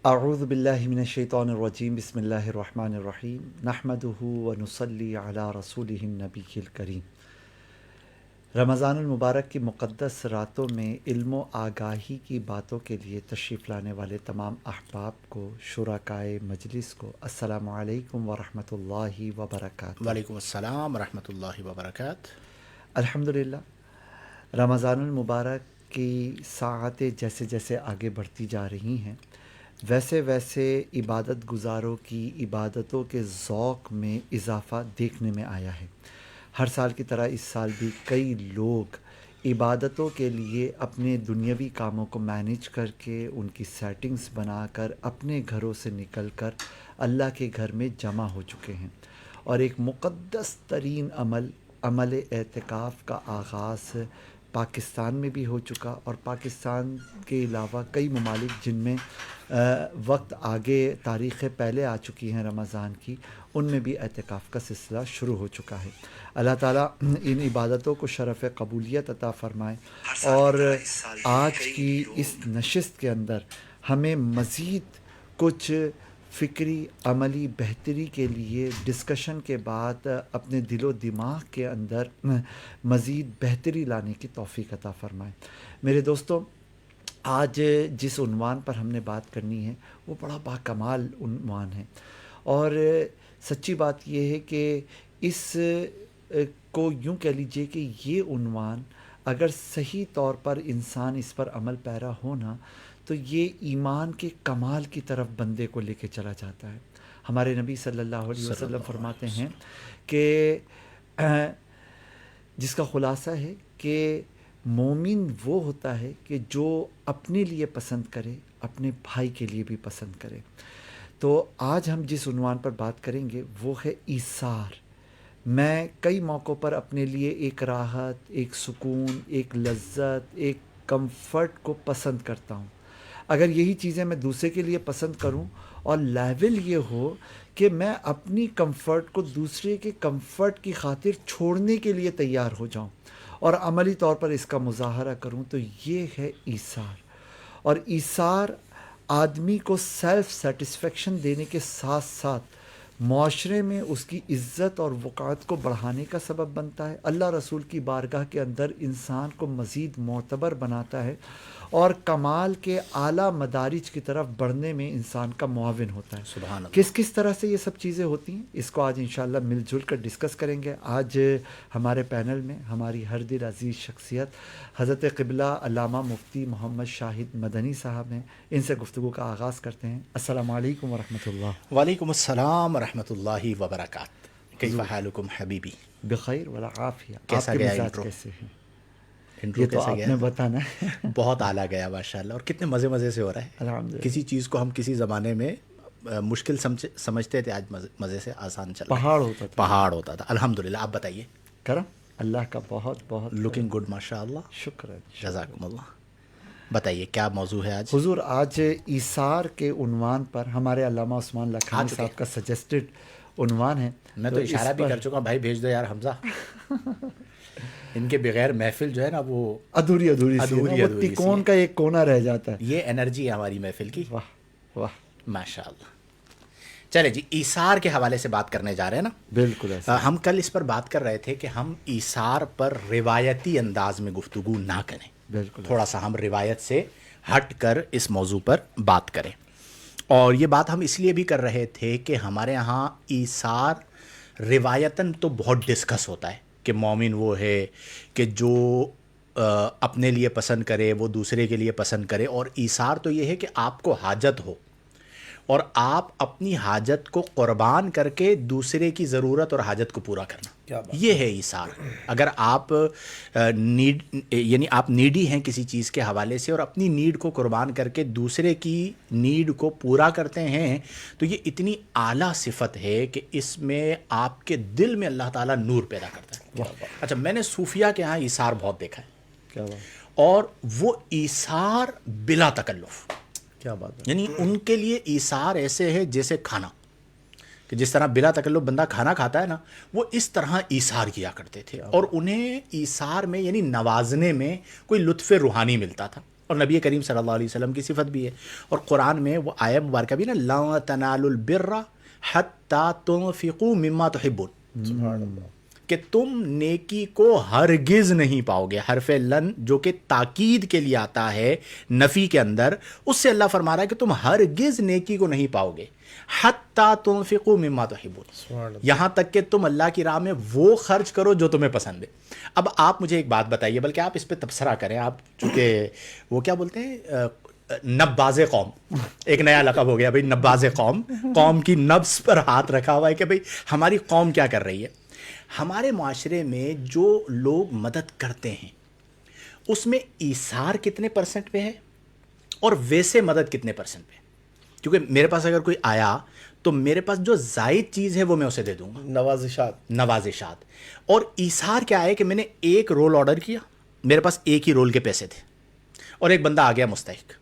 اعوذ باللہ من الشیطان الرجیم بسم اللہ الرحمن الرحیم نحمدہ ونصلی علی رسولہ النبی الکریم۔ رمضان المبارک کی مقدس راتوں میں علم و آگاہی کی باتوں کے لیے تشریف لانے والے تمام احباب کو، شرکائے مجلس کو، السلام علیکم ورحمۃ اللہ وبرکاتہ۔ وعلیکم السلام ورحمۃ اللہ وبرکاتہ۔ الحمدللہ، رمضان المبارک کی ساعتیں جیسے جیسے آگے بڑھتی جا رہی ہیں، ویسے ویسے عبادت گزاروں کی عبادتوں کے ذوق میں اضافہ دیکھنے میں آیا ہے۔ ہر سال کی طرح اس سال بھی کئی لوگ عبادتوں کے لیے اپنے دنیاوی کاموں کو مینیج کر کے، ان کی سیٹنگز بنا کر، اپنے گھروں سے نکل کر اللہ کے گھر میں جمع ہو چکے ہیں، اور ایک مقدس ترین عمل اعتکاف کا آغاز پاکستان میں بھی ہو چکا، اور پاکستان کے علاوہ کئی ممالک جن میں وقت آگے، تاریخیں پہلے آ چکی ہیں رمضان کی، ان میں بھی اعتکاف کا سلسلہ شروع ہو چکا ہے۔ اللہ تعالیٰ ان عبادتوں کو شرف قبولیت عطا فرمائے، اور آج کی اس نشست کے اندر ہمیں مزید کچھ فکری عملی بہتری کے لیے ڈسکشن کے بعد اپنے دل و دماغ کے اندر مزید بہتری لانے کی توفیق عطا فرمائے۔ میرے دوستو، آج جس عنوان پر ہم نے بات کرنی ہے وہ بڑا باکمال عنوان ہے، اور سچی بات یہ ہے کہ اس کو یوں کہہ لیجئے کہ یہ عنوان اگر صحیح طور پر انسان اس پر عمل پیرا ہونا تو یہ ایمان کے کمال کی طرف بندے کو لے کے چلا جاتا ہے۔ ہمارے نبی صلی اللہ علیہ وسلم فرماتے ہیں کہ جس کا خلاصہ ہے کہ مومن وہ ہوتا ہے کہ جو اپنے لیے پسند کرے، اپنے بھائی کے لیے بھی پسند کرے۔ تو آج ہم جس عنوان پر بات کریں گے وہ ہے ایثار۔ میں کئی موقعوں پر اپنے لیے ایک راحت، ایک سکون، ایک لذت، ایک کمفرٹ کو پسند کرتا ہوں۔ اگر یہی چیزیں میں دوسرے کے لیے پسند کروں اور لیول یہ ہو کہ میں اپنی کمفرٹ کو دوسرے کے کمفرٹ کی خاطر چھوڑنے کے لیے تیار ہو جاؤں اور عملی طور پر اس کا مظاہرہ کروں، تو یہ ہے ایثار۔ اور ایثار آدمی کو سیلف سیٹسفیکشن دینے کے ساتھ ساتھ معاشرے میں اس کی عزت اور وقعت کو بڑھانے کا سبب بنتا ہے، اللہ رسول کی بارگاہ کے اندر انسان کو مزید معتبر بناتا ہے، اور کمال کے اعلیٰ مدارج کی طرف بڑھنے میں انسان کا معاون ہوتا ہے۔ سبحان اللہ۔ کس کس طرح سے یہ سب چیزیں ہوتی ہیں، اس کو آج انشاءاللہ مل جل کر ڈسکس کریں گے۔ آج ہمارے پینل میں ہماری ہر دل عزیز شخصیت حضرت قبلہ علامہ مفتی محمد شاہد مدنی صاحب ہیں۔ ان سے گفتگو کا آغاز کرتے ہیں۔ السلام علیکم ورحمۃ اللہ۔ وعلیکم السلام ورحمۃ اللہ وبرکاتہ۔ کیف حالکم حبیبی؟ بخیر والعافیہ۔ کیسا آپ کے گیا مزاج انٹرو؟ کیسے ہیں؟ انٹرو یہ تو کیسا آپ گیا؟ نے بتانا ہے۔ بہت اعلیٰ گیا ماشاءاللہ، اور کتنے مزے مزے سے ہو رہا ہے۔ الحمدللہ۔ کسی چیز کو ہم کسی زمانے میں مشکل سمجھتے تھے، آج مزے سے آسان چل رہا ہے۔ پہاڑ ہوتا تھا، پہاڑ ہوتا تھا۔ الحمدللہ۔ آپ بتائیے۔ کرم اللہ کا بہت بہت لکنگ گڈ ماشاءاللہ، شکر ہے۔ جزاکم اللہ۔ بتائیے کیا موضوع ہے آج؟ حضور، آج ایثار کے عنوان پر ہمارے علامہ عثمان لکھانی صاحب کا سجسٹڈ عنوان ہے۔ میں تو اشارہ بھی کر چکا ہوں، بھائی بھیج دو یار حمزہ۔ ان کے بغیر محفل جو ہے نا وہ ادھوری سی ہے نا، وہ تکون کا ایک کونا رہ جاتا ہے۔ یہ انرجی ہے ہماری محفل کی۔ واہ واہ، ماشاءاللہ۔ چلے جی، ایثار کے حوالے سے بات کرنے جا رہے ہیں نا۔ بالکل ایسا۔ ہم کل اس پر بات کر رہے تھے کہ ہم ایثار پر روایتی انداز میں گفتگو نہ کریں، بالکل تھوڑا سا ہم روایت سے ہٹ کر اس موضوع پر بات کریں۔ اور یہ بات ہم اس لیے بھی کر رہے تھے کہ ہمارے ہاں ایثار روایتاً تو بہت ڈسکس ہوتا ہے کہ مومن وہ ہے کہ جو اپنے لیے پسند کرے، وہ دوسرے کے لیے پسند کرے، اور ایثار تو یہ ہے کہ آپ کو حاجت ہو اور آپ اپنی حاجت کو قربان کر کے دوسرے کی ضرورت اور حاجت کو پورا کرنا، یہ ہے ایثار۔ اگر آپ یعنی آپ نیڈی ہیں کسی چیز کے حوالے سے اور اپنی نیڈ کو قربان کر کے دوسرے کی نیڈ کو پورا کرتے ہیں، تو یہ اتنی اعلیٰ صفت ہے کہ اس میں آپ کے دل میں اللہ تعالیٰ نور پیدا کرتا ہے۔ اچھا، میں نے صوفیہ کے ہاں ایثار بہت دیکھا ہے، کیا بات، اور وہ ایثار بلا تکلف، کیا بات ہے۔ یعنی ان کے لیے ایثار ایسے ہے جیسے کھانا، کہ جس طرح بلا تکلف بندہ کھانا کھاتا ہے نا، وہ اس طرح ایثار کیا کرتے تھے، اور انہیں ایثار میں یعنی نوازنے میں کوئی لطف روحانی ملتا تھا۔ اور نبی کریم صلی اللہ علیہ وسلم کی صفت بھی ہے. اور قرآن میں وہ آیت مبارکہ بھی نا، لا تنالوا البر حتی تنفقوا مما تحبون، سبحان اللہ. کہ تم نیکی کو ہرگز نہیں پاؤ گے. حرف لن جو کہ تاکید کے لیے آتا ہے نفی کے اندر، اس سے اللہ فرما رہا ہے کہ تم ہرگز نیکی کو نہیں پاؤ گے حتی تنفقوا مما تحبون، سبحان اللہ. یہاں تک کہ تم اللہ کی راہ میں وہ خرچ کرو جو تمہیں پسند ہے. اب آپ مجھے ایک بات بتائیے، بلکہ آپ اس پہ تبصرہ کریں. آپ چونکہ وہ کیا بولتے ہیں، نباز قوم، ایک نیا لقب ہو گیا بھائی، نباز قوم. قوم کی نبز پر ہاتھ رکھا ہوا ہے کہ بھائی ہماری قوم کیا کر رہی ہے. ہمارے معاشرے میں جو لوگ مدد کرتے ہیں اس میں ایثار کتنے پرسنٹ پہ ہے اور ویسے مدد کتنے پرسنٹ پہ ہے؟ کیونکہ میرے پاس اگر کوئی آیا تو میرے پاس جو زائد چیز ہے وہ میں اسے دے دوں گا، نوازشات. اور ایثار کیا ہے کہ میں نے ایک رول آرڈر کیا، میرے پاس ایک ہی رول کے پیسے تھے، اور ایک بندہ آ گیا مستحق،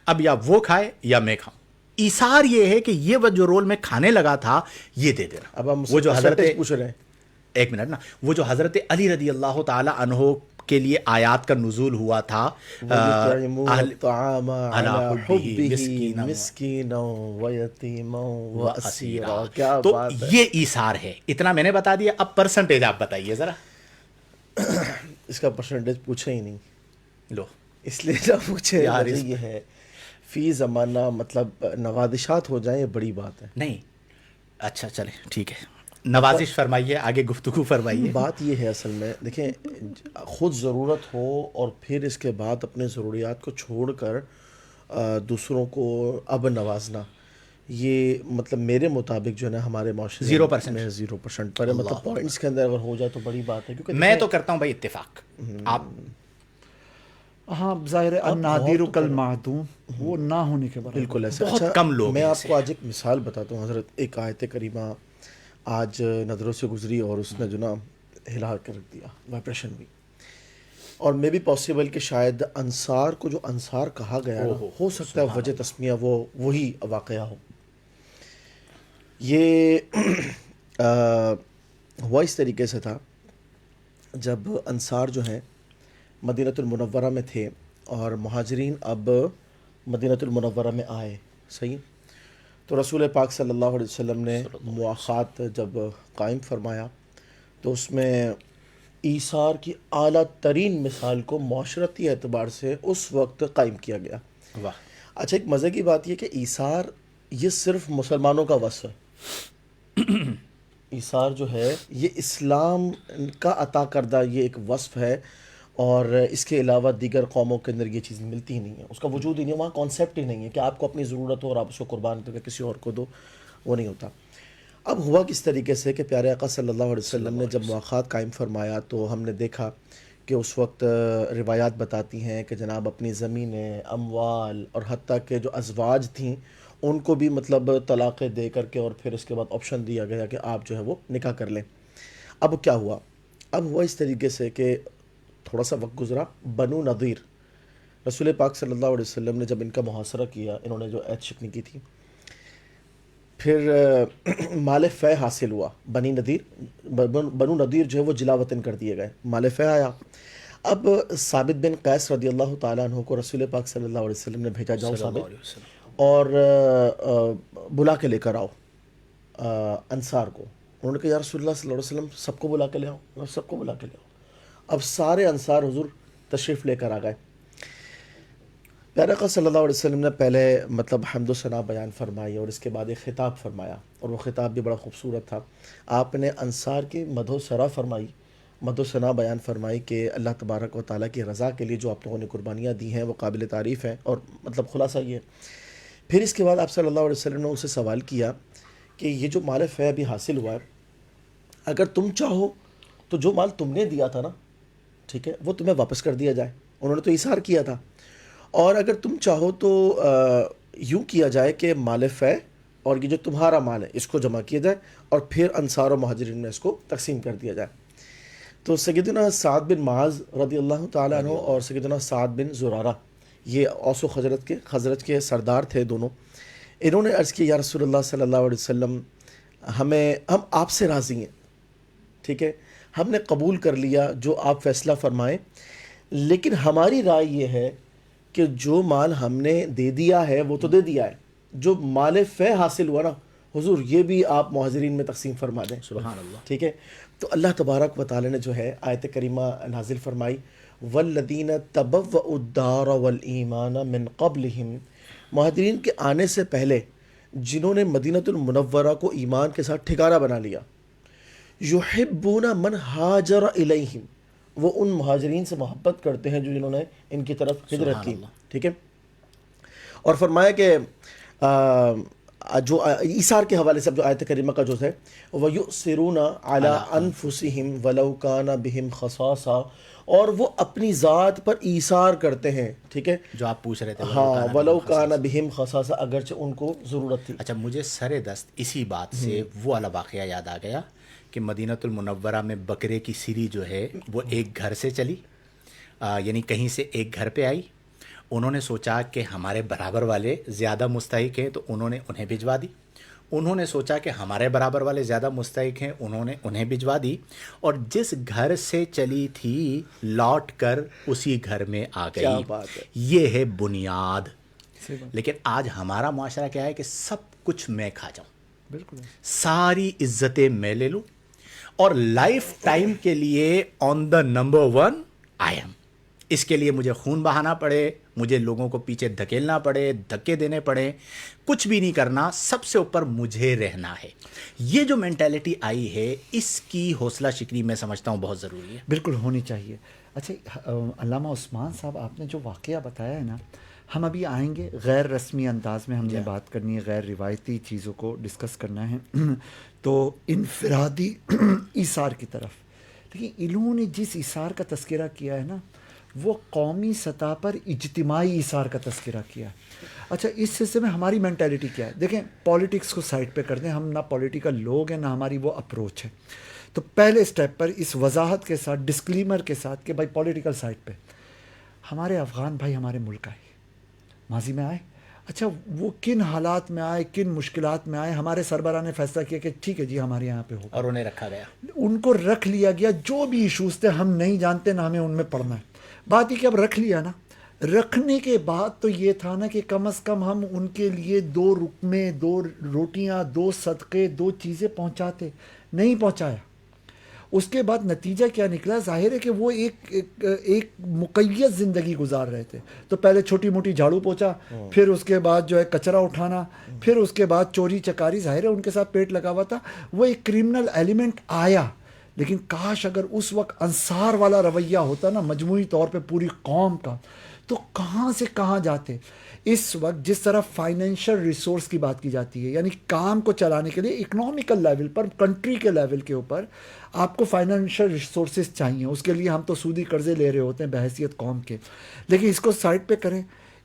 اب یا وہ کھائے یا میں کھاؤں. ایثار یہ ہے کہ یہ جو رول میں کھانے لگا تھا یہ دے دینا. اب ہم وہ جو حضرت، پوچھ رہے ہیں، ایک منٹ نا، وہ جو حضرت علی رضی اللہ تعالی عنہ کے لیے آیات کا نزول ہوا تھا، وَيُطْعِمُونَ اہل الطَّعَامَ عَلَى عَلَى حُبِّهِ حُبِّهِ مِسْكِينًا مِسْكِينًا وَيَتِيمًا وَأَسِيرًا. وَأَسِيرًا. کیا تو بات ہے. یہ ایثار ہے. اتنا میں نے بتا دیا. اب پرسنٹیج آپ بتائیے ذرا. اس کا پرسنٹیج پوچھا ہی نہیں، لو اس لیے جب پوچھے یار وجہ یہ ہے فی زمانہ مطلب نوازشات ہو جائیں، یہ بڑی بات ہے. نہیں، اچھا چلیں ٹھیک ہے، نوازش فرمائیے، آگے گفتگو فرمائیے. بات یہ ہے اصل میں دیکھیں، خود ضرورت ہو اور پھر اس کے بعد اپنے ضروریات کو چھوڑ کر دوسروں کو اب نوازنا، یہ مطلب میرے مطابق جو ہے نا ہمارے معاشرے 0% میں 0% پر ہے. مطلب پوائنٹس کے اندر اگر ہو جائے تو بڑی بات ہے. کیونکہ میں تو کرتا ہوں بھائی اتفاق. آپ ہاں ظاہر ہے النادر کالمعدوم، وہ نہ ہونے کے برابر. بالکل ایسا. بہت اچھا کم لوگ میں ہیں آپ ایسے. کو آج ایک مثال بتاتا ہوں. حضرت ایک آیت کریمہ آج نظروں سے گزری اور اس نے جو نا ہلا کر رکھ دیا، وائبریشن بھی. اور میں بھی پاسبل کہ شاید انصار کو جو انصار کہا گیا نا، ہو سکتا ہے وجہ تسمیہ وہ وہی واقعہ ہو. یہ ہوا اس طریقے سے تھا، جب انصار جو ہیں مدینۃ المنورہ میں تھے اور مہاجرین اب مدینۃ المنورہ میں آئے، صحیح. تو رسول پاک صلی اللہ علیہ وسلم نے مواخات جب قائم فرمایا تو اس میں ایثار کی اعلیٰ ترین مثال کو معاشرتی اعتبار سے اس وقت قائم کیا گیا. واہ، اچھا ایک مزے کی بات یہ کہ ایثار یہ صرف مسلمانوں کا وصف ہے. ایثار جو ہے یہ اسلام کا عطا کردہ یہ ایک وصف ہے، اور اس کے علاوہ دیگر قوموں کے اندر یہ چیز ملتی ہی نہیں ہے، اس کا وجود ہی نہیں ہے، وہاں کانسیپٹ ہی نہیں ہے کہ آپ کو اپنی ضرورت ہو اور آپ اس کو قربان کر کے کسی اور کو دو، وہ نہیں ہوتا. اب ہوا کس طریقے سے کہ پیارے آقا صلی اللہ علیہ وسلم نے جب مواخات قائم فرمایا تو ہم نے دیکھا کہ اس وقت روایات بتاتی ہیں کہ جناب اپنی زمینیں، اموال اور حتیٰ کہ جو ازواج تھیں ان کو بھی مطلب طلاقیں دے کر کے، اور پھر اس کے بعد آپشن دیا گیا کہ آپ جو ہے وہ نکاح کر لیں. اب کیا ہوا؟ اب ہوا اس طریقے سے کہ تھوڑا سا وقت گزرا، بنو نذیر، رسول پاک صلی اللہ علیہ وسلم نے جب ان کا محاصرہ کیا، انہوں نے جو عہد شکنی کی تھی، پھر مال فے حاصل ہوا. بنو نذیر جو ہے وہ جلا وطن کر دیے گئے، مال فے آیا. اب ثابت بن قیس رضی اللہ تعالیٰ عنہ کو رسول پاک صلی اللہ علیہ وسلم نے بھیجا، جاؤ ثابت اور بلا کے لے کر آؤ انصار کو. انہوں نے کہا یا رسول اللہ صلی اللہ علیہ وسلم سب کو بلا کے لے آؤ، سب کو بلا کے لے آؤ. اب سارے انصار حضور تشریف لے کر آ گئے. پیارے آقا صلی اللہ علیہ وسلم نے پہلے مطلب حمد و ثنا بیان فرمائی اور اس کے بعد ایک خطاب فرمایا، اور وہ خطاب بھی بڑا خوبصورت تھا. آپ نے انصار کی مدح و ثنا فرمائی، مدح و ثنا بیان فرمائی کہ اللہ تبارک و تعالیٰ کی رضا کے لیے جو آپ لوگوں نے قربانیاں دی ہیں وہ قابل تعریف ہیں. اور مطلب خلاصہ یہ. پھر اس کے بعد آپ صلی اللہ علیہ وسلم نے ان سے سوال کیا کہ یہ جو مال فے ابھی حاصل ہوا ہے، اگر تم چاہو تو جو مال تم نے دیا تھا نا، ٹھیک ہے، وہ تمہیں واپس کر دیا جائے. انہوں نے تو ایثار کیا تھا. اور اگر تم چاہو تو یوں کیا جائے کہ مال فے اور یہ جو تمہارا مال ہے اس کو جمع کیا جائے اور پھر انصار و مہاجرین میں اس کو تقسیم کر دیا جائے. تو سیدنا سعد بن معاذ رضی اللہ تعالیٰ عنہ اور سیدنا سعد بن زرارہ، یہ اوس و خزرج کے سردار تھے دونوں. انہوں نے عرض کی یا رسول اللہ صلی اللہ علیہ وسلم، ہم آپ سے راضی ہیں، ٹھیک ہے، ہم نے قبول کر لیا جو آپ فیصلہ فرمائیں، لیکن ہماری رائے یہ ہے کہ جو مال ہم نے دے دیا ہے وہ تو دے دیا ہے، جو مال فے حاصل ہوا نا حضور یہ بھی آپ مہاجرین میں تقسیم فرما دیں. سبحان اللہ. ٹھیک ہے. تو اللہ تبارک و تعالی نے جو ہے آیت کریمہ نازل فرمائی، والذین تبوؤا الدار والایمان من قبلہم، مہاجرین کے آنے سے پہلے جنہوں نے مدینۃ المنورہ کو ایمان کے ساتھ ٹھکانہ بنا لیا، یحبون من ہاجر الیہم، وہ ان مہاجرین سے محبت کرتے ہیں جو جنہوں نے ان کی طرف ہجرت سبحان کی. اللہ. ٹھیک ہے. اور فرمایا کہ جو ایثار کے حوالے سے اب جو آیت کریمہ کا جو ہے وَيُؤْثِرُونَ عَلَىٰ أَنفُسِهِمْ وَلَوْ كَانَ بِهِمْ خَصَاصَةٌ، اور وہ اپنی ذات پر ایثار کرتے ہیں. ٹھیک ہے. جو آپ پوچھ رہے تھے ہاں وَلَوْ كَانَ بِهِمْ خَصَاصَةٌ، اگرچہ ان کو ضرورت تھی. اچھا مجھے سر دست اسی بات سے وہ والا واقعہ یاد آ گیا کہ مدینۃ المنورہ میں بکرے کی سری جو ہے وہ ایک گھر سے چلی، یعنی کہیں سے ایک گھر پہ آئی. انہوں نے سوچا کہ ہمارے برابر والے زیادہ مستحق ہیں تو انہوں نے انہیں بھجوا دی. انہوں نے سوچا کہ ہمارے برابر والے زیادہ مستحق ہیں، انہوں نے انہیں بھجوا دی. اور جس گھر سے چلی تھی لوٹ کر اسی گھر میں آ کیا گئی. بات ہے. یہ ہے بنیاد. لیکن آج ہمارا معاشرہ کیا ہے کہ سب کچھ میں کھا جاؤں، بالکل ساری عزتیں میں لے لوں، اور لائف ٹائم کے لیے آن دا نمبر 1 آئی ایم. اس کے لیے مجھے خون بہانا پڑے، مجھے لوگوں کو پیچھے دھکیلنا پڑے، دھکے دینے پڑے، کچھ بھی نہیں کرنا، سب سے اوپر مجھے رہنا ہے. یہ جو مینٹیلٹی آئی ہے اس کی حوصلہ شکنی میں سمجھتا ہوں بہت ضروری ہے. بالکل ہونی چاہیے. اچھا علامہ عثمان صاحب، آپ نے جو واقعہ بتایا ہے نا، ہم ابھی آئیں گے غیر رسمی انداز میں، ہم نے بات کرنی ہے، غیر روایتی چیزوں کو ڈسکس کرنا ہے. تو انفرادی ایثار کی طرف دیکھیں، انہوں نے جس ایثار کا تذکرہ کیا ہے نا وہ قومی سطح پر اجتماعی ایثار کا تذکرہ کیا ہے. اچھا اس سلسلے میں ہماری مینٹیلٹی کیا ہے؟ دیکھیں پولیٹکس کو سائڈ پہ کر دیں، ہم نہ پولیٹیکل لوگ ہیں نہ ہماری وہ اپروچ ہے. تو پہلے اسٹیپ پر اس وضاحت کے ساتھ، ڈسکلیمر کے ساتھ کہ بھائی پولیٹیکل سائڈ پہ ہمارے افغان بھائی ہمارے ملک آئے، ماضی میں آئے. اچھا وہ کن حالات میں آئے، کن مشکلات میں آئے، ہمارے سربراہ نے فیصلہ کیا کہ ٹھیک ہے جی ہمارے یہاں پہ ہوگا، اور انہیں رکھا گیا. ان کو رکھ لیا گیا. جو بھی ایشوز تھے ہم نہیں جانتے نہ ہمیں ان میں پڑھنا ہے. بات یہ کہ اب رکھ لیا نا، رکھنے کے بعد تو یہ تھا نا کہ کم از کم ہم ان کے لیے 2 رقمے، 2 روٹیاں، 2 صدقے، 2 چیزیں پہنچاتے. نہیں پہنچایا. اس کے بعد نتیجہ کیا نکلا؟ ظاہر ہے کہ وہ ایک مقید زندگی گزار رہے تھے. تو پہلے چھوٹی موٹی جھاڑو پوچھا، پھر اس کے بعد جو ہے کچرا اٹھانا، پھر اس کے بعد چوری چکاری. ظاہر ہے ان کے ساتھ پیٹ لگا ہوا تھا، وہ ایک کرمنل ایلیمنٹ آیا. لیکن کاش اگر اس وقت انصار والا رویہ ہوتا نا مجموعی طور پہ پوری قوم کا، تو کہاں سے کہاں جاتے. اس وقت جس طرح فائنینشیل ریسورس کی بات کی جاتی ہے، یعنی کام کو چلانے کے لیے اکنامیکل لیول پر، کنٹری کے لیول کے اوپر آپ کو فائنینشیل ریسورسز چاہیے. اس کے لیے ہم تو سودی قرضے لے رہے ہوتے ہیں بحیثیت قوم کے. لیکن اس کو سائڈ پہ کریں،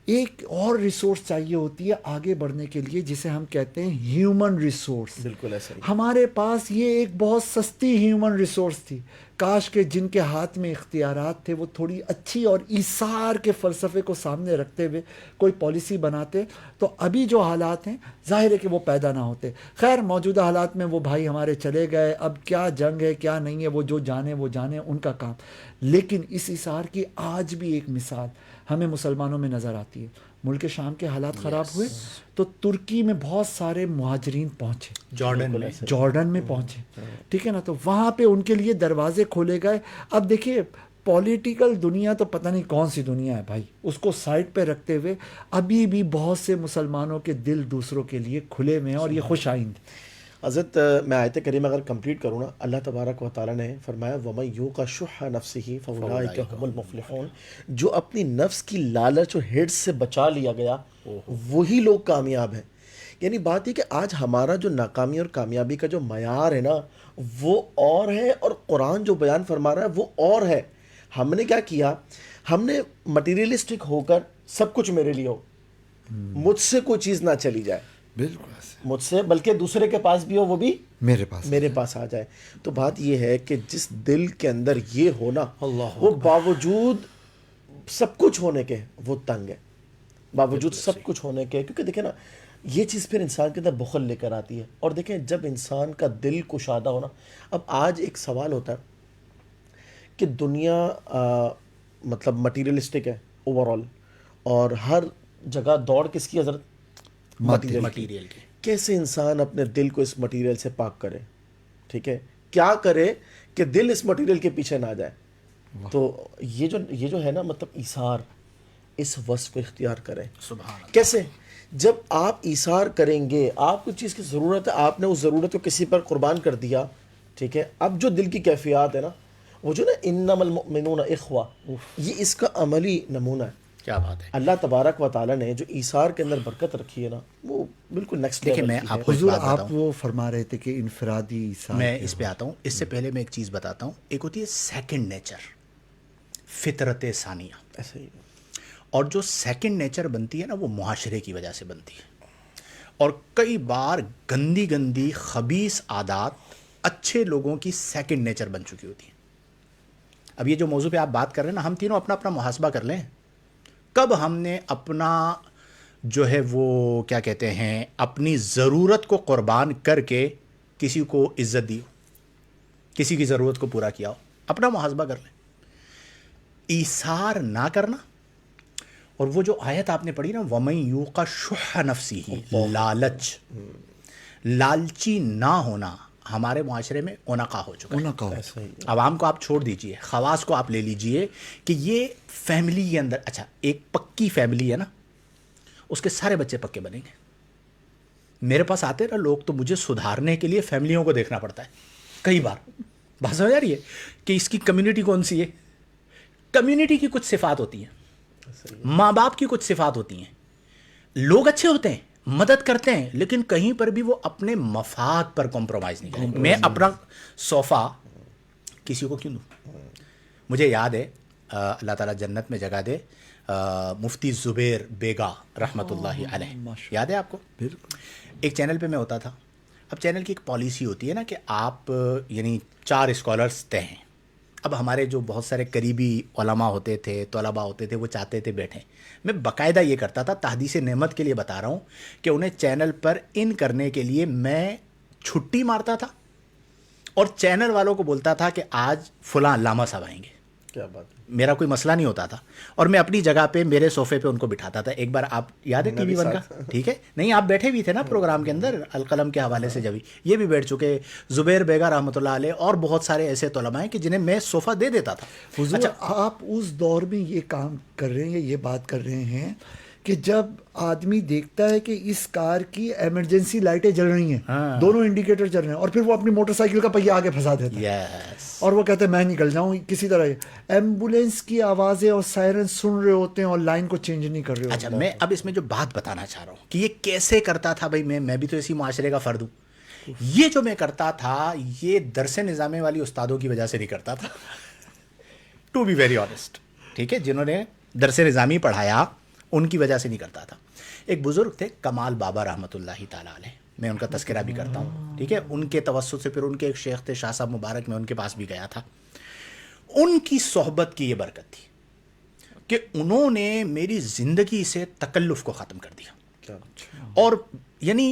ایک اور ریسورس چاہیے ہوتی ہے آگے بڑھنے کے لیے، جسے ہم کہتے ہیں ہیومن ریسورس. بالکل ایسا ہی. ہمارے پاس یہ ایک بہت سستی ہیومن ریسورس تھی. کاش کہ جن کے ہاتھ میں اختیارات تھے وہ تھوڑی اچھی اور ایثار کے فلسفے کو سامنے رکھتے ہوئے کوئی پالیسی بناتے، تو ابھی جو حالات ہیں ظاہر ہے کہ وہ پیدا نہ ہوتے. خیر موجودہ حالات میں وہ بھائی ہمارے چلے گئے، اب کیا جنگ ہے کیا نہیں ہے وہ جو جانے ان کا کام. لیکن اس ایثار کی آج بھی ایک مثال ہمیں مسلمانوں میں نظر آتی ہے. ملک شام کے حالات خراب ہوئے تو ترکی میں بہت سارے مہاجرین پہنچے، جارڈن میں پہنچے. ٹھیک ہے نا، تو وہاں پہ ان کے لیے دروازے کھولے گئے. اب دیکھیے پولیٹیکل دنیا تو پتہ نہیں کون سی دنیا ہے بھائی، اس کو سائڈ پہ رکھتے ہوئے ابھی بھی بہت سے مسلمانوں کے دل دوسروں کے لیے کھلے ہوئے ہیں اور یہ خوش آئند. حضرت میں آیت کریمہ اگر کمپلیٹ کروں نا، اللہ تبارک و تعالیٰ نے فرمایا وَمَن يُوقَ شُحَّ نَفْسِهِ فَأُولَٰئِكَ هُمُ الْمُفْلِحُونَ. جو اپنی نفس کی لالچ و ہرس سے بچا لیا گیا وہی لوگ کامیاب ہیں. یعنی بات یہ کہ آج ہمارا جو ناکامی اور کامیابی کا جو معیار ہے نا وہ اور ہے، اور قرآن جو بیان فرما رہا ہے وہ اور ہے. ہم نے کیا کیا؟ ہم نے مٹیریلسٹک ہو کر سب کچھ میرے لیے ہو، مجھ سے کوئی چیز نہ چلی جائے، بالکل مجھ سے بلکہ دوسرے کے پاس بھی ہو وہ بھی میرے پاس آ جائے. تو بات یہ ہے کہ جس دل کے اندر یہ ہونا، وہ باوجود سب کچھ ہونے کے وہ تنگ ہے، باوجود سب کچھ ہونے کے. کیونکہ دیکھیں نا یہ چیز پھر انسان کے اندر بخل لے کر آتی ہے. اور دیکھیں جب انسان کا دل کشادہ ہونا، اب آج ایک سوال ہوتا ہے کہ دنیا مطلب مٹیریلسٹک ہے اوور آل، اور ہر جگہ دوڑ کس کی حضرت؟ مٹیریل کی. کیسے انسان اپنے دل کو اس مٹیریل سے پاک کرے؟ ٹھیک ہے، کیا کرے کہ دل اس مٹیریل کے پیچھے نہ جائے؟ تو یہ جو ہے نا، مطلب ایثار، اس وصف کو اختیار کریں. سبحان اللہ. کیسے؟ جب آپ ایثار کریں گے، آپ کو چیز کی ضرورت ہے، آپ نے اس ضرورت کو کسی پر قربان کر دیا. ٹھیک ہے، اب جو دل کی کیفیات ہے نا، وہ جو نا انما المؤمنون اخوہ، یہ اس کا عملی نمونہ ہے. کیا بات ہے. اللہ تبارک و تعالیٰ نے جو ایثار کے اندر برکت رکھی ہے نا، وہ بالکل نیکسٹ دیکھیں، لیول میں کی آپ ہے. کو ایک حضور بات آپ بتاؤں. وہ فرما رہے تھے کہ انفرادی ایثار میں کے اس پہ آتا ہوں. اس سے پہلے میں ایک چیز بتاتا ہوں. ایک ہوتی ہے سیکنڈ نیچر، فطرت ثانیہ. ایسے ہی اور جو سیکنڈ نیچر بنتی ہے نا، وہ معاشرے کی وجہ سے بنتی ہے. اور کئی بار گندی گندی خبیث عادات اچھے لوگوں کی سیکنڈ نیچر بن چکی ہوتی ہیں. اب یہ جو موضوع پہ آپ بات کر رہے ہیں نا، ہم تینوں اپنا اپنا محاسبہ کر لیں. کب ہم نے اپنا جو ہے وہ کیا کہتے ہیں، اپنی ضرورت کو قربان کر کے کسی کو عزت دی ہو، کسی کی ضرورت کو پورا کیا ہو؟ اپنا محاسبہ کر لیں. ایثار نہ کرنا. اور وہ جو آیت آپ نے پڑھی نا، وَمَن یوق شح نفسہ، لالچی نہ ہونا ہمارے معاشرے میں اونقا ہو چکا ہے. ایسا ہی عوام کو آپ چھوڑ دیجئے، خواص کو آپ لے لیجئے کہ یہ فیملی کے اندر، اچھا ایک پکی فیملی ہے نا، اس کے سارے بچے پکے بنیں گے. میرے پاس آتے نا لوگ، تو مجھے سدھارنے کے لیے فیملیوں کو دیکھنا پڑتا ہے کئی بار. بات سمجھ آ رہی ہے کہ اس کی کمیونٹی کون سی ہے؟ کمیونٹی کی کچھ صفات ہوتی ہیں، ماں باپ کی کچھ صفات ہوتی ہیں. لوگ اچھے ہوتے ہیں، مدد کرتے ہیں، لیکن کہیں پر بھی وہ اپنے مفاد پر کمپرومائز نہیں کریں. میں اپنا صوفہ کسی کو کیوں دوں؟ مجھے یاد ہے، اللہ تعالیٰ جنت میں جگہ دے، مفتی زبیر بیگا رحمۃ اللہ علیہ، یاد ہے آپ کو؟ بالکل. ایک چینل پہ میں ہوتا تھا. اب چینل کی ایک پالیسی ہوتی ہے نا کہ آپ یعنی 4 اسکالرز طے ہیں. اب ہمارے جو بہت سارے قریبی علماء ہوتے تھے، طلباء ہوتے تھے، وہ چاہتے تھے بیٹھیں. میں باقاعدہ یہ کرتا تھا، تحدیث نعمت کے لیے بتا رہا ہوں، کہ انہیں چینل پر ان کرنے کے لیے میں چھٹی مارتا تھا اور چینل والوں کو بولتا تھا کہ آج فلاں علامہ صاحب آئیں گے. کیا بات ہے. میرا کوئی مسئلہ نہیں ہوتا تھا، اور میں اپنی جگہ پہ میرے صوفے پہ ان کو بٹھاتا تھا. ایک بار آپ یاد ہے TV 1 کا؟ ٹھیک ہے، نہیں آپ بیٹھے بھی تھے نا پروگرام کے اندر القلم کے حوالے سے. جبھی یہ بھی بیٹھ چکے زبیر بیگا رحمۃ اللہ علیہ، اور بہت سارے ایسے علماء ہیں کہ جنہیں میں صوفہ دے دیتا تھا. حضور آپ اس دور میں یہ کام کر رہے ہیں، یہ بات کر رہے ہیں کہ جب آدمی دیکھتا ہے کہ اس کار کی ایمرجنسی لائٹیں جل رہی ہیں، دونوں انڈیکیٹر چل رہے ہیں، اور پھر وہ اپنی موٹر سائیکل کا پہیہ آگے پھنسا دیتا ہے، یس، اور وہ کہتے ہیں میں نکل جاؤں کسی طرح. ایمبولینس کی آوازیں اور سائرن سن رہے ہوتے ہیں اور لائن کو چینج نہیں کر رہے ہوتے. اچھا میں اب اس میں جو بات بتانا چاہ رہا ہوں کہ یہ کیسے کرتا تھا. بھائی میں بھی تو اسی معاشرے کا فرد ہوں. یہ جو میں کرتا تھا، یہ درس نظامے والی استادوں کی وجہ سے نہیں کرتا تھا، ٹو بی ویری آنیسٹ. ٹھیک ہے، جنہوں نے درس نظامی پڑھایا ان کی وجہ سے نہیں کرتا تھا. ایک بزرگ تھے کمال بابا رحمۃ اللہ تعالیٰ علیہ، میں ان کا تذکرہ بھی کرتا ہوں. ٹھیک ہے، ان کے توسط سے پھر ان کے ایک شیخ تھے شاہ صاحب مبارک، میں ان کے پاس بھی گیا تھا. ان کی صحبت کی یہ برکت تھی کہ انہوں نے میری زندگی سے تکلف کو ختم کر دیا. اور یعنی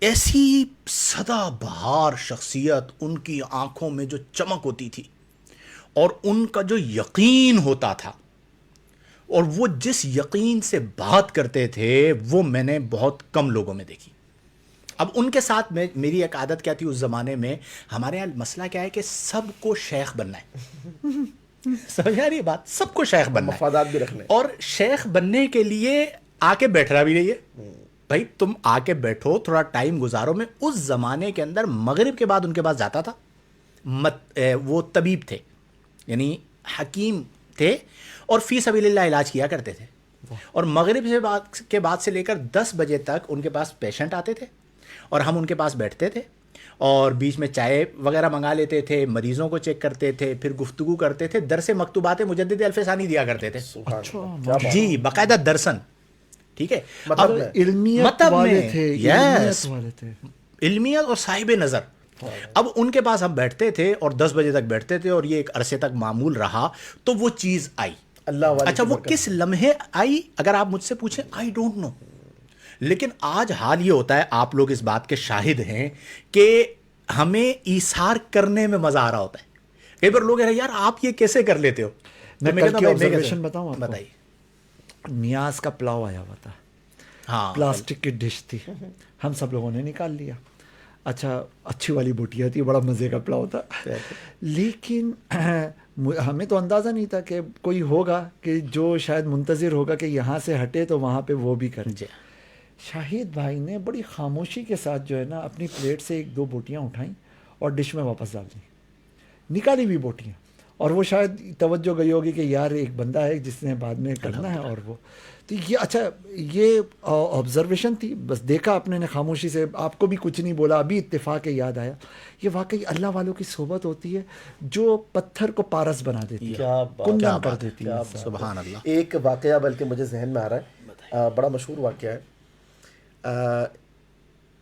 ایسی سدا بہار شخصیت، ان کی آنکھوں میں جو چمک ہوتی تھی اور ان کا جو یقین ہوتا تھا، اور وہ جس یقین سے بات کرتے تھے، وہ میں نے بہت کم لوگوں میں دیکھی. اب ان کے ساتھ میری ایک عادت کیا تھی اس زمانے میں، ہمارے یہاں مسئلہ کیا ہے کہ سب کو شیخ بننا ہے. سمجھ آ رہی ہے بات؟ سب کو شیخ بننا ہے، مفادات بھی رکھنے، اور شیخ بننے کے لیے آ کے بیٹھنا بھی نہیں ہے. بھائی تم آ کے بیٹھو، تھوڑا ٹائم گزارو. میں اس زمانے کے اندر مغرب کے بعد ان کے پاس جاتا تھا. وہ طبیب تھے، یعنی حکیم تھے، اور فی سبیل اللہ علاج کیا کرتے تھے. اور مغرب کے بعد سے لے کر 10 بجے تک ان کے پاس پیشنٹ آتے تھے، اور ہم ان کے پاس بیٹھتے تھے، اور بیچ میں چائے وغیرہ منگا لیتے تھے، مریضوں کو چیک کرتے تھے، پھر گفتگو کرتے تھے. درس مکتوبات مجدد الفسانی دیا کرتے تھے. جی، باقاعدہ درسن. ٹھیک ہے، مطلب علمیت والے تھے، علمیت والے تھے، علمیت اور صاحب نظر. اب ان کے پاس ہم بیٹھتے تھے اور 10 بجے تک بیٹھتے تھے، اور یہ ایک عرصے تک معمول رہا. تو وہ چیز آئی. اللہ والی. اچھا وہ کس لمحے آئی اگر آپ مجھ سے پوچھیں، آئی ڈونٹ نو. لیکن آج حال یہ ہوتا ہے، آپ لوگ اس بات کے شاہد ہیں کہ ہمیں ایثار کرنے میں مزہ آ رہا ہوتا ہے. کئی بار لوگ کہہ رہے ہیں یار آپ یہ کیسے کر لیتے ہو. میں کل کی آبزرویشن بتاؤں آپ کو؟ بتائیے. نیاز کا پلاؤ آیا ہوا تھا, ہاں پلاسٹک کی ڈش تھی, ہم سب لوگوں نے نکال لیا. اچھا اچھی والی بوٹیاں تھی, بڑا مزے کا پلاؤ تھا, لیکن ہمیں تو اندازہ نہیں تھا کہ کوئی ہوگا کہ جو شاید منتظر ہوگا کہ یہاں سے ہٹے تو وہاں پہ وہ بھی کرے. جی. شاہد بھائی نے بڑی خاموشی کے ساتھ جو ہے نا اپنی پلیٹ سے 1-2 بوٹیاں اٹھائیں اور ڈش میں واپس ڈال دیں, نکالی بھی بوٹیاں. اور وہ شاید توجہ گئی ہوگی کہ یار ایک بندہ ہے جس نے بعد میں کرنا ہے. اور وہ تو یہ اچھا یہ آبزرویشن تھی, بس دیکھا اپنے نے خاموشی سے, آپ کو بھی کچھ نہیں بولا, ابھی اتفاق یاد آیا. یہ واقعی اللہ والوں کی صحبت ہوتی ہے جو پتھر کو پارس بنا دیتی ہے, کیا بات, کندن کر دیتی ہے. سبحان اللہ. ایک واقعہ بلکہ مجھے ذہن میں آ رہا ہے, بڑا مشہور واقعہ ہے,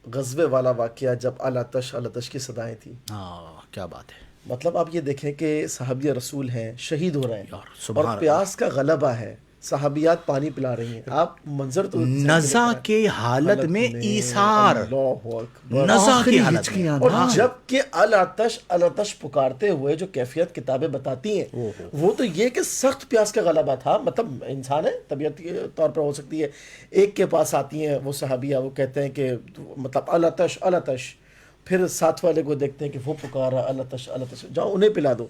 غزوے والا واقعہ جب الاتش کی صدائیں تھیں. ہاں کیا بات ہے. مطلب آپ یہ دیکھیں کہ صحابی رسول ہیں, شہید ہو رہے ہیں, یار سبحان اور پیاس کا غلبہ ہے, صحابیات پانی پلا رہی ہیں. آپ منظر تو نزا کے حالت میں ایثار, نزا کی حالت میں, اور جب کہ الاتش پکارتے ہوئے جو کیفیت کتابیں بتاتی ہیں وہ تو یہ کہ سخت پیاس کا غلبہ تھا. مطلب انسان ہے, طبیعت کے طور پر ہو سکتی ہے, ایک کے پاس آتی ہیں وہ صحابیہ, وہ کہتے ہیں کہ مطلب الاتش, پھر ساتھ والے کو دیکھتے ہیں کہ وہ پکارا الاتش, جاؤ انہیں پلا دو.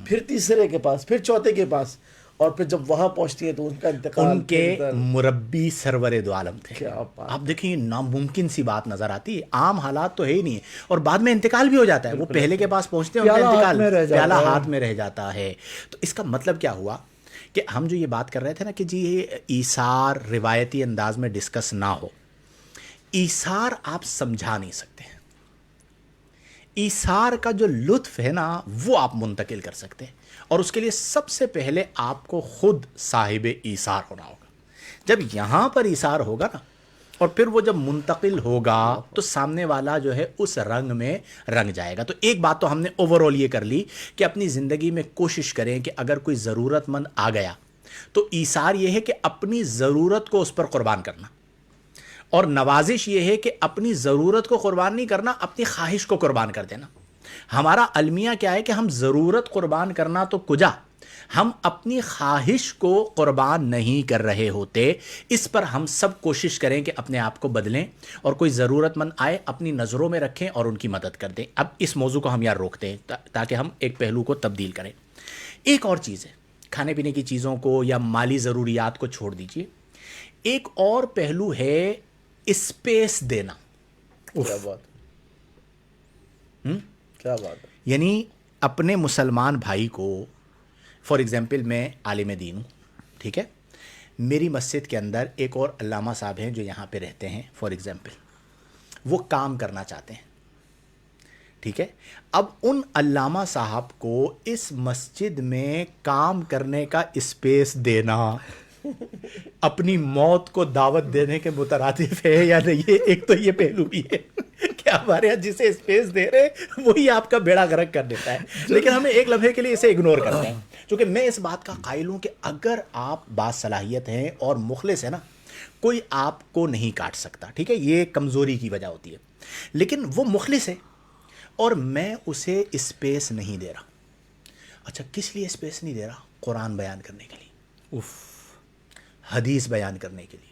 پھر تیسرے کے پاس, پھر چوتھے کے پاس, اور پھر جب وہاں پہنچتی ہیں تو ان کا انتقال. ان کے مربی سرور دو عالم تھے. آپ دیکھیں ناممکن سی بات نظر آتی ہے, عام حالات تو ہے ہی نہیں, اور بعد میں انتقال بھی ہو جاتا ہے. وہ پہلے کے پاس پہنچتے ہیں, ان کا انتقال, پیالہ ہاتھ میں رہ جاتا ہے. تو اس کا مطلب کیا ہوا کہ ہم جو یہ بات کر رہے تھے نا کہ جی یہ ایثار روایتی انداز میں ڈسکس نہ ہو, ایثار آپ سمجھا نہیں سکتے. ایثار کا جو لطف ہے نا وہ آپ منتقل کر سکتے ہیں, اور اس کے لیے سب سے پہلے آپ کو خود صاحب ایثار ہونا ہوگا. جب یہاں پر ایثار ہوگا نا, اور پھر وہ جب منتقل ہوگا تو سامنے والا جو ہے اس رنگ میں رنگ جائے گا. تو ایک بات تو ہم نے اوورآل یہ کر لی کہ اپنی زندگی میں کوشش کریں کہ اگر کوئی ضرورت مند آ گیا تو ایثار یہ ہے کہ اپنی ضرورت کو اس پر قربان کرنا, اور نوازش یہ ہے کہ اپنی ضرورت کو قربان نہیں کرنا, اپنی خواہش کو قربان کر دینا. ہمارا المیہ کیا ہے کہ ہم ضرورت قربان کرنا تو کجا, ہم اپنی خواہش کو قربان نہیں کر رہے ہوتے. اس پر ہم سب کوشش کریں کہ اپنے آپ کو بدلیں, اور کوئی ضرورت مند آئے اپنی نظروں میں رکھیں اور ان کی مدد کر دیں. اب اس موضوع کو ہم یہاں روکتے ہیں تاکہ ہم ایک پہلو کو تبدیل کریں. ایک اور چیز ہے, کھانے پینے کی چیزوں کو یا مالی ضروریات کو چھوڑ دیجئے, ایک اور پہلو ہے اسپیس دینا. کیا بات, کیا بات ہے. یعنی اپنے مسلمان بھائی کو, فار ایگزامپل میں عالم دین ہوں, ٹھیک ہے, میری مسجد کے اندر ایک اور علامہ صاحب ہیں جو یہاں پہ رہتے ہیں, فار ایگزامپل وہ کام کرنا چاہتے ہیں, ٹھیک ہے. اب ان علامہ صاحب کو اس مسجد میں کام کرنے کا اسپیس دینا اپنی موت کو دعوت دینے کے مترادف ہے یا نہیں, ایک تو یہ پہلو بھی ہے کہ ہمارے یہاں جسے اسپیس دے رہے وہی آپ کا بیڑا غرق کر دیتا ہے, لیکن ہمیں ایک لمحے کے لیے اسے اگنور کرتے ہیں. چونکہ میں اس بات کا قائل ہوں کہ اگر آپ باصلاحیت ہیں اور مخلص ہیں نا, کوئی آپ کو نہیں کاٹ سکتا, ٹھیک ہے, یہ کمزوری کی وجہ ہوتی ہے, لیکن وہ مخلص ہے اور میں اسے اسپیس نہیں دے رہا. اچھا کس لیے اسپیس نہیں دے رہا؟ قرآن بیان کرنے کے لیے, حدیث بیان کرنے کے لیے.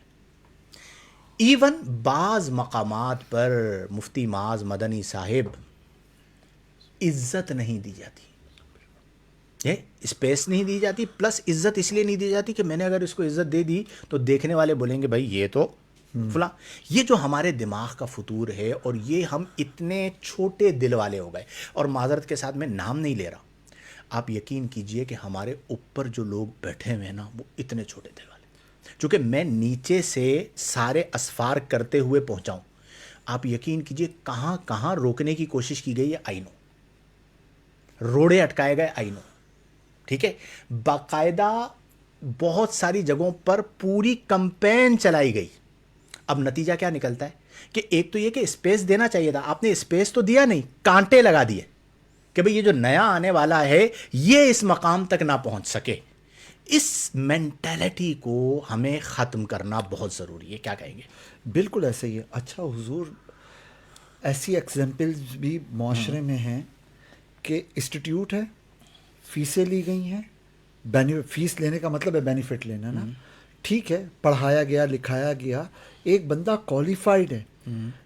ایون بعض مقامات پر مفتی معاذ مدنی صاحب عزت نہیں دی جاتی, اسپیس نہیں دی جاتی, پلس عزت اس لیے نہیں دی جاتی کہ میں نے اگر اس کو عزت دے دی تو دیکھنے والے بولیں گے بھائی یہ تو فلاں. یہ جو ہمارے دماغ کا فطور ہے, اور یہ ہم اتنے چھوٹے دل والے ہو گئے, اور معذرت کے ساتھ میں نام نہیں لے رہا, آپ یقین کیجئے کہ ہمارے اوپر جو لوگ بیٹھے ہوئے ہیں نا وہ اتنے چھوٹے دل والے. چونکہ میں نیچے سے سارے اسفار کرتے ہوئے پہنچاؤں, آپ یقین کیجئے کہاں کہاں روکنے کی کوشش کی گئی ہے, آئی نو, روڑے اٹکائے گئے, آئی نو, ٹھیک ہے, باقاعدہ بہت ساری جگہوں پر پوری کمپین چلائی گئی. اب نتیجہ کیا نکلتا ہے کہ ایک تو یہ کہ اسپیس دینا چاہیے تھا, آپ نے اسپیس تو دیا نہیں, کانٹے لگا دیے کہ بھئی یہ جو نیا آنے والا ہے یہ اس مقام تک نہ پہنچ سکے. اس مینٹیلٹی کو ہمیں ختم کرنا بہت ضروری ہے. کیا کہیں گے؟ بالکل ایسے ہی ہے. اچھا حضور, ایسی ایگزامپلز بھی معاشرے میں ہیں کہ انسٹیٹیوٹ ہے, فیسیں لی گئی ہیں, فیس لینے کا مطلب ہے بینیفٹ لینا نا, ٹھیک ہے پڑھایا گیا لکھایا گیا, ایک بندہ کوالیفائڈ ہے,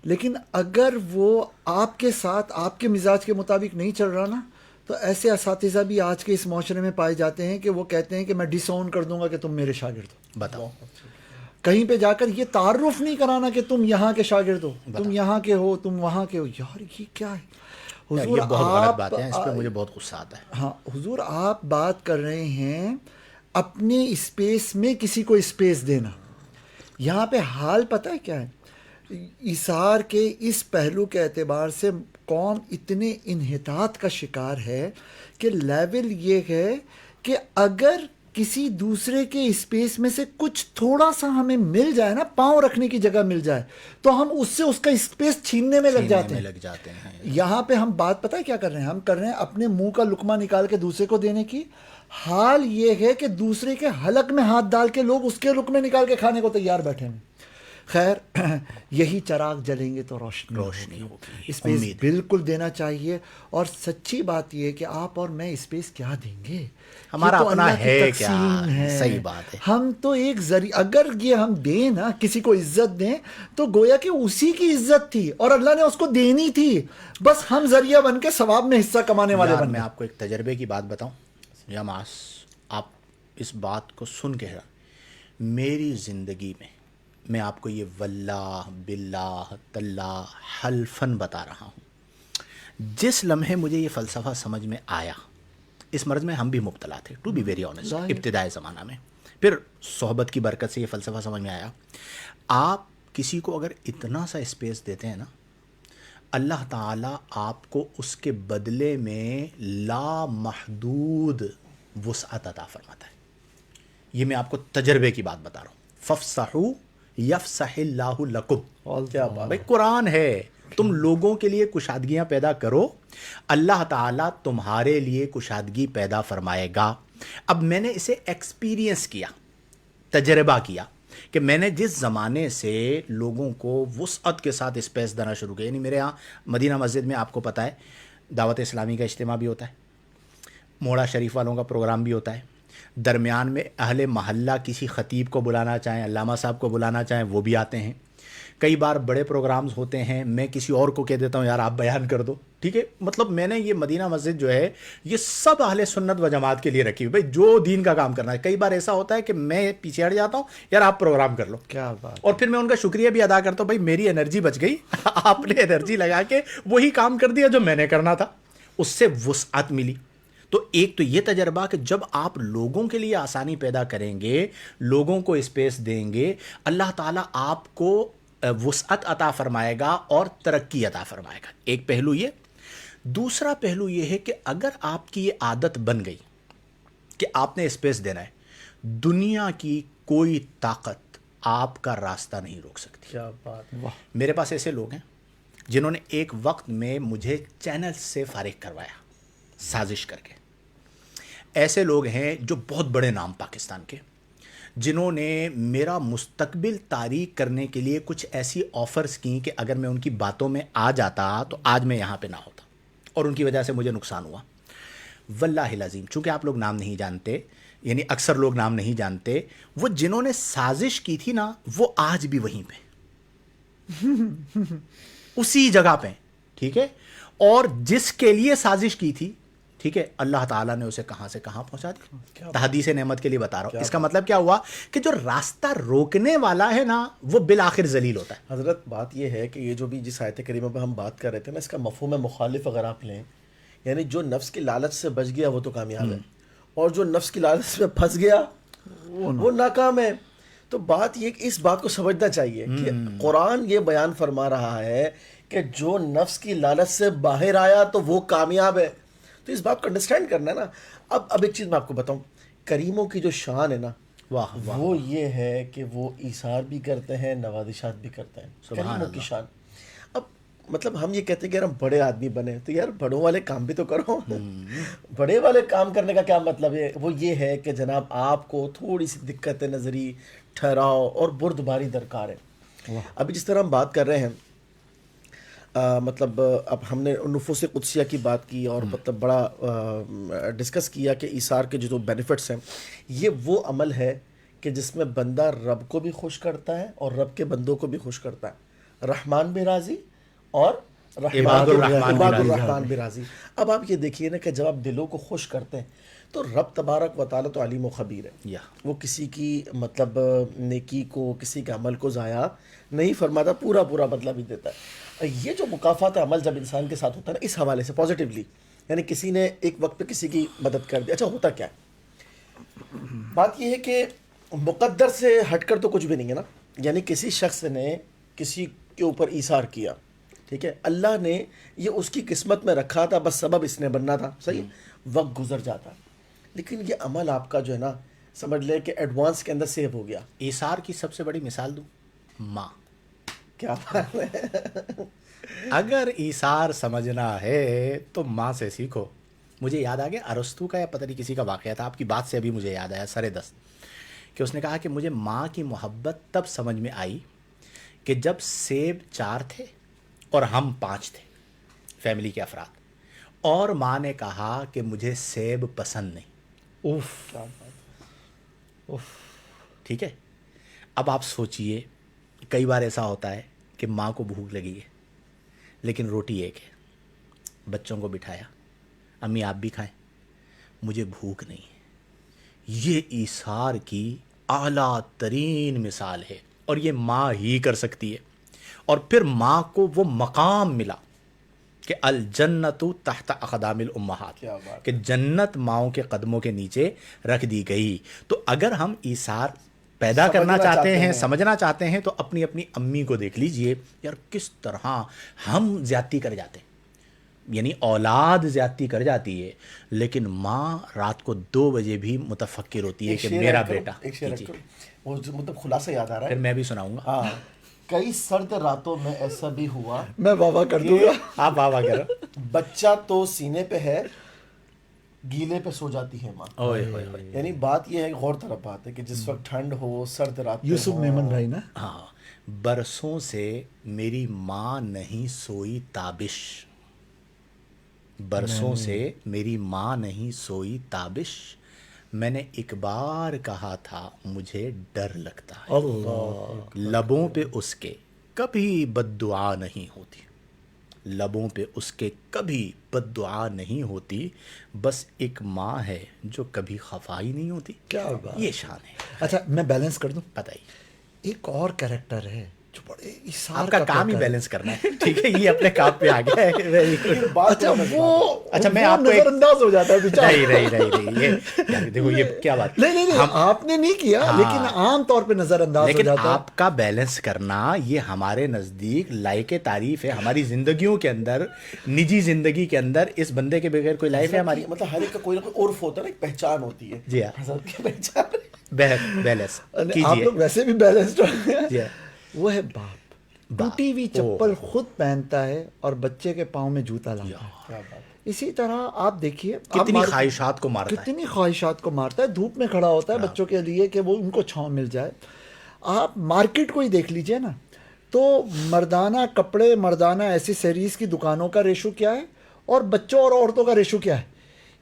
لیکن اگر وہ آپ کے ساتھ آپ کے مزاج کے مطابق نہیں چل رہا نا, تو ایسے اساتذہ بھی آج کے اس معاشرے میں پائے جاتے ہیں کہ وہ کہتے ہیں کہ میں ڈس اون کر دوں گا کہ تم میرے شاگرد ہو. بتاؤ, کہیں پہ جا کر یہ تعارف نہیں کرانا کہ تم یہاں کے شاگرد ہو, تم یہاں کے ہو, تم وہاں کے ہو. یار یہ کیا ہے حضور, یہ بہت غلط بات ہے, اس پہ مجھے بہت غصہ آتا ہے. ہاں حضور, آپ بات کر رہے ہیں اپنے اسپیس میں کسی کو اسپیس دینا. یہاں پہ حال پتہ ہے کیا ہے, ایثار کے اس پہلو کے اعتبار سے قوم اتنے انحطاط کا شکار ہے کہ لیول یہ ہے کہ اگر کسی دوسرے کے اسپیس میں سے کچھ تھوڑا سا ہمیں مل جائے نا, پاؤں رکھنے کی جگہ مل جائے, تو ہم اس سے اس کا اسپیس چھیننے میں لگ جاتے ہیں. یہاں پہ ہم بات پتہ ہے کیا کر رہے ہیں, ہم کر رہے ہیں اپنے منہ کا لقمہ نکال کے دوسرے کو دینے کی. حال یہ ہے کہ دوسرے کے حلق میں ہاتھ ڈال کے لوگ اس کے لقمے نکال کے کھانے کو تیار بیٹھے ہیں. خیر, یہی چراغ جلیں گے تو روشنی ہوگی. اسپیس بالکل دینا چاہیے. اور سچی بات یہ کہ آپ اور میں اسپیس کیا دیں گے, ہمارا تو اپنا اللہ کی ہے تقسیم کیا, صحیح بات ہے. ہم تو ایک ذریعہ, اگر یہ ہم دیں نا کسی کو عزت دیں تو گویا کہ اسی کی عزت تھی اور اللہ نے اس کو دینی تھی, بس ہم ذریعہ بن کے ثواب میں حصہ کمانے والے بن. میں آپ کو ایک تجربے کی بات بتاؤں یا معاذ, آپ اس بات کو سن کے میری زندگی میں آپ کو یہ واللہ باللہ تاللہ حلفاً بتا رہا ہوں, جس لمحے مجھے یہ فلسفہ سمجھ میں آیا, اس مرض میں ہم بھی مبتلا تھے, ٹو بی ویری آنیسٹ, ابتدائی زمانہ میں. پھر صحبت کی برکت سے یہ فلسفہ سمجھ میں آیا. آپ کسی کو اگر اتنا سا اسپیس دیتے ہیں نا, اللہ تعالیٰ آپ کو اس کے بدلے میں لامحدود وسعت عطا فرماتا ہے. یہ میں آپ کو تجربے کی بات بتا رہا ہوں. فَافْصَحُوا یفصح اللہ لکم. کیا بات بھائی قرآن ہے, تم لوگوں کے لیے کشادگیاں پیدا کرو, اللہ تعالیٰ تمہارے لیے کشادگی پیدا فرمائے گا. اب میں نے اسے ایکسپیرینس کیا, تجربہ کیا, کہ میں نے جس زمانے سے لوگوں کو وسعت کے ساتھ اسپیس دینا شروع کیا. یعنی میرے ہاں مدینہ مسجد میں آپ کو پتہ ہے دعوت اسلامی کا اجتماع بھی ہوتا ہے, موڑا شریف والوں کا پروگرام بھی ہوتا ہے, درمیان میں اہل محلہ کسی خطیب کو بلانا چاہیں, علامہ صاحب کو بلانا چاہیں, وہ بھی آتے ہیں. کئی بار بڑے پروگرامز ہوتے ہیں, میں کسی اور کو کہہ دیتا ہوں یار آپ بیان کر دو, ٹھیک ہے. مطلب میں نے یہ مدینہ مسجد جو ہے یہ سب اہل سنت و جماعت کے لیے رکھی ہوئی, بھائی جو دین کا کام کرنا ہے. کئی بار ایسا ہوتا ہے کہ میں پیچھے ہٹ جاتا ہوں, یار آپ پروگرام کر لو, کیا بات. اور پھر میں ان کا شکریہ بھی ادا کرتا ہوں, بھائی میری انرجی بچ گئی, آپ نے انرجی لگا کے وہی کام کر دیا جو میں نے کرنا تھا, اس سے وسعت ملی. تو ایک تو یہ تجربہ کہ جب آپ لوگوں کے لیے آسانی پیدا کریں گے, لوگوں کو اسپیس دیں گے, اللہ تعالیٰ آپ کو وسعت عطا فرمائے گا اور ترقی عطا فرمائے گا. ایک پہلو یہ. دوسرا پہلو یہ ہے کہ اگر آپ کی یہ عادت بن گئی کہ آپ نے اسپیس دینا ہے, دنیا کی کوئی طاقت آپ کا راستہ نہیں روک سکتی. کیا بات. میرے پاس ایسے لوگ ہیں جنہوں نے ایک وقت میں مجھے چینل سے فارغ کروایا سازش کر کے. ایسے لوگ ہیں جو بہت بڑے نام پاکستان کے, جنہوں نے میرا مستقبل تاریک کرنے کے لیے کچھ ایسی آفرز کی کہ اگر میں ان کی باتوں میں آ جاتا تو آج میں یہاں پہ نہ ہوتا, اور ان کی وجہ سے مجھے نقصان ہوا. واللہ العظیم, چونکہ آپ لوگ نام نہیں جانتے, یعنی اکثر لوگ نام نہیں جانتے, وہ جنہوں نے سازش کی تھی نا, وہ آج بھی وہیں پہ اسی جگہ پہ, ٹھیک ہے. اور جس کے لیے سازش کی تھی, ٹھیک ہے, اللہ تعالیٰ نے اسے کہاں سے کہاں پہنچا دیا. تحدیث نعمت کے لیے بتا رہا ہوں. اس کا مطلب کیا ہوا کہ جو راستہ روکنے والا ہے نا, وہ بالآخر ذلیل ہوتا ہے. حضرت بات یہ ہے کہ یہ جو بھی جس آیت کریمہ پہ ہم بات کر رہے تھے نا, اس کا مفہوم مخالف اگر آپ لیں, یعنی جو نفس کی لالچ سے بچ گیا وہ تو کامیاب ہے, اور جو نفس کی لالچ میں پھنس گیا وہ ناکام ہے. تو بات یہ کہ اس بات کو سمجھنا چاہیے کہ قرآن یہ بیان فرما رہا ہے کہ جو نفس کی لالچ سے باہر آیا تو وہ کامیاب ہے. تو اس بات کو انڈرسٹینڈ کرنا ہے نا. اب ایک چیز میں آپ کو بتاؤں, کریموں کی جو شان ہے نا, وہ یہ ہے کہ وہ ایثار بھی کرتے ہیں, نوازشات بھی کرتے ہیں. کریموں کی شان. اب مطلب ہم یہ کہتے ہیں کہ یار ہم بڑے آدمی بنے, تو یار بڑوں والے کام بھی تو کرو. بڑے والے کام کرنے کا کیا مطلب ہے؟ وہ یہ ہے کہ جناب آپ کو تھوڑی سی دقت نظری, ٹھہراؤ اور بردباری درکار ہے. ابھی جس طرح ہم بات کر رہے ہیں, مطلب اب ہم نے نفوس قدسیہ کی بات کی اور مطلب بڑا ڈسکس کیا کہ ایثار کے جو بینیفٹس ہیں, یہ وہ عمل ہے کہ جس میں بندہ رب کو بھی خوش کرتا ہے اور رب کے بندوں کو بھی خوش کرتا ہے. رحمان بھی راضی اور عباد الرحمن بھی راضی. اب آپ یہ دیکھیے نا کہ جب آپ دلوں کو خوش کرتے ہیں تو رب تبارک و تعالیٰ تو علیم و خبیر ہے. وہ کسی کی مطلب نیکی کو، کسی کے عمل کو ضائع نہیں فرماتا، پورا پورا بدلہ بھی دیتا ہے. یہ جو مکافات عمل جب انسان کے ساتھ ہوتا ہے نا اس حوالے سے پازیٹیولی، یعنی کسی نے ایک وقت پہ کسی کی مدد کر دی، اچھا ہوتا کیا ہے؟ بات یہ ہے کہ مقدر سے ہٹ کر تو کچھ بھی نہیں ہے نا. یعنی کسی شخص نے کسی کے اوپر ایثار کیا، ٹھیک ہے، اللہ نے یہ اس کی قسمت میں رکھا تھا، بس سبب اس نے بننا تھا، صحیح. وقت گزر جاتا لیکن یہ عمل آپ کا جو ہے نا سمجھ لے کہ ایڈوانس کے اندر سیو ہو گیا. ایثار کی سب سے بڑی مثال دوں، ماں. کیا بات ہے. اگر ایثار سمجھنا ہے تو ماں سے سیکھو. مجھے یاد آ گیا ارسطو کا یا پتہ نہیں کسی کا واقعہ تھا، آپ کی بات سے ابھی مجھے یاد آیا سرے دست، کہ اس نے کہا کہ مجھے ماں کی محبت تب سمجھ میں آئی کہ جب سیب 4 تھے اور ہم 5 تھے فیملی کے افراد، اور ماں نے کہا کہ مجھے سیب پسند نہیں. ٹھیک ہے. اب آپ سوچئے کئی بار ایسا ہوتا ہے کہ ماں کو بھوک لگی ہے لیکن روٹی ایک ہے، بچوں کو بٹھایا، امی آپ بھی کھائیں، مجھے بھوک نہیں ہے. یہ ایثار کی اعلیٰ ترین مثال ہے اور یہ ماں ہی کر سکتی ہے. اور پھر ماں کو وہ مقام ملا کہ الجنت تحت اقدام الامہات، کہ جنت ماؤں کے قدموں کے نیچے رکھ دی گئی. تو اگر ہم ایثار پیدا کرنا چاہتے ہیں، سمجھنا چاہتے ہیں، تو اپنی اپنی امی کو دیکھ لیجئے یار کس طرح ہم زیادتی کر جاتے ہیں. یعنی اولاد زیادتی کر جاتی ہے لیکن ماں رات کو 2 بجے بھی متفکر ہوتی ہے کہ میرا بیٹا. ایک شعر وہ مطلب خلاصہ یاد آ رہا ہے، پھر میں بھی سناؤں گا. ہاں. کئی سرد راتوں میں ایسا بھی ہوا، میں واہ کر دوں گا. آپ واہ کرو. بچہ تو سینے پہ ہے، گیلے پہ سو جاتی ہے ماں. یعنی بات یہ ہے، غور طرف بات ہے کہ جس وقت ٹھنڈ ہو، سرد رات، یوسف میمن بھائی نا، ہاں، برسوں سے میری ماں نہیں سوئی تابش، برسوں سے میری ماں نہیں سوئی تابش، میں نے ایک بار کہا تھا مجھے ڈر لگتا ہے. لبوں پہ اس کے کبھی بد دعا نہیں ہوتی، لبوں پہ اس کے کبھی بد دعا نہیں ہوتی، بس ایک ماں ہے جو کبھی خفا ہی نہیں ہوتی. کیا بات. یہ شان ہے. اچھا میں بیلنس کر دوں. بتائیے. ایک اور کریکٹر ہے جو بڑے ایثار آپ کا کام ہی بیلنس کرنا ہے. ٹھیک ہے، یہ اپنے کام پہ آ گیا ہے. اچھا اچھا میں آپ کو نظر انداز ہو جاتا ہے بیچارہ. نہیں یہ دیکھو یہ کیا بات. نہیں آپ نے نہیں کیا لیکن عام طور پہ نظر انداز ہو لیکن جاتا ہے. آپ کا بیلنس کرنا یہ ہمارے نزدیک لائق تعریف ہے. ہماری زندگیوں کے اندر، نجی زندگی کے اندر اس بندے کے بغیر کوئی لائف ہے ہماری؟ مطلب ہر ایک کا کوئی نہ کوئی عرف ہوتا ہے نا، ایک پہچان ہوتی ہے. جی ہاں، حضرت کی پہچان. بیلنس آپ کیجیے. لوگ ویسے بھی بیلنسڈ جی ہیں. ہاں. وہ ہے باپ، ٹوٹی ہوئی چپل خود پہنتا ہے اور بچے کے پاؤں میں جوتا لاتا ہے. اسی طرح آپ دیکھیے کتنی خواہشات کو مارتا ہے، کتنی خواہشات کو مارتا ہے. دھوپ میں کھڑا ہوتا ہے بچوں کے لیے کہ وہ ان کو چھاؤں مل جائے. آپ مارکیٹ کو ہی دیکھ لیجئے نا، تو مردانہ کپڑے، مردانہ ایسیسریز کی دکانوں کا ریشو کیا ہے اور بچوں اور عورتوں کا ریشو کیا ہے.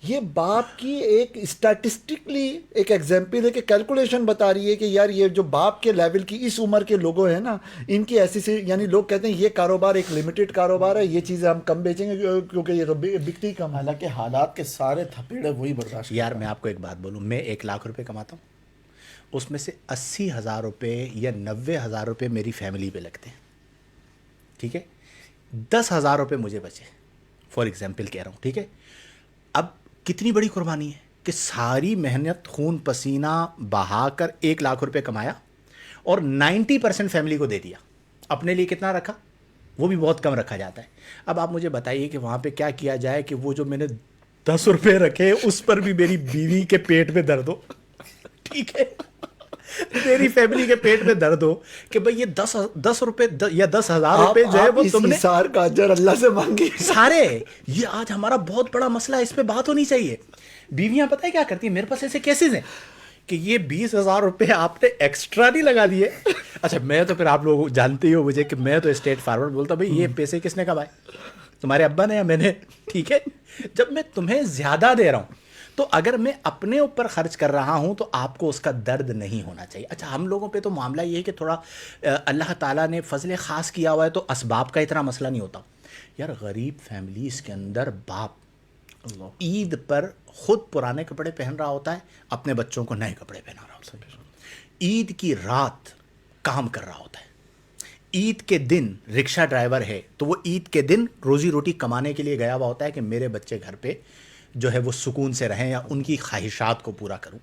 یہ باپ کی ایک اسٹیٹسٹکلی ایک ایگزامپل ہے کہ کیلکولیشن بتا رہی ہے کہ یار یہ جو باپ کے لیول کی اس عمر کے لوگوں ہیں نا، ان کی ایسی سی، یعنی لوگ کہتے ہیں یہ کاروبار ایک لمیٹڈ کاروبار ہے، یہ چیزیں ہم کم بیچیں گے کیونکہ یہ بکتی کم. حالانکہ حالات کے سارے تھپیڑے وہی برداشت. یار میں آپ کو ایک بات بولوں، میں 1 لاکھ روپے کماتا ہوں، اس میں سے 80,000 روپے یا 90,000 روپے میری فیملی پہ لگتے ہیں. ٹھیک ہے، 10,000 روپے مجھے بچے، فار ایگزامپل کہہ رہا ہوں. ٹھیک ہے، اب کتنی بڑی قربانی ہے کہ ساری محنت خون پسینہ بہا کر 1 لاکھ روپے کمایا اور 90% فیملی کو دے دیا. اپنے لیے کتنا رکھا؟ وہ بھی بہت کم رکھا جاتا ہے. اب آپ مجھے بتائیے کہ وہاں پہ کیا کیا جائے کہ وہ جو میں نے 10 روپے رکھے اس پر بھی میری بیوی کے پیٹ میں درد ہو. ٹھیک ہے، میری فیملی کے پیٹ میں درد ہو کہ بھئی یہ 10 روپے یا 10,000 روپے جو ہے وہ تم نے ایثار کا اجر اللہ سے مانگی سارے. یہ آج ہمارا بہت بڑا مسئلہ ہے، اس پہ بات ہونی چاہیے. بیویاں پتہ ہے کیا کرتی ہیں؟ میرے پاس ایسے کیسز ہیں کہ یہ 20,000 روپے آپ نے ایکسٹرا نہیں لگا دیے. اچھا میں تو پھر آپ لوگ جانتے ہی ہو مجھے کہ میں تو اسٹریٹ فارورڈ بولتا ہوں بھائی یہ پیسے کس نے کمائے؟ تمہارے ابا نے یا میں نے؟ ٹھیک ہے، جب میں تمہیں زیادہ دے رہا ہوں تو اگر میں اپنے اوپر خرچ کر رہا ہوں تو آپ کو اس کا درد نہیں ہونا چاہیے. اچھا ہم لوگوں پہ تو معاملہ یہ ہے کہ تھوڑا اللہ تعالیٰ نے فضل خاص کیا ہوا ہے تو اسباب کا اتنا مسئلہ نہیں ہوتا. یار غریب فیملیز کے اندر باپ عید پر خود پرانے کپڑے پہن رہا ہوتا ہے, اپنے بچوں کو نئے کپڑے پہنا رہا ہوتا ہے. عید کی رات کام کر رہا ہوتا ہے. عید کے دن رکشہ ڈرائیور ہے تو وہ عید کے دن روزی روٹی کمانے کے لیے گیا ہوا ہوتا ہے کہ میرے بچے گھر پہ جو ہے وہ سکون سے رہیں یا ان کی خواہشات کو پورا کروں.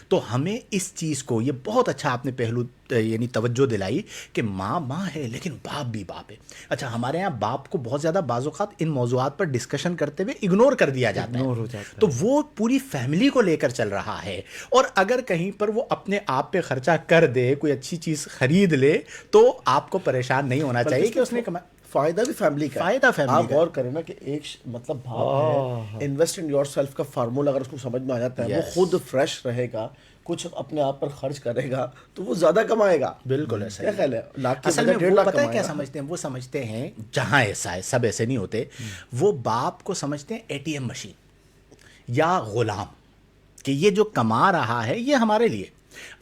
تو ہمیں اس چیز کو, یہ بہت اچھا آپ نے پہلو یعنی توجہ دلائی کہ ماں ماں ہے لیکن باپ بھی باپ ہے. اچھا ہمارے یہاں باپ کو بہت زیادہ بعض اوقات ان موضوعات پر ڈسکشن کرتے ہوئے اگنور کر دیا جاتا ہے, تو وہ پوری فیملی کو لے کر چل رہا ہے. اور اگر کہیں پر وہ اپنے آپ پہ خرچہ کر دے, کوئی اچھی چیز خرید لے, تو آپ کو پریشان نہیں ہونا چاہیے کہ اس نے فائدہ بھی فیملی کا, فائدہ فیملی آپ غور کریں نا کہ ایک مطلب بھاپ ہے, انویسٹ ان یور سیلف کا فارمولا اگر اس کو سمجھ میں آ جاتا ہے, وہ خود فریش رہے گا, کچھ اپنے آپ پر خرچ کرے گا تو وہ زیادہ کمائے گا. بالکل ایسا کیا خیال ہے؟ اصل میں وہ پتہ ہے کیا سمجھتے ہیں, وہ سمجھتے ہیں جہاں ایسا ہے, سب ایسے نہیں ہوتے, وہ باپ کو سمجھتے ہیں اے ٹی ایم مشین یا غلام, کہ یہ جو کما رہا ہے یہ ہمارے لیے.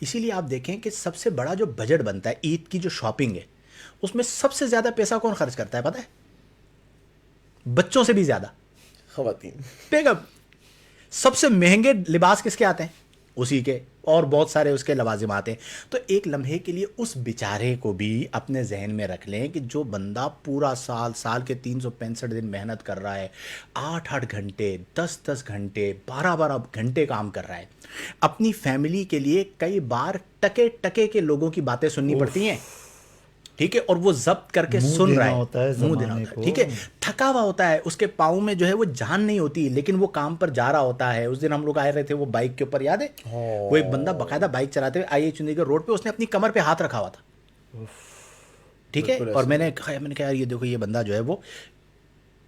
اسی لیے آپ دیکھیں کہ سب سے بڑا جو بجٹ بنتا ہے عید کی جو شاپنگ ہے, اس میں سب سے زیادہ پیسہ کون خرچ کرتا ہے پتہ ہے؟ بچوں سے بھی زیادہ خواتین. بیگم. سب سے مہنگے لباس کس کے آتے ہیں؟ اسی کے, اور بہت سارے اس کے لوازمات ہیں. تو ایک لمحے کے لیے اس بیچارے کو بھی اپنے ذہن میں رکھ لیں کہ جو بندہ پورا سال کے 365 دن محنت کر رہا ہے, 8 گھنٹے 10 گھنٹے 12 گھنٹے کام کر رہا ہے, اپنی فیملی کے لیے کئی بار ٹکے کے لوگوں کی باتیں سننی پڑتی ہیں, ٹھیک ہے, اور وہ ضبط کر کے سن رہا ہے, منہ دینا ہوتا ہے, ٹھیک ہے, تھکا ہوا ہوتا ہے, اس کے پاؤں میں جو ہے وہ جان نہیں ہوتی, لیکن وہ کام پر جا رہا ہوتا ہے. اس دن ہم لوگ آئے رہے تھے وہ بائک کے اوپر, یاد ہے وہ ایک بندہ باقاعدہ بائک چلاتے ہوئے آئی چندی گڑھ روڈ پہ, اس نے اپنی کمر پہ ہاتھ رکھا ہوا تھا, ٹھیک ہے, اور میں نے کہا یار یہ دیکھو یہ بندہ جو ہے وہ,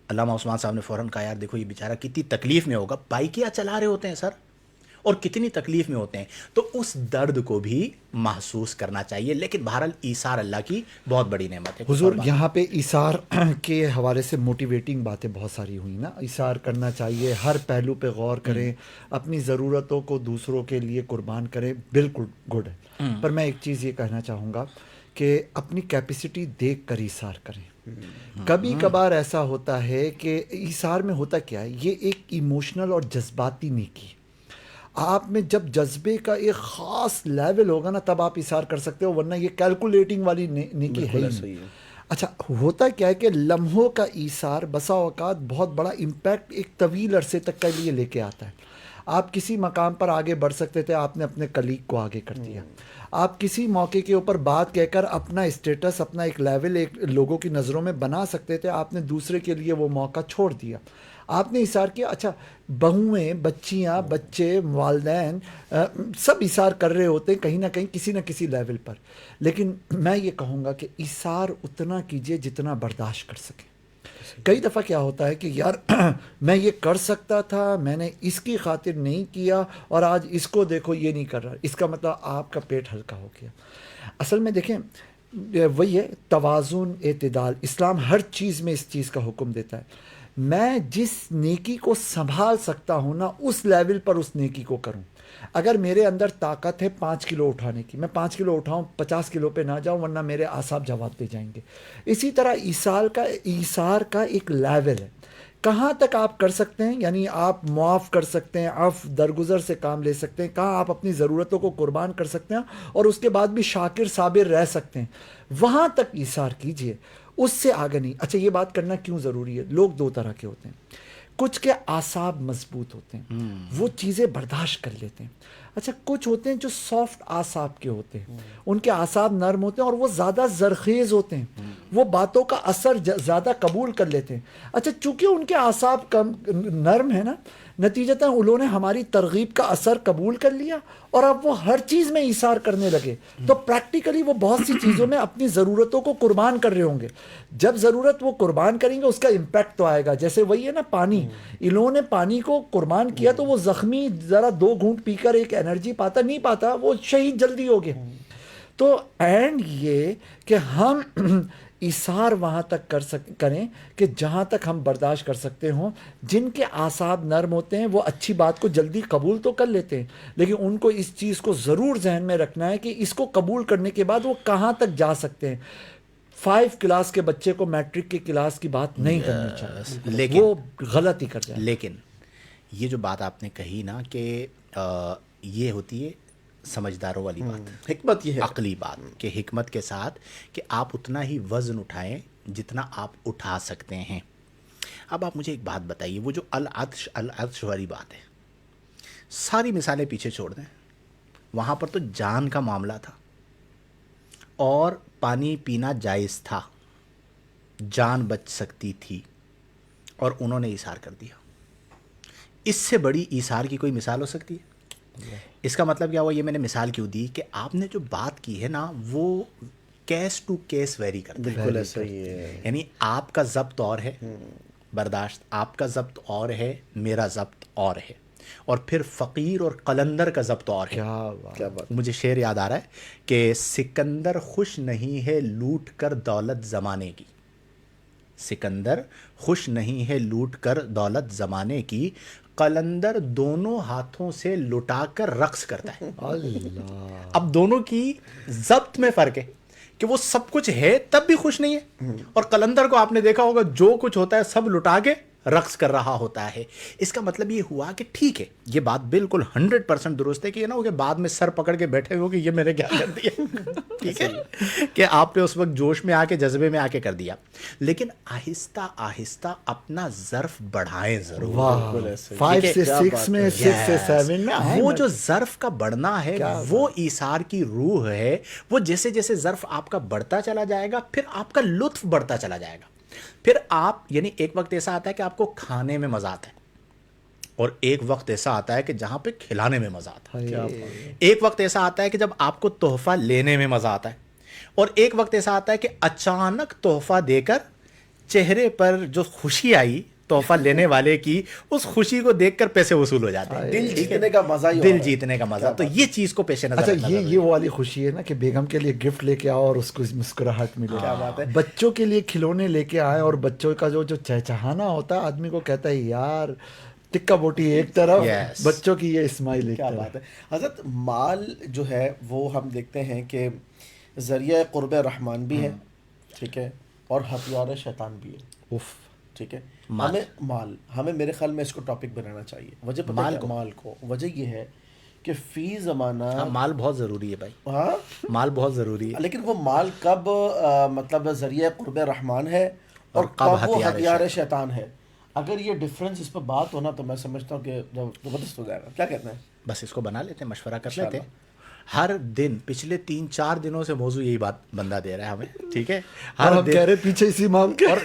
علامہ عثمان صاحب نے فوراً کہا یار دیکھو یہ بیچارہ کتنی تکلیف میں ہوگا, بائکیاں چلا رہے ہوتے ہیں سر, اور کتنی تکلیف میں ہوتے ہیں, تو اس درد کو بھی محسوس کرنا چاہیے. لیکن بہرحال ایثار اللہ کی بہت بڑی نعمت ہے. حضور یہاں پہ ایثار کے حوالے سے موٹیویٹنگ باتیں بہت ساری ہوئی نا. ایثار کرنا چاہیے, ہر پہلو پہ غور کریں, اپنی ضرورتوں کو دوسروں کے لیے قربان کریں, بالکل گڈ ہے. پر میں ایک چیز یہ کہنا چاہوں گا کہ اپنی کیپیسٹی دیکھ کر ایثار کریں. کبھی کبھار ایسا ہوتا ہے کہ ایثار میں ہوتا کیا ہے, یہ ایک ایموشنل اور جذباتی نیکی ہے. آپ میں جب جذبے کا ایک خاص لیول ہوگا نا تب آپ ایثار کر سکتے ہو, ورنہ یہ کیلکولیٹنگ والی نیکی ہے ہی نہیں. اچھا ہوتا کیا ہے کہ لمحوں کا ایثار بسا اوقات بہت بڑا امپیکٹ ایک طویل عرصے تک کے لیے لے کے آتا ہے. آپ کسی مقام پر آگے بڑھ سکتے تھے, آپ نے اپنے کلیگ کو آگے کر دیا. آپ کسی موقع کے اوپر بات کہہ کر اپنا اسٹیٹس, اپنا ایک لیول ایک لوگوں کی نظروں میں بنا سکتے تھے, آپ نے دوسرے کے لیے وہ موقع چھوڑ دیا, آپ نے ایثار کیا. اچھا بہویں, بچیاں, بچے, والدین سب ایثار کر رہے ہوتے ہیں کہیں نہ کہیں کسی نہ کسی لیول پر. لیکن میں یہ کہوں گا کہ ایثار اتنا کیجئے جتنا برداشت کر سکیں. کئی دفعہ کیا ہوتا ہے کہ یار میں یہ کر سکتا تھا, میں نے اس کی خاطر نہیں کیا, اور آج اس کو دیکھو یہ نہیں کر رہا, اس کا مطلب آپ کا پیٹ ہلکا ہو گیا. اصل میں دیکھیں وہی ہے توازن, اعتدال. اسلام ہر چیز میں اس چیز کا حکم دیتا ہے. میں جس نیکی کو سنبھال سکتا ہوں نا اس لیول پر اس نیکی کو کروں. اگر میرے اندر طاقت ہے 5 کلو اٹھانے کی, میں 5 کلو اٹھاؤں, 50 کلو پہ نہ جاؤں, ورنہ میرے اعصاب جواب دے جائیں گے. اسی طرح ایثار کا ایک لیول ہے, کہاں تک آپ کر سکتے ہیں, یعنی آپ معاف کر سکتے ہیں, عفو درگزر سے کام لے سکتے ہیں, کہاں آپ اپنی ضرورتوں کو قربان کر سکتے ہیں اور اس کے بعد بھی شاکر صابر رہ سکتے ہیں, وہاں تک ایثار کیجئے, اس سے آگے نہیں. اچھا یہ بات کرنا کیوں ضروری ہے؟ لوگ 2 طرح کے ہوتے ہیں. کچھ کے اعصاب مضبوط ہوتے ہیں, وہ چیزیں برداشت کر لیتے ہیں. اچھا کچھ ہوتے ہیں جو سافٹ اعصاب کے ہوتے ہیں, ان کے اعصاب نرم ہوتے ہیں اور وہ زیادہ زرخیز ہوتے ہیں, وہ باتوں کا اثر زیادہ قبول کر لیتے ہیں. اچھا چونکہ ان کے اعصاب کم نرم ہے نا, نتیجتاً انہوں نے ہماری ترغیب کا اثر قبول کر لیا اور اب وہ ہر چیز میں ایثار کرنے لگے. تو پریکٹیکلی وہ بہت سی چیزوں میں اپنی ضرورتوں کو قربان کر رہے ہوں گے. جب ضرورت وہ قربان کریں گے اس کا امپیکٹ تو آئے گا. جیسے وہی ہے نا پانی, انہوں نے پانی کو قربان کیا تو وہ زخمی ذرا 2 گھونٹ پی کر ایک انرجی پاتا نہیں پاتا, وہ شہید جلدی ہو گیا. تو اینڈ یہ کہ ہم ایثار وہاں تک کریں کہ جہاں تک ہم برداشت کر سکتے ہوں. جن کے اعصاب نرم ہوتے ہیں وہ اچھی بات کو جلدی قبول تو کر لیتے ہیں, لیکن ان کو اس چیز کو ضرور ذہن میں رکھنا ہے کہ اس کو قبول کرنے کے بعد وہ کہاں تک جا سکتے ہیں. 5 کلاس کے بچے کو میٹرک کی کلاس کی بات نہیں کرنی چاہیے, لیکن وہ غلط ہی کر جائے. لیکن یہ جو بات آپ نے کہی نا کہ یہ ہوتی ہے سمجھداروں والی بات, حکمت یہ ہے, عقلی بات, کہ حکمت کے ساتھ کہ آپ اتنا ہی وزن اٹھائیں جتنا آپ اٹھا سکتے ہیں. اب آپ مجھے ایک بات بتائیے, وہ جو العطش والی بات ہے, ساری مثالیں پیچھے چھوڑ دیں, وہاں پر تو جان کا معاملہ تھا اور پانی پینا جائز تھا, جان بچ سکتی تھی, اور انہوں نے ایثار کر دیا. اس سے بڑی ایثار کی کوئی مثال ہو سکتی ہے؟ اس کا مطلب کیا ہوا, یہ میں نے مثال کیوں دی کہ آپ نے جو بات کی ہے نا وہ کیس ٹو کیس ویری کرتا ہے. بالکل ایسا ہی ہے. یعنی آپ کا ضبط اور ہے, برداشت آپ کا ضبط اور ہے, میرا ضبط اور ہے, اور پھر فقیر اور قلندر کا ضبط اور ہے. کیا بات. مجھے شعر یاد آ رہا ہے کہ سکندر خوش نہیں ہے لوٹ کر دولت زمانے کی, سکندر خوش نہیں ہے لوٹ کر دولت زمانے کی, قلندر دونوں ہاتھوں سے لٹا کر رقص کرتا ہے. اب دونوں کی ضبط میں فرق ہے کہ وہ سب کچھ ہے تب بھی خوش نہیں ہے, اور قلندر کو آپ نے دیکھا ہوگا جو کچھ ہوتا ہے سب لٹا کے رقص کر رہا ہوتا ہے. اس کا مطلب یہ ہوا کہ ٹھیک ہے, یہ بات بالکل 100% درست ہے کہ یہ نہ ہو کہ بعد میں سر پکڑ کے بیٹھے ہو کہ یہ میں نے کیا کر دیا. ٹھیک ہے کہ آپ نے اس وقت جوش میں آ کے جذبے میں آ کے کر دیا, لیکن آہستہ آہستہ اپنا ظرف بڑھائیں ضرور. 5 سے 6 میں 6 سے 7 میں وہ جو ظرف کا بڑھنا ہے وہ ایثار کی روح ہے. وہ جیسے جیسے ظرف آپ کا بڑھتا چلا جائے گا پھر آپ کا لطف بڑھتا چلا جائے گا. پھر آپ یعنی ایک وقت ایسا آتا ہے کہ آپ کو کھانے میں مزہ آتا ہے, اور ایک وقت ایسا آتا ہے کہ جہاں پہ کھلانے میں مزہ آتا ہے. ایک وقت ایسا آتا ہے کہ جب آپ کو تحفہ لینے میں مزہ آتا ہے, اور ایک وقت ایسا آتا ہے کہ اچانک تحفہ دے کر چہرے پر جو خوشی آئی تحفہ لینے والے کی, اس خوشی کو دیکھ کر پیسے وصول ہو جاتے ہیں. دل جیتنے کا مزہ ہی دل جیتنے کا مزہ. تو یہ چیز کو پیش نظر رکھنا. اچھا, یہ وہ والی خوشی ہے نا کہ بیگم کے لیے گفٹ لے کے آؤ اور اس کو مسکراہٹ ملے. بچوں کے لیے کھلونے لے کے آئے اور بچوں کا جو چہچہانا ہوتا ہے, آدمی کو کہتا ہے یار ٹکا بوٹی ایک طرف, بچوں کی یہ اسمائل ایک طرف. کیا بات ہے حضرت. مال جو ہے وہ ہم دیکھتے ہیں کہ ذریعہ قرب رحمان بھی ہے, ٹھیک ہے, اور ہتھیار شیطان بھی ہے. ٹھیک ہے, ہمیں میرے خیال میں اس کو ٹاپک بنانا چاہیے. وجہ پتہ ہے مال کو, وجہ یہ ہے کہ فی زمانہ مال بہت ضروری ہے بھائی. ہاں مال بہت ضروری ہے, لیکن وہ مال کب مطلب ذریعہ قرب رحمان ہے اور کب وہ ہتھیار شیطان ہے. اگر یہ ڈفرنس اس پہ بات ہونا تو میں سمجھتا ہوں کہ زبردست ہو جائے گا. کیا کہتے ہیں؟ بس اس کو بنا لیتے ہیں, مشورہ کر لیتے ہیں. ہر دن پچھلے 3-4 دنوں سے موضوع یہی بات بندہ دے رہا ہے ہمیں. ٹھیک ہے, ہم کہہ رہے پیچھے اسی مام کے, اور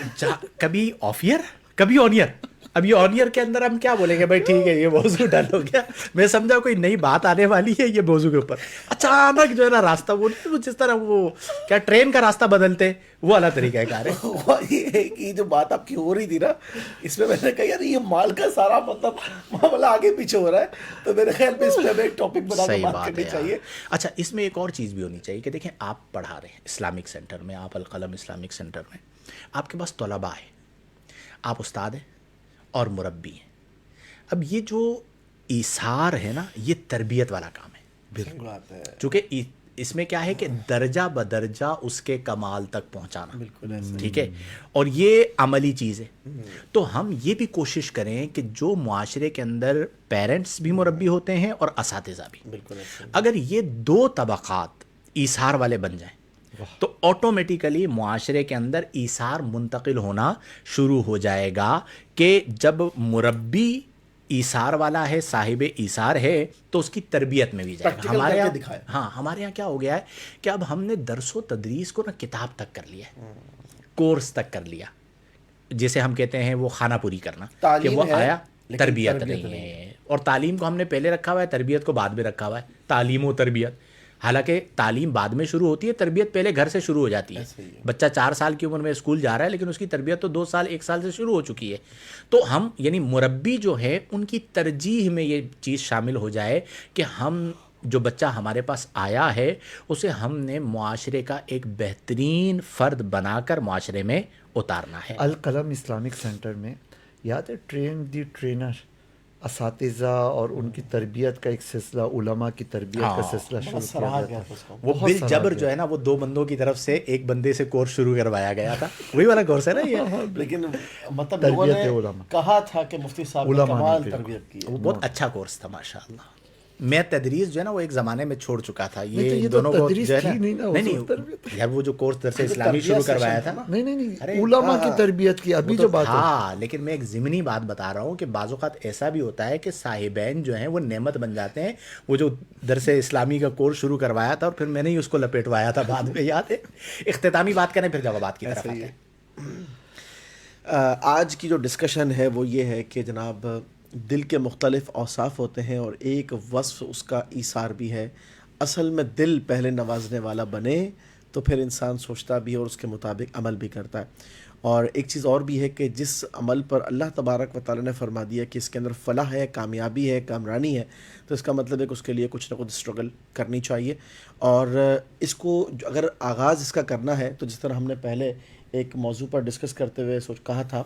کبھی آف ایئر کبھی آن ایئر. اب یہ آن ایئر کے اندر ہم کیا بولیں گے بھائی, ٹھیک ہے یہ موضوع ڈل ہو گیا, میں سمجھا کوئی نئی بات آنے والی ہے یہ موضوع کے اوپر. اچانک جو ہے نا راستہ وہ جس طرح وہ کیا ٹرین کا راستہ بدلتے وہ والا طریقہ کار ہے. یہ جو بات آپ کی ہو رہی تھی نا, اس میں نے کہا یار یہ مال کا سارا مطلب معاملہ آگے پیچھے ہو رہا ہے, تو میرے خیال میں اس پہ ہمیں ایک ٹاپک بنا کے بات کرنی چاہیے. اچھا, اس میں ایک اور چیز بھی ہونی چاہیے کہ دیکھیں آپ پڑھا رہے ہیں اسلامک سینٹر میں, آپ القلم اسلامک سینٹر میں, آپ کے پاس طلباء ہیں, آپ استاد ہیں اور مربی ہیں. اب یہ جو ایثار ہے نا یہ تربیت والا کام ہے. بالکل, چونکہ اس میں کیا ہے کہ درجہ بدرجہ اس کے کمال تک پہنچانا. بالکل, ٹھیک ہے, اور یہ عملی چیز ہے. تو ہم یہ بھی کوشش کریں کہ جو معاشرے کے اندر پیرنٹس بھی مربی ہوتے ہیں اور اساتذہ بھی, بالکل, اگر یہ 2 طبقات ایثار والے بن جائیں تو آٹومیٹیکلی معاشرے کے اندر ایثار منتقل ہونا شروع ہو جائے گا. کہ جب مربی ایثار والا ہے, صاحب ایثار ہے, تو اس کی تربیت میں بھی جائے گا. ہمارے یہاں کیا ہو گیا ہے کہ اب ہم نے درس و تدریس کو نا کتاب تک کر لیا ہے, کورس تک کر لیا, جسے ہم کہتے ہیں وہ خانہ پوری کرنا, کہ وہ آیا تربیت نہیں ہے. اور تعلیم کو ہم نے پہلے رکھا ہوا ہے, تربیت کو بعد میں رکھا ہوا ہے. تعلیم و تربیت, حالانکہ تعلیم بعد میں شروع ہوتی ہے, تربیت پہلے گھر سے شروع ہو جاتی ہے. بچہ 4 سال کی عمر میں اسکول جا رہا ہے, لیکن اس کی تربیت تو 2 سال 1 سال سے شروع ہو چکی ہے. تو ہم یعنی مربی جو ہے ان کی ترجیح میں یہ چیز شامل ہو جائے کہ ہم جو بچہ ہمارے پاس آیا ہے اسے ہم نے معاشرے کا ایک بہترین فرد بنا کر معاشرے میں اتارنا ہے. القلم اسلامک سینٹر میں یاد ہے ٹرین دی ٹرینر اساتذہ اور ان کی تربیت کا ایک سلسلہ، علماء کی تربیت کا سلسلہ شروع کیا سراہا گیا گیا تھا. تھا اس کو. وہ بہت بل جبر جو ہے نا وہ 2 بندوں کی طرف سے ایک بندے سے کورس شروع کروایا گیا تھا. وہی والا کورس ہے نا یہ. لیکن مطلب لوگوں نے تربیت علماء. کہا تھا کہ مفتی صاحب نے علماء نے کمال پھر. تربیت کی ہے. وہ بہت اچھا کورس تھا ماشاء اللہ. میں تدریس جو ہے نا وہ ایک زمانے میں چھوڑ چکا تھا. نہیں تو یہ یہ تو دونوں کو تدریس جو ہے تھی نہیں نا، نہیں حضور تربیت. یار وہ جو کورس درس اسلامی تربیت شروع سیشن کروایا تھا تھا نا. نہیں علماء کی تربیت کی ابھی جو بات ہے. ہاں لیکن میں ایک ضمنی بات بتا رہا ہوں کہ بعض اوقات ایسا بھی ہوتا ہے کہ صاحبین جو ہیں وہ نعمت بن جاتے ہیں. وہ جو درس اسلامی کا کورس شروع کروایا تھا اور پھر میں نے ہی اس کو لپیٹوایا تھا بعد میں، یاد ہے. اختتامی بات کریں پھر جوابات کی طرف آتے ہیں. آج کی جو ڈسکشن ہے وہ یہ ہے کہ جناب دل کے مختلف اوصاف ہوتے ہیں اور ایک وصف اس کا ایثار بھی ہے. اصل میں دل پہلے نوازنے والا بنے تو پھر انسان سوچتا بھی اور اس کے مطابق عمل بھی کرتا ہے. اور ایک چیز اور بھی ہے کہ جس عمل پر اللہ تبارک و تعالیٰ نے فرما دیا کہ اس کے اندر فلاح ہے، کامیابی ہے، کامرانی ہے، تو اس کا مطلب ہے کہ اس کے لیے کچھ نہ کچھ اسٹرگل کرنی چاہیے. اور اس کو اگر آغاز اس کا کرنا ہے تو جس طرح ہم نے پہلے ایک موضوع پر ڈسکس کرتے ہوئے کہا تھا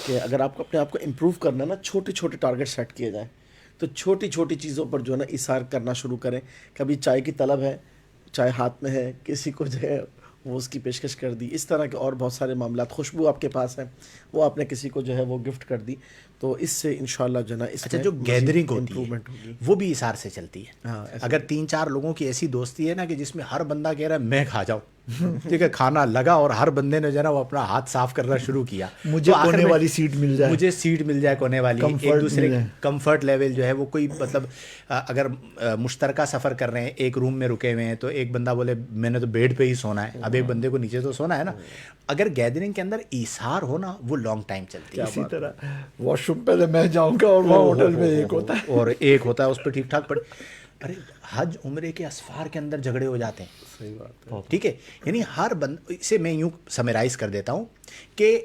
کہ اگر آپ کو اپنے آپ کو امپروو کرنا ہے نا، چھوٹے چھوٹے ٹارگٹ سیٹ کیے جائیں تو چھوٹی چھوٹی چیزوں پر جو ہے نا ایثار کرنا شروع کریں. کبھی چائے کی طلب ہے، چائے ہاتھ میں ہے، کسی کو جو ہے وہ اس کی پیشکش کر دی. اس طرح کے اور بہت سارے معاملات. خوشبو آپ کے پاس ہیں، وہ آپ نے کسی کو جو ہے وہ گفٹ کر دی، تو اس سے انشاءاللہ جو ہے نا اس اچھا میں جو مزید گیدرنگ ہوتی امپروومنٹ ہے ہوگی. وہ بھی ایثار سے چلتی ہے. ہاں ایسا اگر 3-4 لوگوں کی ایسی دوستی ہے نا کہ جس میں ہر بندہ کہہ رہا ہے میں کھا جاؤں، ٹھیک ہے، کھانا لگا اور ہر بندے نے جو ہے نا وہ اپنا ہاتھ صاف کرنا شروع کیا. مجھے تو آخر کونے میں والی سیٹ مل جائے، مجھے سیٹ مل جائے کونے والی، ایک Comfort دوسرے مل جائے. کمفرٹ لیول جو ہے وہ کوئی مطلب اگر مشترکہ سفر کر رہے ہیں، ایک روم میں رکے ہوئے ہیں، تو ایک بندہ بولے میں نے تو بیڈ پہ ہی سونا ہے، اب ایک بندے کو نیچے تو سونا ہے نا. اگر گیدرنگ کے اندر ایثار ہونا وہ لانگ ٹائم چلتی ہے. اسی طرح واش روم پہلے میں جاؤں گا اور وہاں ہوٹل میں ایک ہوتا ہے اور ایک ہوتا ہے اس پہ ٹھیک ٹھاک. ارے حج عمرے کے اسفار کے اندر جھگڑے ہو جاتے ہیں. صحیح بات ہے. ٹھیک ہے، یعنی ہر اسے میں یوں سمرائز کر دیتا ہوں کہ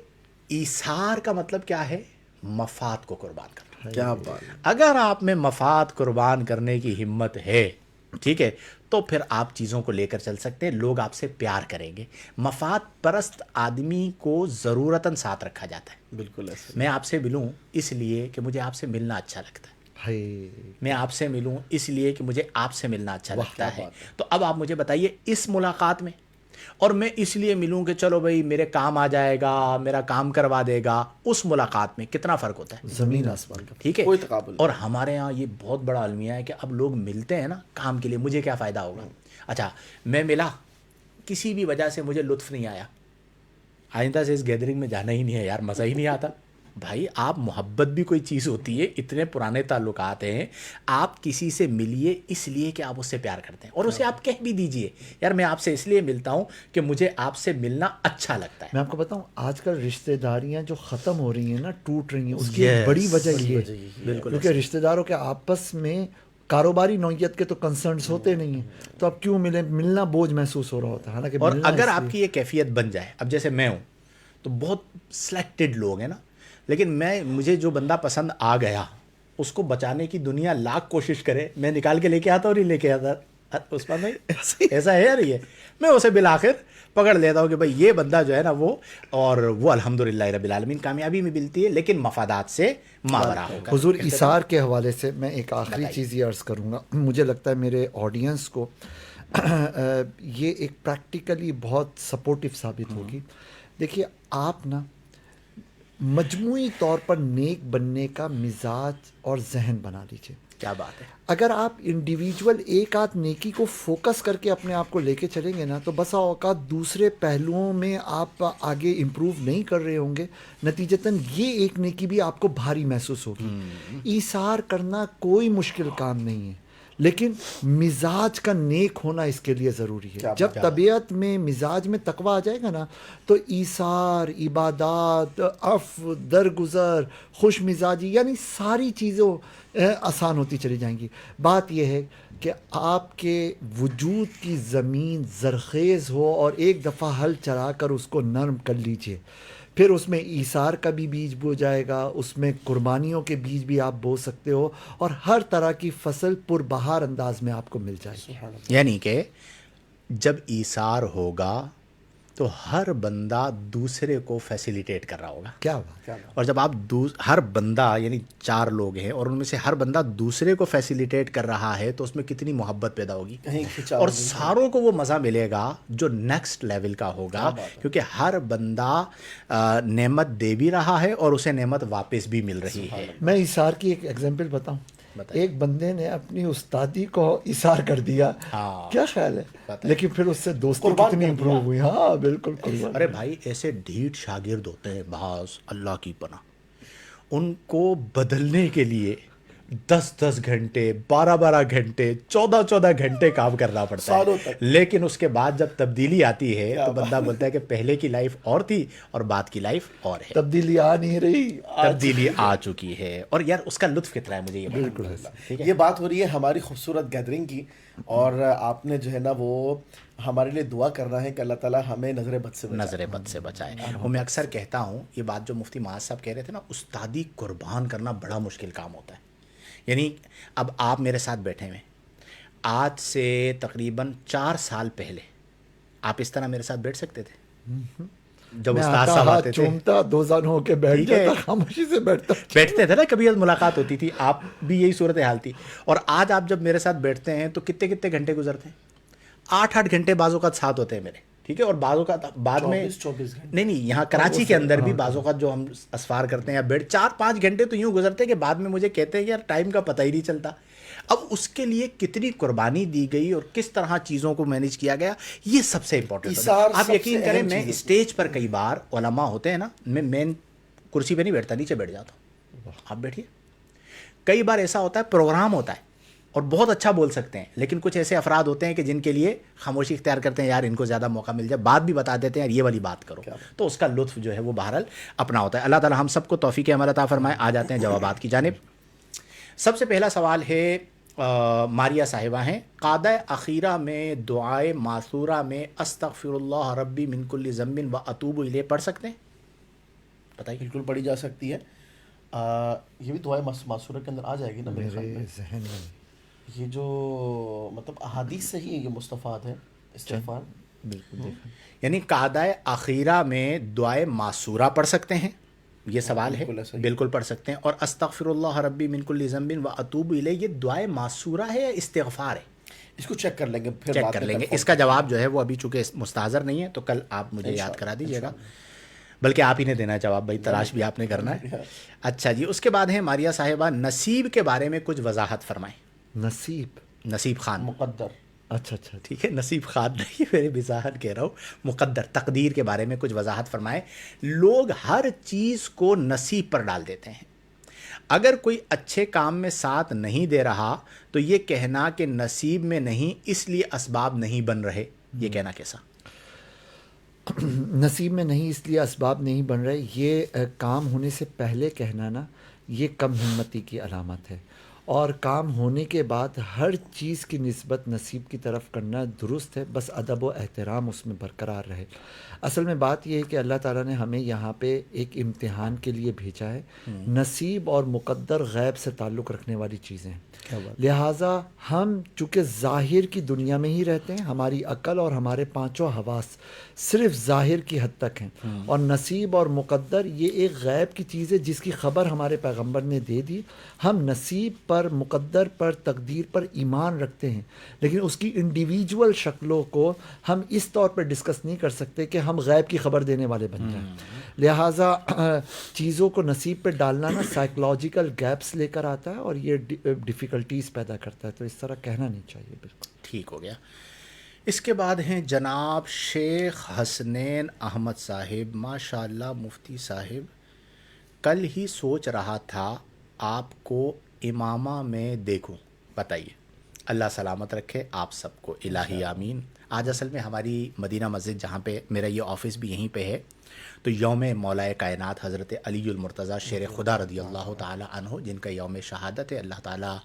ایثار کا مطلب کیا ہے؟ مفاد کو قربان کرنا. کیا بات ہے. اگر آپ میں مفاد قربان کرنے کی ہمت ہے، ٹھیک ہے، تو پھر آپ چیزوں کو لے کر چل سکتے ہیں. لوگ آپ سے پیار کریں گے. مفاد پرست آدمی کو ضرورتاً ساتھ رکھا جاتا ہے. بالکل ایسے. میں آپ سے ملوں اس لیے کہ مجھے آپ سے ملنا اچھا لگتا ہے. میں آپ سے ملوں اس لیے کہ مجھے آپ سے ملنا اچھا لگتا ہے. تو اب آپ مجھے بتائیے اس ملاقات میں، اور میں اس لیے ملوں کہ چلو بھائی میرے کام آ جائے گا، میرا کام کروا دے گا، اس ملاقات میں کتنا فرق ہوتا ہے؟ زمین آسمان کا. ٹھیک ہے. کوئی تقابل. اور ہمارے ہاں یہ بہت بڑا المیہ ہے کہ اب لوگ ملتے ہیں نا کام کے لیے، مجھے کیا فائدہ ہوگا؟ اچھا میں ملا، کسی بھی وجہ سے مجھے لطف نہیں آیا، آئندہ سے اس گیدرنگ میں جانا ہی نہیں ہے یار، مزہ ہی نہیں آتا. بھائی آپ محبت بھی کوئی چیز ہوتی ہے، اتنے پرانے تعلقات ہیں، آپ کسی سے ملیے اس لیے کہ آپ اس سے پیار کرتے ہیں، اور اسے آپ کہہ بھی دیجئے یار میں آپ سے اس لیے ملتا ہوں کہ مجھے آپ سے ملنا اچھا لگتا ہے. میں آپ کو بتاؤں آج کل رشتہ داریاں جو ختم ہو رہی ہیں نا، ٹوٹ رہی ہیں، اس کی ایک بڑی وجہ یہ ہے بالکل، کیونکہ رشتہ داروں کے آپس میں کاروباری نوعیت کے تو کنسرنس ہوتے نہیں ہیں، تو اب کیوں ملنا بوجھ محسوس ہو رہا ہوتا ہے. حالانکہ اور ملنا اگر اس آپ لیے- کی یہ کیفیت بن جائے، اب جیسے میں ہوں تو بہت سلیکٹڈ لوگ ہیں نا، لیکن مجھے جو بندہ پسند آ گیا اس کو بچانے کی دنیا لاکھ کوشش کرے، میں نکال کے لے کے آتا اور نہیں لے کے آتا. عثمان بھائی ایسا ہے یار، یہ میں اسے بالآخر پکڑ لیتا ہوں کہ بھائی یہ بندہ جو ہے نا وہ الحمدللہ رب العالمین کامیابی میں ملتی ہے، لیکن مفادات سے ماورا ہوگا. حضور ایثار کے حوالے سے میں ایک آخری چیز یہ عرض کروں گا. مجھے لگتا ہے میرے آڈینس کو یہ ایک پریکٹیکلی بہت سپورٹیو ثابت ہوگی. دیکھیے آپ نا مجموعی طور پر نیک بننے کا مزاج اور ذہن بنا لیجیے. کیا بات ہے. اگر آپ انڈیویجول ایک آدھ نیکی کو فوکس کر کے اپنے آپ کو لے کے چلیں گے نا، تو بسا اوقات دوسرے پہلوؤں میں آپ آگے امپروو نہیں کر رہے ہوں گے، نتیجتاً یہ ایک نیکی بھی آپ کو بھاری محسوس ہوگی. ایثار کرنا کوئی مشکل کام نہیں ہے، لیکن مزاج کا نیک ہونا اس کے لیے ضروری ہے. جب طبیعت میں مزاج میں تقویٰ آ جائے گا نا، تو ایثار، عبادات، عفو، درگزر، خوش مزاجی، یعنی ساری چیزوں آسان ہوتی چلی جائیں گی. بات یہ ہے کہ آپ کے وجود کی زمین زرخیز ہو اور ایک دفعہ ہل چلا کر اس کو نرم کر لیجئے. پھر اس میں ایثار کا بھی بیج بو جائے گا, اس میں قربانیوں کے بیج بھی آپ بو سکتے ہو, اور ہر طرح کی فصل پربہار انداز میں آپ کو مل جائے گی. یعنی کہ جب ایثار ہوگا تو ہر بندہ دوسرے کو فیسیلیٹیٹ کر رہا ہوگا. کیا بات. اور جب آپ ہر بندہ یعنی 4 لوگ ہیں اور ان میں سے ہر بندہ دوسرے کو فیسیلیٹیٹ کر رہا ہے تو اس میں کتنی محبت پیدا ہوگی, اور ساروں کو وہ مزہ ملے گا جو نیکسٹ لیول کا ہوگا, کیونکہ ہر بندہ نعمت دے بھی رہا ہے اور اسے نعمت واپس بھی مل رہی ہے. میں ایثار کی ایک ایگزامپل بتاؤں. ایک بندے نے اپنی استادی کو ایثار کر دیا, کیا خیال ہے, لیکن پھر اس سے دوستی کتنی امپروو ہوئی. ہاں بالکل. ارے بھائی ایسے ڈھیٹ شاگرد ہوتے ہیں بعض, اللہ کی پناہ, ان کو بدلنے کے لیے 10 گھنٹے 12 گھنٹے 14 گھنٹے کام کرنا پڑتا ہے, لیکن اس کے بعد جب تبدیلی آتی ہے تو بندہ بولتا ہے کہ پہلے کی لائف اور تھی اور بعد کی لائف اور ہے. تبدیلی آ نہیں رہی, تبدیلی آ چکی ہے, اور یار اس کا لطف کتنا ہے مجھے یہ بالکل. یہ بات ہو رہی ہے ہماری خوبصورت گیدرنگ کی, اور آپ نے جو ہے نا وہ ہمارے لیے دعا کرنا ہے کہ اللہ تعالیٰ ہمیں نظر بد سے بچائے. اور میں اکثر کہتا ہوں یہ بات جو مفتی معاذ صاحب کہہ رہے تھے نا, استادی قربان کرنا بڑا مشکل کام ہوتا ہے. یعنی اب آپ میرے ساتھ بیٹھے ہوئے, آج سے تقریباً 4 سال پہلے آپ اس طرح میرے ساتھ بیٹھ سکتے تھے؟ جب استاد صاحب آتے تھے چومتا دوزان ہو کے بیٹھ جاتا, خاموشی سے بیٹھتے تھے نا, کبھی ملاقات ہوتی تھی, آپ بھی یہی صورتحال تھی. اور آج آپ جب میرے ساتھ بیٹھتے ہیں تو کتنے گھنٹے گزرتے ہیں؟ 8 گھنٹے بعض اوقات ساتھ ہوتے ہیں میرے, ٹھیک ہے, اور بعض اوقات بعد میں 24 گھنٹے نہیں یہاں کراچی کے اندر بھی بعض اوقات جو ہم اسفار کرتے ہیں یا بیٹھ 4-5 گھنٹے تو یوں گزرتے ہیں کہ بعد میں مجھے کہتے ہیں کہ یار ٹائم کا پتہ ہی نہیں چلتا. اب اس کے لیے کتنی قربانی دی گئی اور کس طرح چیزوں کو مینیج کیا گیا, یہ سب سے امپورٹنٹ ہے. آپ یقین کریں میں اسٹیج پر کئی بار علماء ہوتے ہیں نا, میں مین کرسی پہ نہیں بیٹھتا, نیچے بیٹھ جاتا ہوں, آپ بیٹھیے. کئی بار ایسا ہوتا ہے پروگرام ہوتا ہے اور بہت اچھا بول سکتے ہیں, لیکن کچھ ایسے افراد ہوتے ہیں کہ جن کے لیے خاموشی اختیار کرتے ہیں, یار ان کو زیادہ موقع مل جائے, بات بھی بتا دیتے ہیں یار یہ والی بات کرو, تو اس کا لطف جو ہے وہ بہرحال اپنا ہوتا ہے. اللہ تعالی ہم سب کو توفیق عمل عطا فرمائے. آ جاتے ہیں جوابات کی جانب. سب سے پہلا سوال ہے ماریہ صاحبہ ہیں, قادہ اخیرہ میں دعائے معصورہ میں استغفر اللہ ربی من کل ذنب و اتوب الیہ پڑھ سکتے ہیں؟ بتائیے. بالکل پڑھی جا سکتی ہے. یہ بھی دعائے معصورہ کے اندر آ جائے گی نا میرے ذہن میں. یہ جو مطلب احادیث سے ہی یہ مستفاد ہے استغفار. بالکل. یعنی قادہ اخیرہ میں دعائے معصورہ پڑھ سکتے ہیں, یہ سوال ہے. بالکل پڑھ سکتے ہیں. اور استغفر اللہ ربی من کل ذنب و اتوب الیہ, یہ دعائے معصورہ ہے یا استغفار ہے؟ اس کو چیک کر لیں گے, پھر چیک کر لیں گے. اس کا جواب جو ہے وہ ابھی چونکہ مستحضر نہیں ہے تو کل آپ مجھے یاد کرا دیجیے گا, بلکہ آپ ہی نے دینا ہے جواب, بھائی تلاش بھی آپ نے کرنا ہے. اچھا جی, اس کے بعد ہے ماریہ صاحبہ, نصیب کے بارے میں کچھ وضاحت فرمائیں. نصیب خان مقدر. اچھا ٹھیک ہے, نصیب خان نہیں, میرے وضاحت کہہ رہا ہوں, مقدر تقدیر کے بارے میں کچھ وضاحت فرمائیں. لوگ ہر چیز کو نصیب پر ڈال دیتے ہیں. اگر کوئی اچھے کام میں ساتھ نہیں دے رہا تو یہ کہنا کہ نصیب میں نہیں اس لیے اسباب نہیں بن رہے, یہ کہنا کیسا؟ نصیب میں نہیں اس لیے اسباب نہیں بن رہے, یہ کام ہونے سے پہلے کہنا نا, یہ کم ہمتی کی علامت ہے. اور کام ہونے کے بعد ہر چیز کی نسبت نصیب کی طرف کرنا درست ہے, بس ادب و احترام اس میں برقرار رہے. اصل میں بات یہ ہے کہ اللہ تعالیٰ نے ہمیں یہاں پہ ایک امتحان کے لیے بھیجا ہے. نصیب اور مقدر غیب سے تعلق رکھنے والی چیزیں ہیں, لہٰذا ہم چونکہ ظاہر کی دنیا میں ہی رہتے ہیں, ہماری عقل اور ہمارے 5 حواس صرف ظاہر کی حد تک ہیں, اور نصیب اور مقدر یہ ایک غیب کی چیز ہے جس کی خبر ہمارے پیغمبر نے دے دی. ہم نصیب پر, مقدر پر, تقدیر پر ایمان رکھتے ہیں, لیکن اس کی انڈیویجول شکلوں کو ہم اس طور پر ڈسکس نہیں کر سکتے کہ ہم غیب کی خبر دینے والے بن جائیں. لہٰذا چیزوں کو نصیب پہ ڈالنا نا سائیکلوجیکل گیپس لے کر آتا ہے اور یہ ڈیفیکلٹیز پیدا کرتا ہے, تو اس طرح کہنا نہیں چاہیے. بالکل ٹھیک ہو گیا. اس کے بعد ہیں جناب شیخ حسنین احمد صاحب, ماشاء اللہ مفتی صاحب, کل ہی سوچ رہا تھا آپ کو امامہ میں دیکھوں, بتائیے. اللہ سلامت رکھے آپ سب کو, الہی آمین. آج اصل میں ہماری مدینہ مسجد جہاں پہ میرا یہ آفس بھی یہیں پہ ہے, تو یوم مولا کائنات حضرت علی المرتضیٰ شیر خدا رضی اللہ تعالی عنہ, جن کا یوم شہادت ہے, اللہ تعالی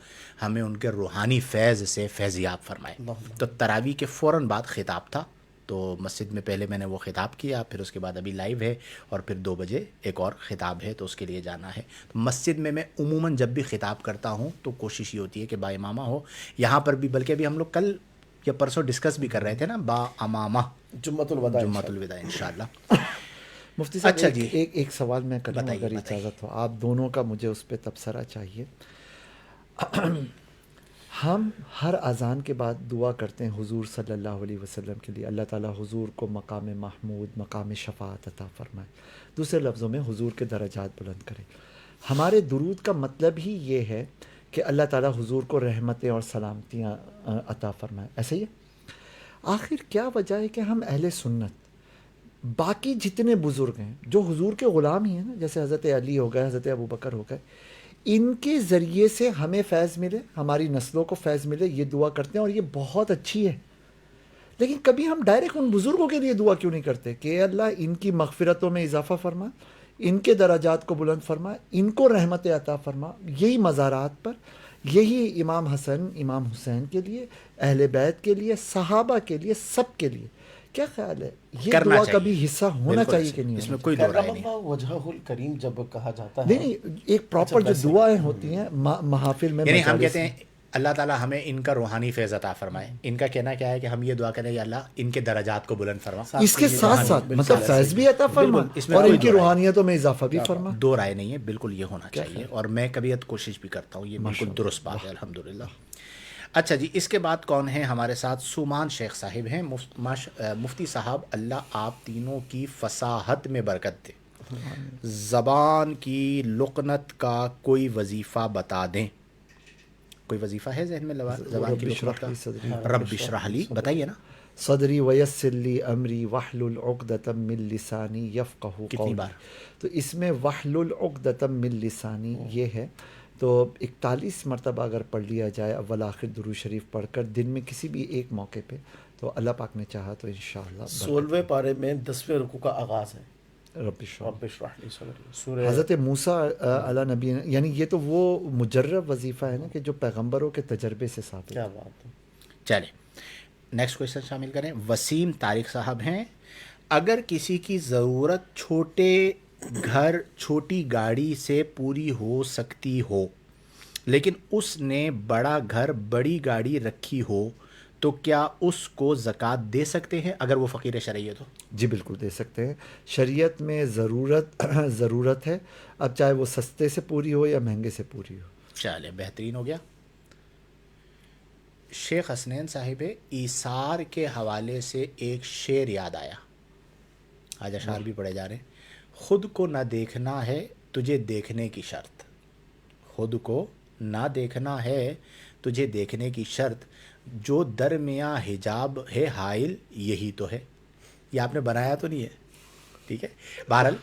ہمیں ان کے روحانی فیض سے فیضیاب فرمائے. تو تراویح کے فوراً بعد خطاب تھا, تو مسجد میں پہلے میں نے وہ خطاب کیا، پھر اس کے بعد ابھی لائیو ہے، اور پھر 2 بجے ایک اور خطاب ہے، تو اس کے لیے جانا ہے۔ تو مسجد میں عموماً جب بھی خطاب کرتا ہوں تو کوشش یہ ہوتی ہے کہ با امامہ ہو، یہاں پر بھی، بلکہ ابھی ہم لوگ کل یا پرسوں ڈسکس بھی کر رہے تھے نا، با امامہ جمعۃ الوداع جمعۃ الوداع انشاءاللہ۔ مفتی صاحب اچھا جی، ایک سوال میں کروں بتائیے، اگر بتائیے۔ اجازت ہو، آپ دونوں کا مجھے اس پہ تبصرہ چاہیے۔ ہم ہر اذان کے بعد دعا کرتے ہیں حضور صلی اللہ علیہ وسلم کے لیے، اللہ تعالیٰ حضور کو مقام محمود، مقام شفاعت عطا فرمائے، دوسرے لفظوں میں حضور کے درجات بلند کرے۔ ہمارے درود کا مطلب ہی یہ ہے کہ اللہ تعالیٰ حضور کو رحمتیں اور سلامتیاں عطا فرمائے، ایسا ہی ہے؟ آخر کیا وجہ ہے کہ ہم اہل سنت باقی جتنے بزرگ ہیں جو حضور کے غلام ہی ہیں نا، جیسے حضرت علی ہو گئے، حضرت ابوبکر ہو گئے، ان کے ذریعے سے ہمیں فیض ملے، ہماری نسلوں کو فیض ملے، یہ دعا کرتے ہیں، اور یہ بہت اچھی ہے۔ لیکن کبھی ہم ڈائریکٹ ان بزرگوں کے لیے دعا کیوں نہیں کرتے کہ اے اللہ ان کی مغفرتوں میں اضافہ فرما، ان کے درجات کو بلند فرما، ان کو رحمت عطا فرما۔ یہی مزارات پر، یہی امام حسن، امام حسین کے لیے، اہل بیت کے لیے، صحابہ کے لیے، سب کے لیے۔ کیا خیال ہے یہ کرنا دعا چاہیے، کبھی حصہ ہونا بالکل چاہیے ایسے، کہ نہیں اس میں ہونا کوئی دو رائے کرم نہیں۔ اللہ وجہہ الکریم جب کہا جاتا ہے، چاہیے؟ نہیں، ایک پراپر جو ویسے دعائیں ہوتی ہیں محافل میں، یعنی ہم مجالس کہتے میں۔ ہیں اللہ تعالیٰ ہمیں ان کا روحانی فیض عطا فرمائے، ان کا کہنا کیا ہے کہ ہم یہ دعا کریں یا اللہ ان کے درجات کو بلند فرما۔ اس کے ساتھ ساتھ مطلب فیض بھی عطا فرما بالکل، اس میں اور کوئی ان کی دو رائے روحانیتوں میں اضافہ بھی فرما۔ دو رائے نہیں ہے، بالکل یہ ہونا چاہیے، اور میں کبھی کوشش بھی کرتا ہوں، یہ بالکل درست بات ہے الحمدللہ۔ اچھا جی، اس کے بعد کون ہیں ہمارے ساتھ؟ سومان شیخ صاحب ہیں۔ مفتی صاحب اللہ آپ تینوں کی فصاحت میں برکت دے، زبان کی لقنت کا کوئی وظیفہ بتا دیں۔ کوئی وظیفہ ہے ذہن میں زبان کی لقنت کا؟ رب اشرح لی، بتائیے نا۔ صدری ویسر لی امری واحلل عقدۃ من لسانی یفقہوا کتنی قولی۔ بار؟ تو اس میں واحلل عقدۃ من لسانی یہ ہے، تو 41 مرتبہ اگر پڑھ لیا جائے اول آخر درود شریف پڑھ کر دن میں کسی بھی ایک موقع پہ، تو اللہ پاک نے چاہا تو انشاءاللہ 16ویں پارے میں 10ویں رکوع کا آغاز ہے، رب اشرح۔ رب اشرح لی صدری، سورہ حضرت موسیٰ علیہ نبی، یعنی یہ تو وہ مجرب وظیفہ ہے نا کہ جو پیغمبروں کے تجربے سے ثابت ہے۔ کیا بات ہے۔ چلیں نیکسٹ کویشچن شامل کریں۔ وسیم طارق صاحب ہیں، اگر کسی کی ضرورت چھوٹے گھر چھوٹی گاڑی سے پوری ہو سکتی ہو، لیکن اس نے بڑا گھر بڑی گاڑی رکھی ہو، تو کیا اس کو زکوٰۃ دے سکتے ہیں اگر وہ فقیر شرعی ہے تو؟ جی بالکل دے سکتے ہیں، شریعت میں ضرورت ہے، اب چاہے وہ سستے سے پوری ہو یا مہنگے سے پوری ہو۔ چلے بہترین ہو گیا۔ شیخ حسنین صاحب ایثار کے حوالے سے ایک شعر یاد آیا، آج اشعار بھی پڑھے جا رہے ہیں۔ خود کو نہ دیکھنا ہے تجھے دیکھنے کی شرط، خود کو نہ دیکھنا ہے تجھے دیکھنے کی شرط، جو درمیاں حجاب ہے حائل یہی تو ہے۔ یہ آپ نے بنایا تو نہیں ہے، ٹھیک ہے، بہرحال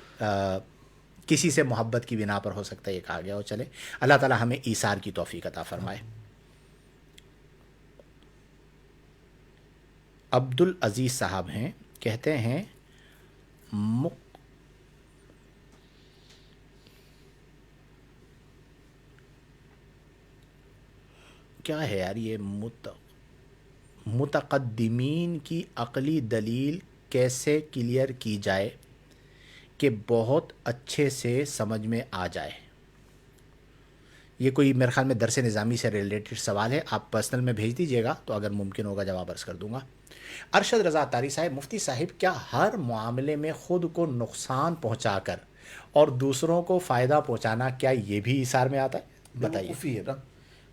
کسی سے محبت کی بنا پر ہو سکتا ہے یہ کہا گیا ہو۔ چلے اللہ تعالی ہمیں ایثار کی توفیق عطا فرمائے۔ عبد العزیز صاحب ہیں، کہتے ہیں کیا ہے یار یہ متقدمین کی عقلی دلیل کیسے کلیئر کی جائے کہ بہت اچھے سے سمجھ میں آ جائے؟ یہ کوئی میرے خیال میں درس نظامی سے ریلیٹڈ سوال ہے، آپ پرسنل میں بھیج دیجیے گا تو اگر ممکن ہوگا جواب عرض کر دوں گا۔ ارشد رضا اطاری صاحب، مفتی صاحب کیا ہر معاملے میں خود کو نقصان پہنچا کر اور دوسروں کو فائدہ پہنچانا کیا یہ بھی ایثار میں آتا ہے؟ بتائیے۔ بیوقوفی ہے نا،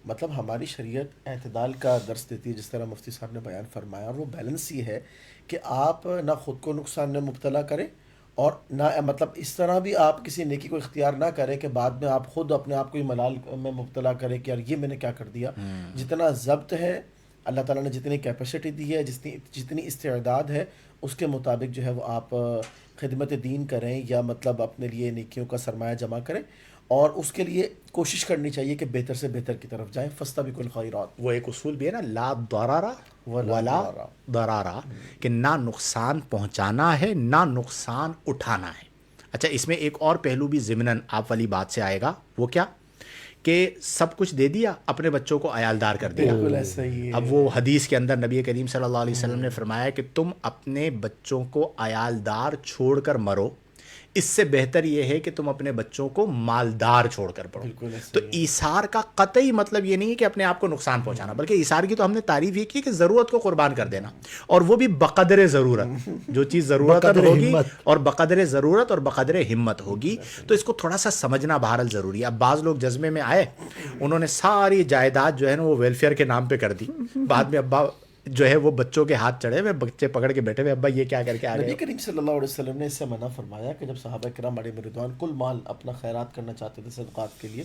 مطلب ہماری شریعت اعتدال کا درس دیتی ہے، جس طرح مفتی صاحب نے بیان فرمایا، اور وہ بیلنس یہ ہے کہ آپ نہ خود کو نقصان میں مبتلا کریں اور نہ مطلب اس طرح بھی آپ کسی نیکی کو اختیار نہ کریں کہ بعد میں آپ خود اپنے آپ کو ہی ملال میں مبتلا کریں کہ یار یہ میں نے کیا کر دیا۔ جتنا ضبط ہے اللہ تعالیٰ نے، جتنی کیپیسٹی دی ہے، جتنی استعداد ہے، اس کے مطابق جو ہے وہ آپ خدمت دین کریں یا مطلب اپنے لیے نیکیوں کا سرمایہ جمع کریں، اور اس کے لیے کوشش کرنی چاہیے کہ بہتر سے بہتر کی طرف جائیں۔ فاستبقوا الخیرات، وہ ایک اصول بھی ہے نا، لا ضرر ولا ضرر، کہ نہ نقصان پہنچانا ہے نہ نقصان اٹھانا ہے۔ اچھا، اس میں ایک اور پہلو بھی ضمناً آپ والی بات سے آئے گا، وہ کیا کہ سب کچھ دے دیا, اپنے بچوں کو عیالدار کر دیا. بالکل ایسا ہی ہے. اب وہ حدیث کے اندر نبی کریم صلی اللہ علیہ وسلم نے فرمایا کہ تم اپنے بچوں کو عیالدار چھوڑ کر مرو, اس سے بہتر یہ ہے کہ تم اپنے بچوں کو مالدار چھوڑ کر پڑھو. بالکل ایسا تو ایثار کا قطعی مطلب یہ نہیں ہے کہ اپنے آپ کو نقصان پہنچانا, بلکہ ایثار کی تو ہم نے تعریف یہ کی کہ ضرورت کو قربان کر دینا, اور وہ بھی بقدر ضرورت. جو چیز ضرورت بقدر ہوگی ہمت. اور بقدر ضرورت اور بقدر ہمت ہوگی. تو اس کو تھوڑا سا سمجھنا بہرحال ضروری ہے. اب بعض لوگ جذبے میں آئے, انہوں نے ساری جائیداد جو ہے نا وہ ویلفیئر کے نام پہ کر دی, بعد میں ابا جو ہے وہ بچوں کے ہاتھ چڑھے ہوئے, بچے پکڑ کے بیٹھے ہوئے, ابا یہ کیا کر کے آ نبی گئے. کریم صلی اللہ علیہ وسلم نے اس سے منع فرمایا کہ جب صحابہ کرام علیہ رضوان کل مال اپنا خیرات کرنا چاہتے تھے صدقات کے لیے,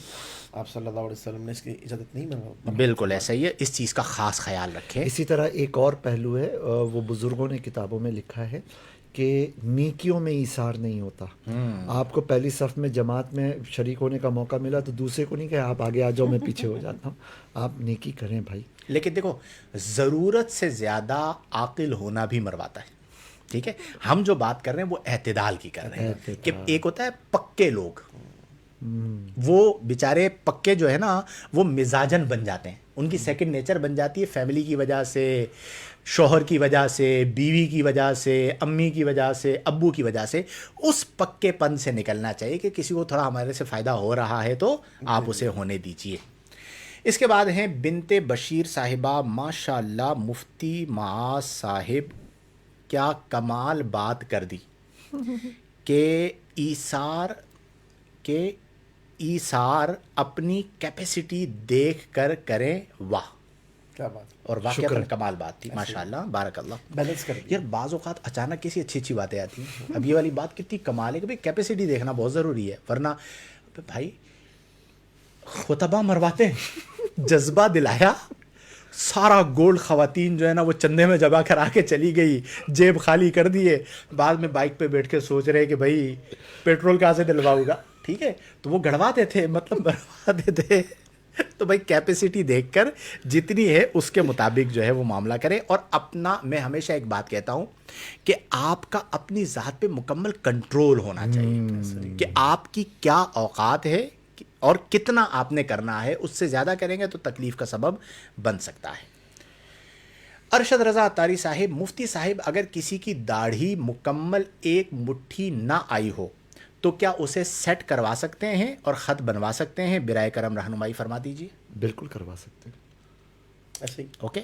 آپ صلی اللہ علیہ وسلم نے اس کی اجازت نہیں منع. بالکل ایسا ہی ہے, اس چیز کا خاص خیال رکھیں. اسی طرح ایک اور پہلو ہے, وہ بزرگوں نے کتابوں میں لکھا ہے کہ نیکیوں میں ایثار نہیں ہوتا. آپ کو پہلی صف میں جماعت میں شریک ہونے کا موقع ملا تو دوسرے کو نہیں کہ آپ آگے آ جاؤ میں پیچھے ہو جاتا ہوں. آپ نیکی کریں بھائی. لیکن دیکھو, ضرورت سے زیادہ عاقل ہونا بھی مرواتا ہے. ٹھیک ہے, ہم جو بات کر رہے ہیں وہ اعتدال کی کر رہے ہیں. کہ ایک ہوتا ہے پکے لوگ, وہ بیچارے پکے جو ہے نا وہ مزاجن بن جاتے ہیں, ان کی سیکنڈ نیچر بن جاتی ہے فیملی کی وجہ سے, شوہر کی وجہ سے, بیوی کی وجہ سے, امی کی وجہ سے, ابو کی وجہ سے. اس پکے پن سے نکلنا چاہیے کہ کسی کو تھوڑا ہمارے سے فائدہ ہو رہا ہے تو آپ اسے ہونے دیجیے. اس کے بعد ہیں بنت بشیر صاحبہ. ماشاء اللہ مفتی معاذ صاحب کیا کمال بات کر دی کہ ایثار اپنی کیپیسٹی دیکھ کر کریں. واہ, کیا بات, اور واقعہ کمال بات تھی. ماشاء اللہ بارک اللہ. بیلنس کر دیا. یار بعض اوقات اچانک کیسی اچھی اچھی باتیں آتی ہیں. اب یہ والی بات کتنی کمال ہے کہ بھائی کیپیسٹی دیکھنا بہت ضروری ہے, ورنہ بھائی خطبہ مرواتے ہیں, جذبہ دلایا, سارا گولڈ خواتین جو ہے نا وہ چندے میں جمع کرا کے چلی گئی, جیب خالی کر دیے, بعد میں بائک پہ بیٹھ کے سوچ رہے کہ بھائی پیٹرول کہاں سے دلواؤں گا. ٹھیک ہے, تو وہ گڑواتے تھے, مطلب مرواتے تھے. تو بھائی کیپیسٹی دیکھ کر جتنی ہے اس کے مطابق جو ہے وہ معاملہ کریں. اور اپنا, میں ہمیشہ ایک بات کہتا ہوں کہ آپ کا اپنی ذات پہ مکمل کنٹرول ہونا چاہیے کہ آپ کی کیا اوقات ہے اور کتنا آپ نے کرنا ہے. اس سے زیادہ کریں گے تو تکلیف کا سبب بن سکتا ہے. ارشد رضا عطاری صاحب, مفتی صاحب اگر کسی کی داڑھی مکمل ایک مٹھی نہ آئی ہو تو کیا اسے سیٹ کروا سکتے ہیں اور خط بنوا سکتے ہیں؟ برائے کرم رہنمائی فرما دیجیے. بالکل کروا سکتے ہیں. ایسے ہی. اوکے,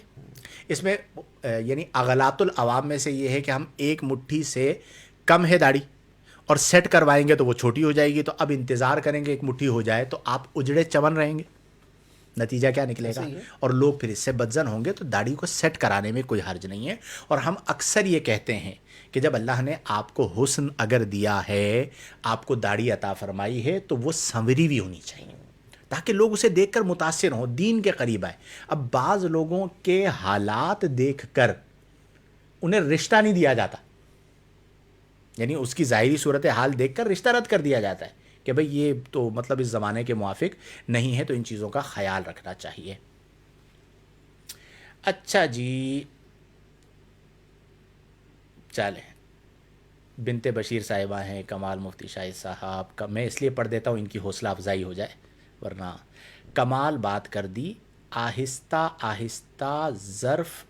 اس میں یعنی اغلاط العوام میں سے یہ ہے کہ ہم ایک مٹھی سے کم ہے داڑھی اور سیٹ کروائیں گے تو وہ چھوٹی ہو جائے گی, تو اب انتظار کریں گے ایک مٹھی ہو جائے تو آپ اجڑے چمن رہیں گے, نتیجہ کیا نکلے گا؟ اور لوگ پھر اس سے بدزن ہوں گے. تو داڑھی کو سیٹ کرانے میں کوئی حرج نہیں ہے. اور ہم اکثر یہ کہتے ہیں کہ جب اللہ نے آپ کو حسن اگر دیا ہے, آپ کو داڑھی عطا فرمائی ہے, تو وہ سنوری بھی ہونی چاہیے تاکہ لوگ اسے دیکھ کر متاثر ہوں, دین کے قریب آئے. اب بعض لوگوں کے حالات دیکھ کر انہیں رشتہ نہیں دیا جاتا, یعنی اس کی ظاہری صورت حال دیکھ کر رشتہ رد کر دیا جاتا ہے کہ بھئی یہ تو مطلب اس زمانے کے موافق نہیں ہے. تو ان چیزوں کا خیال رکھنا چاہیے. اچھا جی, چلیں, بنت بشیر صاحبہ ہیں, کمال مفتی شاہد صاحب کا میں اس لیے پڑھ دیتا ہوں ان کی حوصلہ افزائی ہو جائے, ورنہ کمال بات کر دی. آہستہ آہستہ ظرف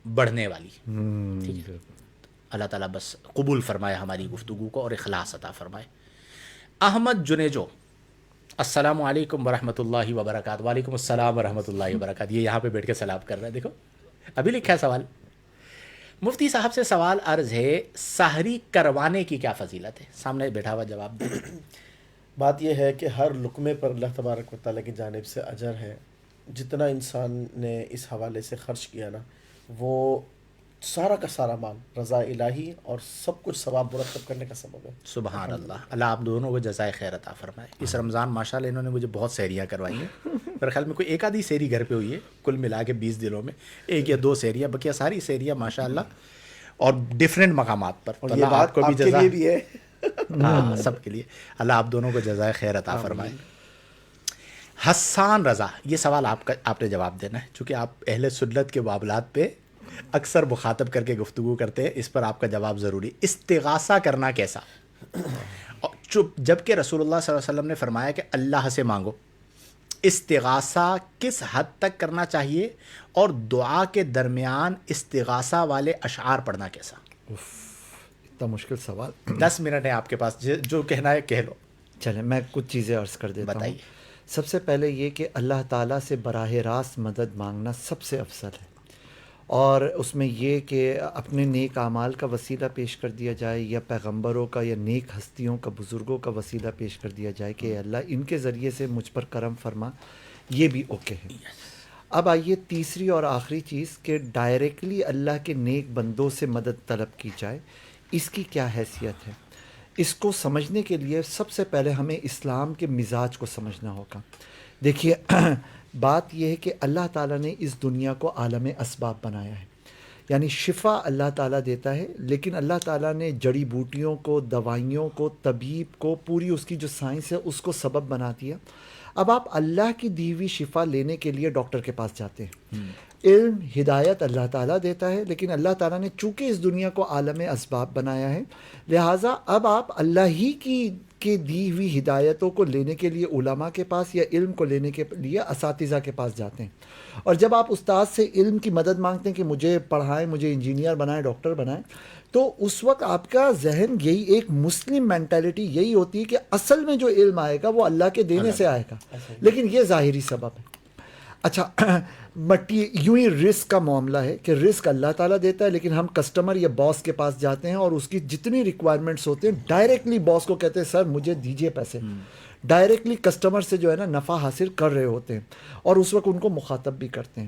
بڑھنے والی. ٹھیک ہے, اللہ تعالیٰ بس قبول فرمائے ہماری گفتگو کو اور اخلاص عطا فرمائے. احمد جنیجو, السلام علیکم ورحمۃ اللہ وبرکاتہ. وعلیکم السلام ورحمۃ اللہ وبرکاتہ. یہ یہاں پہ بیٹھ کے سلام کر رہا ہے, دیکھو ابھی لکھا ہے سوال. مفتی صاحب سے سوال عرض ہے, سحری کروانے کی کیا فضیلت ہے؟ سامنے بیٹھا ہوا جواب دے. بات یہ ہے کہ ہر لقمے پر اللہ تبارک و تعالیٰ کی جانب سے اجر ہے. جتنا انسان نے اس حوالے سے خرچ کیا نا, وہ سارا کا سارا مال رضا الہی اور سب کچھ ثواب مرتب کرنے کا سبب ہے. سبحان اللہ. اللہ آپ دونوں کو جزائے خیر عطا فرمائے. اس رمضان ماشاءاللہ انہوں نے مجھے بہت سحریاں کروائی ہیں. میرے خیال میں کوئی ایک آدھی سحری گھر پہ ہوئی ہے, کل ملا کے 20 دنوں میں 1 یا 2 سحریاں, بقیہ ساری سحریاں ماشاءاللہ اور ڈیفرنٹ مقامات پر. اور یہ بات آپ کے لیے بھی ہے. ہاں, سب کے لیے. اللہ آپ دونوں کو جزائے خیر عطا فرمائے. حسان رضا, یہ سوال آپ نے جواب دینا ہے چونکہ آپ اہل سنت کے معاملات پہ اکثر مخاطب کر کے گفتگو کرتے ہیں, اس پر آپ کا جواب ضروری. استغاثہ کرنا کیسا؟ جبکہ رسول اللہ صلی اللہ علیہ وسلم نے فرمایا کہ اللہ سے مانگو. استغاثہ کس حد تک کرنا چاہیے اور دعا کے درمیان استغاثہ والے اشعار پڑھنا کیسا؟ اتنا مشکل سوال. 10 منٹ ہے آپ کے پاس، جو کہنا ہے کہہ لو. چلیں میں کچھ چیزیں عرض کر دیتا ہوں. بتائیے. سب سے پہلے یہ کہ اللہ تعالیٰ سے براہ راست مدد مانگنا سب سے افضل ہے، اور اس میں یہ کہ اپنے نیک اعمال کا وسیلہ پیش کر دیا جائے یا پیغمبروں کا یا نیک ہستیوں کا، بزرگوں کا وسیلہ پیش کر دیا جائے کہ اے اللہ ان کے ذریعے سے مجھ پر کرم فرما، یہ بھی اوکے ہے. اب آئیے تیسری اور آخری چیز کہ ڈائریکٹلی اللہ کے نیک بندوں سے مدد طلب کی جائے، اس کی کیا حیثیت ہے. اس کو سمجھنے کے لیے سب سے پہلے ہمیں اسلام کے مزاج کو سمجھنا ہوگا. دیکھیے بات یہ ہے کہ اللہ تعالیٰ نے اس دنیا کو عالم اسباب بنایا ہے، یعنی شفا اللہ تعالیٰ دیتا ہے، لیکن اللہ تعالیٰ نے جڑی بوٹیوں کو، دوائیوں کو، طبیب کو، پوری اس کی جو سائنس ہے اس کو سبب بنا دیا. اب آپ اللہ کی دی ہوئی شفا لینے کے لیے ڈاکٹر کے پاس جاتے ہیں. علم ہدایت اللہ تعالیٰ دیتا ہے، لیکن اللہ تعالیٰ نے چونکہ اس دنیا کو عالم اسباب بنایا ہے، لہٰذا اب آپ اللہ ہی کی دی ہوئی ہدایتوں کو لینے کے لیے علماء کے پاس یا علم کو لینے کے لیے اساتذہ کے پاس جاتے ہیں. اور جب آپ استاد سے علم کی مدد مانگتے ہیں کہ مجھے پڑھائیں، مجھے انجینئر بنائیں، ڈاکٹر بنائیں، تو اس وقت آپ کا ذہن یہی ایک مسلم مینٹیلٹی یہی ہوتی ہے کہ اصل میں جو علم آئے گا وہ اللہ کے دینے سے آئے گا، لیکن یہ ظاہری سبب ہے. اچھا یوں ہی رزق کا معاملہ ہے کہ رزق اللہ تعالیٰ دیتا ہے، لیکن ہم کسٹمر یا باس کے پاس جاتے ہیں اور اس کی جتنی ریکوائرمنٹس ہوتے ہیں ڈائریکٹلی باس کو کہتے ہیں سر مجھے دیجیے پیسے. ڈائریکٹلی کسٹمر سے جو ہے نا نفع حاصل کر رہے ہوتے ہیں، اور اس وقت ان کو مخاطب بھی کرتے ہیں.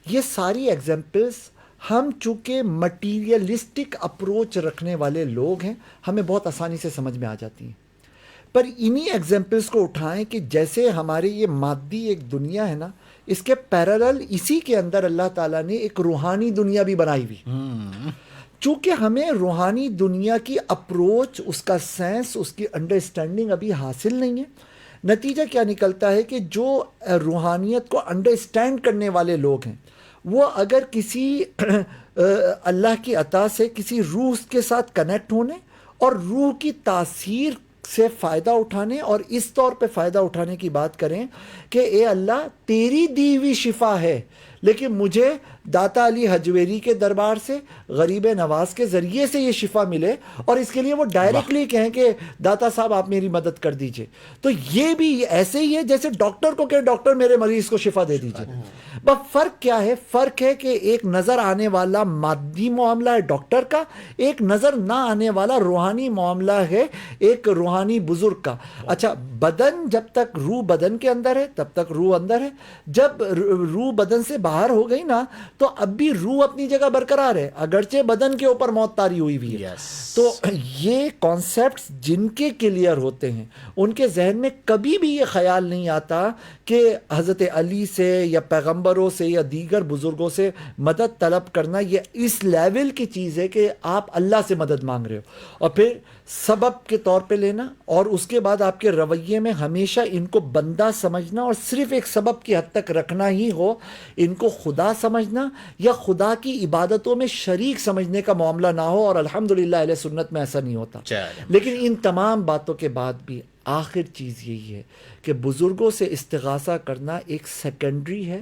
یہ ساری ایگزامپلس ہم چونکہ مٹیریلسٹک اپروچ رکھنے والے لوگ ہیں ہمیں بہت آسانی سے سمجھ میں آ جاتی ہیں. پر انہی ایگزامپلس کو اٹھائیں کہ جیسے ہماری یہ مادی ایک دنیا ہے نا، اس کے پیرالل اسی کے اندر اللہ تعالیٰ نے ایک روحانی دنیا بھی بنائی ہوئی. چونکہ ہمیں روحانی دنیا کی اپروچ، اس کا سینس، اس کی انڈرسٹینڈنگ ابھی حاصل نہیں ہے. نتیجہ کیا نکلتا ہے کہ جو روحانیت کو انڈرسٹینڈ کرنے والے لوگ ہیں وہ اگر کسی اللہ کی عطا سے کسی روح کے ساتھ کنیکٹ ہونے اور روح کی تاثیر سے فائدہ اٹھانے اور اس طور پہ فائدہ اٹھانے کی بات کریں کہ اے اللہ تیری دی ہوئی شفا ہے، لیکن مجھے داتا علی حجویری کے دربار سے، غریب نواز کے ذریعے سے یہ شفا ملے، اور اس کے لیے وہ ڈائریکٹلی کہیں کہ داتا صاحب آپ میری مدد کر دیجئے، تو یہ بھی ایسے ہی ہے جیسے ڈاکٹر کو کہ ڈاکٹر میرے مریض کو شفا دے دیجئے. بس فرق کیا ہے؟ فرق ہے کہ ایک نظر آنے والا مادی معاملہ ہے ڈاکٹر کا، ایک نظر نہ آنے والا روحانی معاملہ ہے ایک روحانی بزرگ کا. اچھا بدن جب تک روح بدن کے اندر ہے تب تک روح اندر ہے، جب روح بدن سے باہر ہو گئی نا تو اب بھی روح اپنی جگہ برقرار ہے، اگرچہ بدن کے اوپر موت طاری ہوئی بھی ہے. تو یہ کانسیپٹس جن کے کلیئر ہوتے ہیں ان کے ذہن میں کبھی بھی یہ خیال نہیں آتا کہ حضرت علی سے یا پیغمبروں سے یا دیگر بزرگوں سے مدد طلب کرنا یہ اس لیول کی چیز ہے کہ آپ اللہ سے مدد مانگ رہے ہو اور پھر سبب کے طور پہ لینا، اور اس کے بعد آپ کے رویے میں ہمیشہ ان کو بندہ سمجھنا اور صرف ایک سبب کی حد تک رکھنا ہی ہو، ان کو خدا سمجھنا یا خدا کی عبادتوں میں شریک سمجھنے کا معاملہ نہ ہو. اور الحمدللہ اہل سنت میں ایسا نہیں ہوتا. لیکن ان تمام باتوں کے بعد بھی آخر چیز یہی ہے کہ بزرگوں سے استغاثہ کرنا ایک سیکنڈری ہے،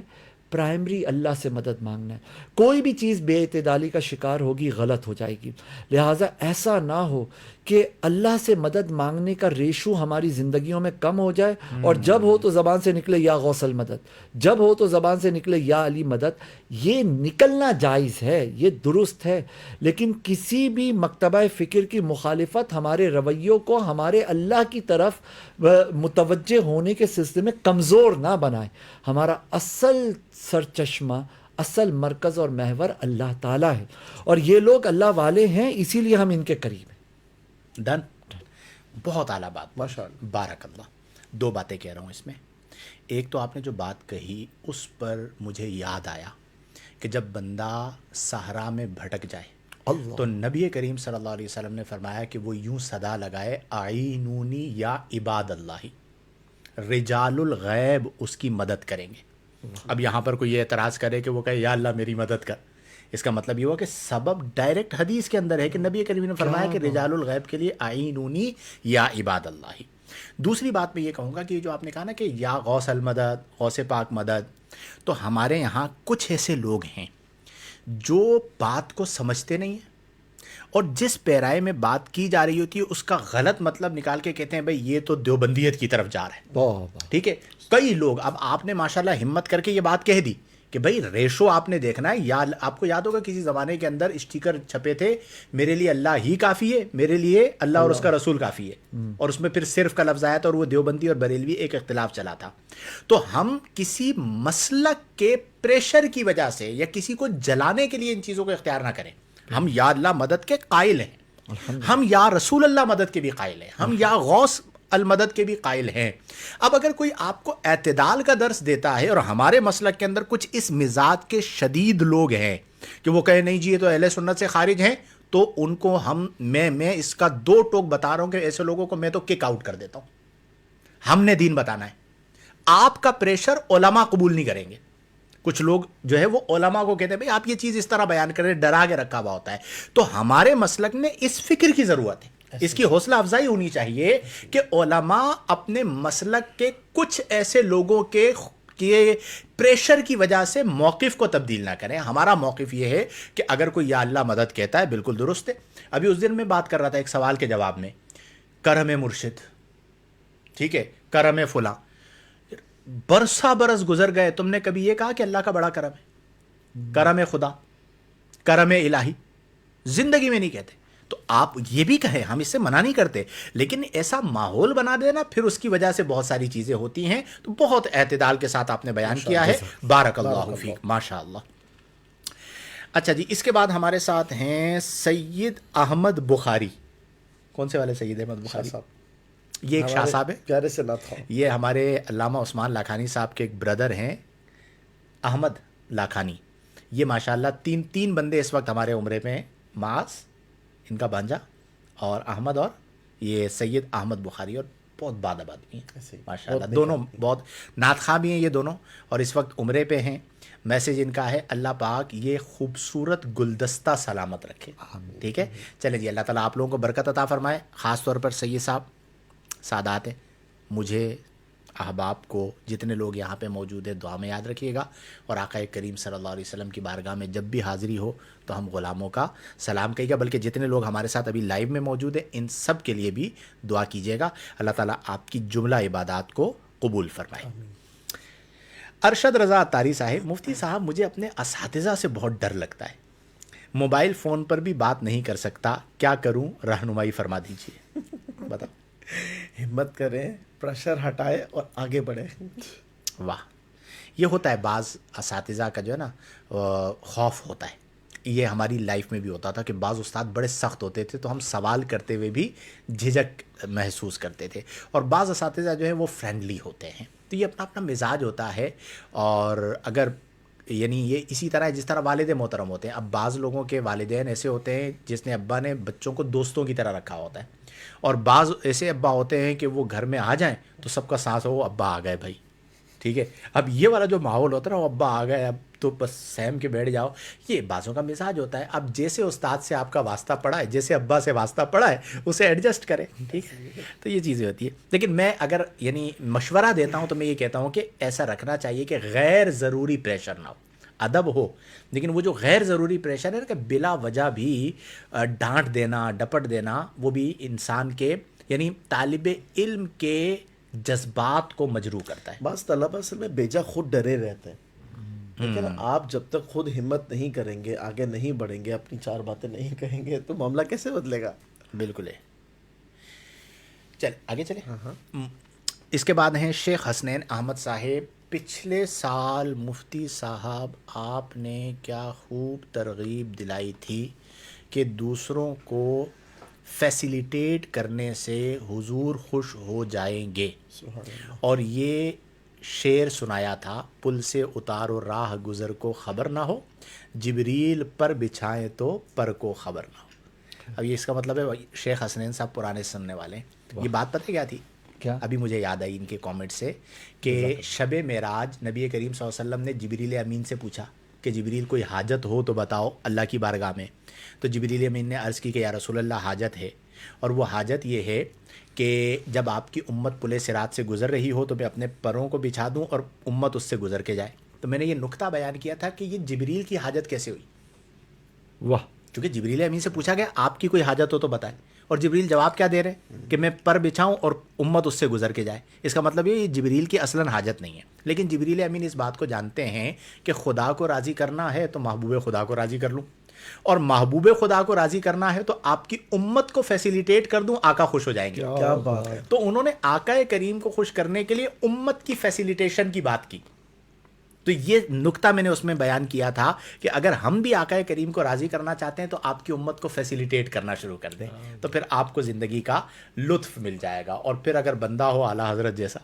پرائمری اللہ سے مدد مانگنا ہے. کوئی بھی چیز بے اعتدالی کا شکار ہوگی غلط ہو جائے گی. لہٰذا ایسا نہ ہو کہ اللہ سے مدد مانگنے کا ریشو ہماری زندگیوں میں کم ہو جائے، اور جب ہو تو زبان سے نکلے یا غوث المدد، جب ہو تو زبان سے نکلے یا علی مدد. یہ نکلنا جائز ہے، یہ درست ہے، لیکن کسی بھی مکتبہ فکر کی مخالفت ہمارے رویوں کو ہمارے اللہ کی طرف متوجہ ہونے کے سلسلے میں کمزور نہ بنائے. ہمارا اصل سرچشمہ، اصل مرکز اور محور اللہ تعالیٰ ہے، اور یہ لوگ اللہ والے ہیں، اسی لیے ہم ان کے قریب ہیں. ڈن. بہت اعلیٰ بات، ماشاء اللہ، بارک اللہ. 2 باتیں کہہ رہا ہوں اس میں. ایک تو آپ نے جو بات کہی اس پر مجھے یاد آیا کہ جب بندہ صحرا میں بھٹک جائے تو نبی کریم صلی اللہ علیہ وسلم نے فرمایا کہ وہ یوں صدا لگائے اعینونی یا عباد اللہ، رجال الغیب اس کی مدد کریں گے. اب یہاں پر کوئی یہ اعتراض کرے کہ وہ کہے یا اللہ میری مدد کر، اس کا مطلب یہ ہوا کہ سبب ڈائریکٹ حدیث کے اندر ہے کہ نبی کریم نے فرمایا کہ رجال الغیب کے لیے اعینونی یا عباد اللہ. دوسری بات میں یہ کہوں گا کہ جو آپ نے کہا نا کہ یا غوث المدد، غوث پاک مدد، تو ہمارے یہاں کچھ ایسے لوگ ہیں جو بات کو سمجھتے نہیں ہیں اور جس پیرائے میں بات کی جا رہی ہوتی ہے اس کا غلط مطلب نکال کے کہتے ہیں بھائی یہ تو دیوبندیت کی طرف جا رہا ہے. بہت ٹھیک ہے، کئی لوگ، اب آپ نے ماشاءاللہ ہمت کر کے یہ بات کہہ دی کہ بھائی ریشو آپ نے دیکھنا ہے. یا آپ کو یاد ہوگا کسی زمانے کے اندر اسٹیکر چھپے تھے میرے لیے اللہ ہی کافی ہے، میرے لیے اللہ اور اس کا رسول کافی ہے، اور اس میں پھر صرف کا لفظ آیا تھا اور وہ دیوبندی اور بریلوی ایک اختلاف چلا تھا. تو ہم کسی مسلک کے پریشر کی وجہ سے یا کسی کو جلانے کے لیے ان چیزوں کو اختیار نہ کریں. ہم یا اللہ مدد کے قائل ہیں، ہم یا رسول اللہ مدد کے بھی قائل ہیں، ہم یا غوث المدد کے بھی قائل ہیں. اب اگر کوئی آپ کو اعتدال کا درس دیتا ہے اور ہمارے مسلک کے اندر کچھ اس مزاج کے شدید لوگ ہیں کہ وہ کہے نہیں جی یہ تو اہل سنت سے خارج ہیں، تو ان کو میں اس کا 2 ٹوک بتا رہا ہوں کہ ایسے لوگوں کو میں تو کک آؤٹ کر دیتا ہوں. ہم نے دین بتانا ہے، آپ کا پریشر علماء قبول نہیں کریں گے. کچھ لوگ جو ہے وہ علماء کو کہتے ہیں بھئی آپ یہ چیز اس طرح بیان کریں، ڈرا کے رکھا ہوا ہوتا ہے. تو ہمارے مسلک میں اس فکر کی ضرورت ہے، اس کی حوصلہ افزائی ہونی چاہیے کہ علماء اپنے مسلک کے کچھ ایسے لوگوں کے پریشر کی وجہ سے موقف کو تبدیل نہ کریں. ہمارا موقف یہ ہے کہ اگر کوئی یا اللہ مدد کہتا ہے بالکل درست ہے. ابھی اس دن میں بات کر رہا تھا ایک سوال کے جواب میں، کرم مرشد، ٹھیک ہے، کرم فلاں، برسا برس گزر گئے، تم نے کبھی یہ کہا کہ اللہ کا بڑا کرم ہے، کرم خدا، کرم الہی؟ زندگی میں نہیں کہتے. تو آپ یہ بھی کہیں، ہم اس سے منع نہیں کرتے، لیکن ایسا ماحول بنا دینا پھر اس کی وجہ سے بہت ساری چیزیں ہوتی ہیں. تو بہت اعتدال کے ساتھ آپ نے بیان کیا ہے، بارک اللہ فیک، ماشاء اللہ. اچھا جی، اس کے بعد ہمارے ساتھ ہیں سید احمد بخاری. کون سے والے سید احمد بخاری؟ یہ ایک شاہ صاحب ہے، پیارے سے نعت خواہ. یہ ہمارے علامہ عثمان لاکھانی صاحب کے ایک بردر ہیں، احمد لاکھانی. یہ ماشاءاللہ تین بندے اس وقت ہمارے عمرے میں ہیں، معاذ ان کا بانجا، اور احمد، اور یہ سید احمد بخاری، اور بہت بادب آدمی ہیں ماشاءاللہ. دونوں بہت نعت خواہ بھی ہیں یہ دونوں، اور اس وقت عمرے پہ ہیں. میسج ان کا ہے اللہ پاک یہ خوبصورت گلدستہ سلامت رکھے. ٹھیک ہے، چلیں جی، اللہ تعالیٰ آپ لوگوں کو برکت عطا فرمائے. خاص طور پر سید صاحب سادات ہیں، مجھے احباب کو جتنے لوگ یہاں پہ موجود ہیں دعا میں یاد رکھیے گا، اور آقا کریم صلی اللہ علیہ وسلم کی بارگاہ میں جب بھی حاضری ہو تو ہم غلاموں کا سلام کہیے گا. بلکہ جتنے لوگ ہمارے ساتھ ابھی لائیو میں موجود ہیں ان سب کے لیے بھی دعا کیجیے گا. اللہ تعالیٰ آپ کی جملہ عبادات کو قبول فرمائے. ارشد رضا عطاری صاحب، مفتی صاحب مجھے اپنے اساتذہ سے بہت ڈر لگتا ہے، موبائل فون پر بھی بات نہیں کر سکتا، کیا کروں، رہنمائی فرما دیجیے. بتاؤ. ہمت کریں، پریشر ہٹائے اور آگے بڑھیں. واہ، یہ ہوتا ہے بعض اساتذہ کا جو ہے نا خوف ہوتا ہے. یہ ہماری لائف میں بھی ہوتا تھا کہ بعض استاد بڑے سخت ہوتے تھے تو ہم سوال کرتے ہوئے بھی جھجک محسوس کرتے تھے، اور بعض اساتذہ جو ہیں وہ فرینڈلی ہوتے ہیں. تو یہ اپنا اپنا مزاج ہوتا ہے. اور اگر یعنی یہ اسی طرح ہے جس طرح والد محترم ہوتے ہیں. اب بعض لوگوں کے والدین ایسے ہوتے ہیں جس نے ابا نے بچوں کو دوستوں کی طرح رکھا ہوتا ہے، اور بعض ایسے ابا ہوتے ہیں کہ وہ گھر میں آ جائیں تو سب کا سانس ہو ابا آ گئے بھائی. ٹھیک ہے، اب یہ والا جو ماحول ہوتا ہے نا، وہ ابا آ گئے اب تو بس سہم کے بیٹھ جاؤ، یہ بعضوں کا مزاج ہوتا ہے. اب جیسے استاد سے آپ کا واسطہ پڑا ہے، جیسے ابا سے واسطہ پڑا ہے، اسے ایڈجسٹ کریں. ٹھیک ہے، تو یہ چیزیں ہوتی ہے. لیکن میں اگر یعنی مشورہ دیتا ہوں تو میں یہ کہتا ہوں کہ ایسا رکھنا چاہیے کہ غیر ضروری پریشر نہ ہو، ادب ہو، لیکن وہ جو غیر ضروری پریشر ہے نا کہ بلا وجہ بھی ڈانٹ دینا، ڈپٹ دینا، وہ بھی انسان کے یعنی طالب علم کے جذبات کو مجروح کرتا ہے. بعض طلبہ اصل میں بیجا خود ڈرے رہتے ہیں، لیکن آپ جب تک خود ہمت نہیں کریں گے، آگے نہیں بڑھیں گے، اپنی 4 باتیں نہیں کہیں گے تو معاملہ کیسے بدلے گا؟ بالکل ہے. چل آگے چلیں. اس کے بعد ہیں شیخ حسنین احمد صاحب. پچھلے سال مفتی صاحب آپ نے کیا خوب ترغیب دلائی تھی کہ دوسروں کو فیسیلیٹیٹ کرنے سے حضور خوش ہو جائیں گے، اور یہ شعر سنایا تھا، پل سے اتارو راہ گزر کو خبر نہ ہو، جبریل پر بچھائیں تو پر کو خبر نہ ہو. اب یہ اس کا مطلب ہے شیخ حسنین صاحب پرانے سننے والے ہیں. یہ بات پتہ کیا تھی؟ کیا؟ ابھی مجھے یاد آئی ان کے کامنٹ سے کہ شب معراج نبی کریم صلی اللہ علیہ وسلم نے جبریل امین سے پوچھا کہ جبریل کوئی حاجت ہو تو بتاؤ اللہ کی بارگاہ میں. تو جبریل امین نے عرض کی کہ یا رسول اللہ حاجت ہے, اور وہ حاجت یہ ہے کہ جب آپ کی امت پلے صراط سے گزر رہی ہو تو میں اپنے پروں کو بچھا دوں اور امت اس سے گزر کے جائے. تو میں نے یہ نکتہ بیان کیا تھا کہ یہ جبریل کی حاجت کیسے ہوئی. واہ. کیونکہ جبریل امین سے پوچھا گیا آپ کی کوئی حاجت ہو تو بتائیں, اور جبریل جواب کیا دے رہے ہیں کہ میں پر بچھاؤں اور امت اس سے گزر کے جائے. اس کا مطلب یہ جبریل کی اصلاً حاجت نہیں ہے, لیکن جبریل امین اس بات کو جانتے ہیں کہ خدا کو راضی کرنا ہے تو محبوب خدا کو راضی کر لوں, اور محبوب خدا کو راضی کرنا ہے تو آپ کی امت کو فیسیلیٹیٹ کر دوں, آقا خوش ہو جائیں گے. کیا بات ہے. تو انہوں نے آقا کریم کو خوش کرنے کے لیے امت کی فیسیلیٹیشن کی بات کی. تو یہ نکتہ میں نے اس میں بیان کیا تھا کہ اگر ہم بھی آقا کریم کو راضی کرنا چاہتے ہیں تو آپ کی امت کو فیسیلیٹیٹ کرنا شروع کر دیں, تو پھر آپ کو زندگی کا لطف مل جائے گا. اور پھر اگر بندہ ہو اعلیٰ حضرت جیسا,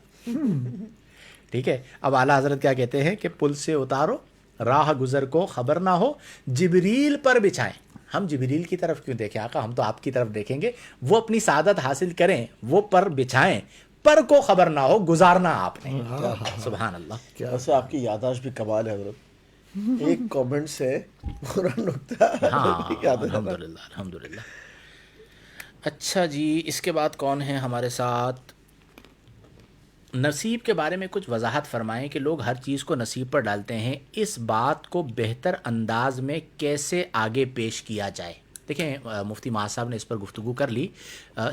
ٹھیک ہے. اب اعلیٰ حضرت کیا کہتے ہیں کہ پل سے اتارو راہ گزر کو خبر نہ ہو جبریل پر بچھائیں. ہم جبریل کی طرف کیوں دیکھیں آقا, ہم تو آپ کی طرف دیکھیں گے. وہ اپنی سعادت حاصل کریں, وہ پر بچھائیں, پر کو خبر نہ ہو گزارنا آپ نے. سبحان اللہ. ویسے آپ کی یادداشت بھی کمال ہے حضرت. ایک کامنٹ سے پورا نکتہ یاد ہے. الحمدللہ الحمدللہ. اچھا جی, اس کے بعد کون ہیں ہمارے ساتھ؟ نصیب کے بارے میں کچھ وضاحت فرمائیں کہ لوگ ہر چیز کو نصیب پر ڈالتے ہیں, اس بات کو بہتر انداز میں کیسے آگے پیش کیا جائے. دیکھیں مفتی معاذ صاحب نے اس پر گفتگو کر لی.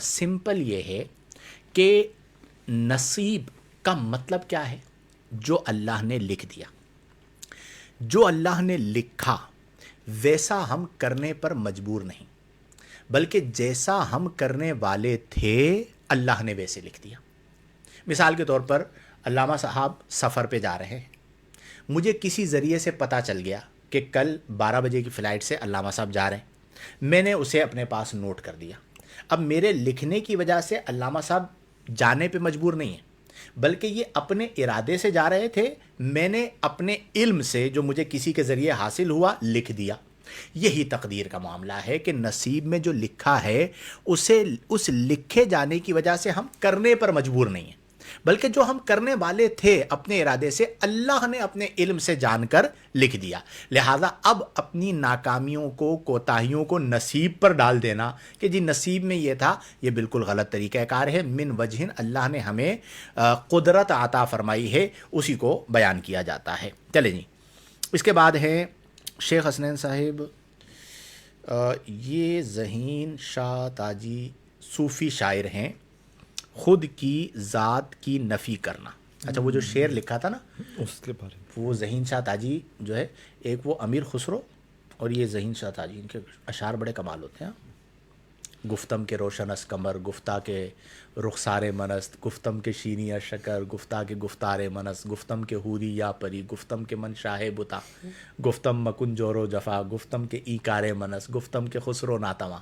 سمپل یہ ہے کہ نصیب کا مطلب کیا ہے؟ جو اللہ نے لکھ دیا, جو اللہ نے لکھا ویسا ہم کرنے پر مجبور نہیں, بلکہ جیسا ہم کرنے والے تھے اللہ نے ویسے لکھ دیا. مثال کے طور پر علامہ صاحب سفر پہ جا رہے ہیں, مجھے کسی ذریعے سے پتہ چل گیا کہ کل 12 بجے کی فلائٹ سے علامہ صاحب جا رہے ہیں, میں نے اسے اپنے پاس نوٹ کر دیا. اب میرے لکھنے کی وجہ سے علامہ صاحب جانے پہ مجبور نہیں ہیں, بلکہ یہ اپنے ارادے سے جا رہے تھے, میں نے اپنے علم سے جو مجھے کسی کے ذریعے حاصل ہوا لکھ دیا. یہی تقدیر کا معاملہ ہے کہ نصیب میں جو لکھا ہے اسے اس لکھے جانے کی وجہ سے ہم کرنے پر مجبور نہیں ہیں, بلکہ جو ہم کرنے والے تھے اپنے ارادے سے اللہ نے اپنے علم سے جان کر لکھ دیا. لہٰذا اب اپنی ناکامیوں کو, کوتاہیوں کو نصیب پر ڈال دینا کہ جی نصیب میں یہ تھا, یہ بالکل غلط طریقہ کار ہے. من وجہن اللہ نے ہمیں قدرت عطا فرمائی ہے, اسی کو بیان کیا جاتا ہے. چلیں جی, اس کے بعد ہے شیخ حسنین صاحب. یہ ذہین شاہ تاجی صوفی شاعر ہیں, خود کی ذات کی نفی کرنا. اچھا وہ جو شعر لکھا تھا نا اس کے بارے میں, وہ ذہین شاہ تاجی جو ہے, ایک وہ امیر خسرو اور یہ ذہین شاہ تاجی, ان کے اشعار بڑے کمال ہوتے ہیں. گفتم کے روشن اس کمر, گفتہ کے رخسار منست, گفتم کے شینی شکر, گفتہ کے گفتار منست, گفتم کے حوری یا پری, گفتم کے من شاہ بتا, گفتم مکن جورو جفا, گفتم کے ای کار منست, گفتم کے خسرو ناتواں.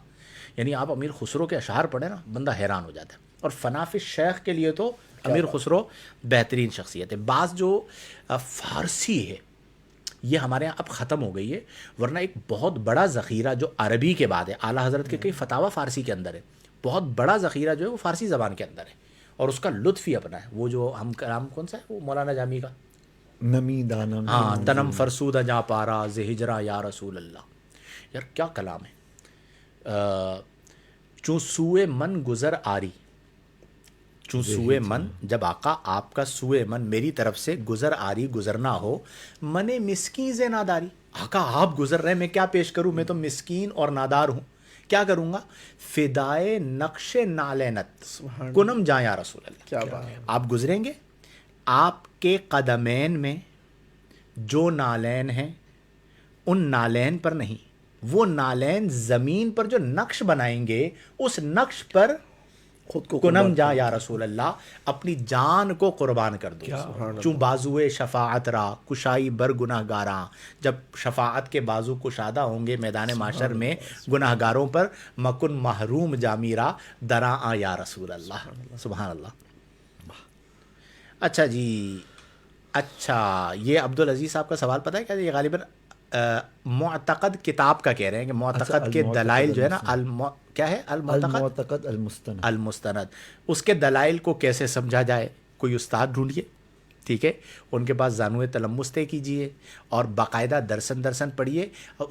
یعنی آپ امیر خسرو کے اشعار پڑھیں نا, بندہ حیران ہو جاتا ہے. اور فناف شیخ کے لیے تو امیر خسرو بہترین شخصیت ہے. بعض جو فارسی ہے یہ ہمارے یہاں اب ختم ہو گئی ہے, ورنہ ایک بہت بڑا ذخیرہ جو عربی کے بعد ہے, اعلیٰ حضرت کے کئی فتاویٰ فارسی کے اندر ہے, بہت بڑا ذخیرہ جو ہے وہ فارسی زبان کے اندر ہے, اور اس کا لطف ہی اپنا ہے. وہ جو ہم کلام کون سا ہے وہ مولانا جامی کا, نمی دانم, ہاں, تنم فرسود جا پارا زہجرا یا رسول اللہ. یار کیا کلام ہے. چوں سوئے من گزر آری, چوں سوئے من, جب آقا آپ کا سوئے من میری طرف سے گزر آری گزرنا ہو, من مسکین سے ناداری. آقا آپ گزر رہے, میں کیا پیش کروں, میں تو مسکین اور نادار ہوں, کیا کروں گا. فدائے نقش نالینت کنم جا یا رسول اللہ. کیا بات ہے. آپ گزریں گے, آپ کے قدمین میں جو نالین ہیں ان نالین پر نہیں, وہ نالین زمین پر جو نقش بنائیں گے اس نقش پر خود کو کنم جا یا رسول اللہ, اپنی جان کو قربان کر دو. چوں بازوئے شفاعت را کشائی بر گناہ گاراں, جب شفاعت کے بازو کشادہ ہوں گے میدان معاشر میں گناہ گاروں پر, مکن محروم جامیرا دراں آ یا رسول اللہ. سبحان اللہ. اچھا جی, اچھا یہ عبدالعزیز صاحب کا سوال پتہ ہے کیا, یہ غالباً معتقد کتاب کا کہہ رہے ہیں کہ معتقد کے دلائل جو ہے نا, کیا ہے المعتقد المستند, اس کے دلائل کو کیسے سمجھا جائے, کوئی استاد ڈھونڈیے. ٹھیک ہے، ان کے پاس زانوِ تلمس طے کیجیے اور باقاعدہ درسن پڑھیے.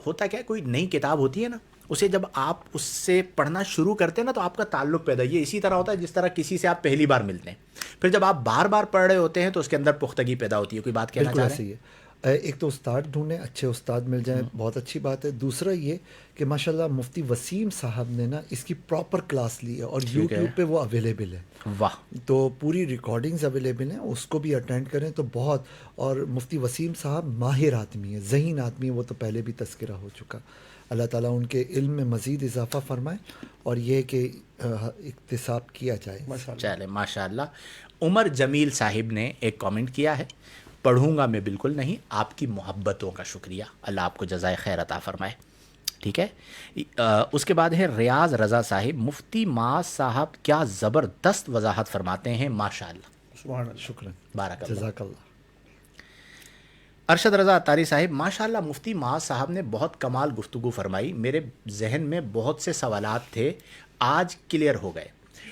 ہوتا کیا ہے، کوئی نئی کتاب ہوتی ہے نا، اسے جب آپ اس سے پڑھنا شروع کرتے ہیں نا تو آپ کا تعلق پیدا، یہ اسی طرح ہوتا ہے جس طرح کسی سے آپ پہلی بار ملتے ہیں. پھر جب آپ بار بار پڑھ رہے ہوتے ہیں تو اس کے اندر پختگی پیدا ہوتی ہے. کوئی بات کہنا بالکل چاہ رہے ایسے ہیں؟ ہی ہے. ایک تو استاد ڈھونڈیں، اچھے استاد مل جائیں، بہت اچھی بات ہے. دوسرا یہ کہ ماشاءاللہ مفتی وسیم صاحب نے نا اس کی پراپر کلاس لی ہے اور ٹھیک ہے. یوٹیوب پہ وہ اویلیبل ہے. واہ، تو پوری ریکارڈنگز اویلیبل ہیں، اس کو بھی اٹینڈ کریں تو بہت. اور مفتی وسیم صاحب ماہر آدمی ہے، ذہین آدمی ہے، وہ تو پہلے بھی تذکرہ ہو چکا. اللہ تعالیٰ ان کے علم میں مزید اضافہ فرمائے اور یہ کہ اکتساب کیا جائے. چلے ماشاء اللہ. عمر جمیل صاحب نے ایک کامنٹ کیا ہے، پڑھوں گا میں بالکل نہیں، آپ کی محبتوں کا شکریہ، اللہ آپ کو جزائے خیر عطا فرمائے. ٹھیک ہے. اس کے بعد ہے ریاض رضا صاحب، مفتی معاذ صاحب کیا زبردست وضاحت فرماتے ہیں، ماشاء اللہ. سبحان اللہ. شکراً، بارک اللہ. جزاک اللہ. ارشد رضا اتاری صاحب، ماشاء اللہ مفتی معاذ صاحب نے بہت کمال گفتگو فرمائی. میرے ذہن میں بہت سے سوالات تھے، آج کلیئر ہو گئے.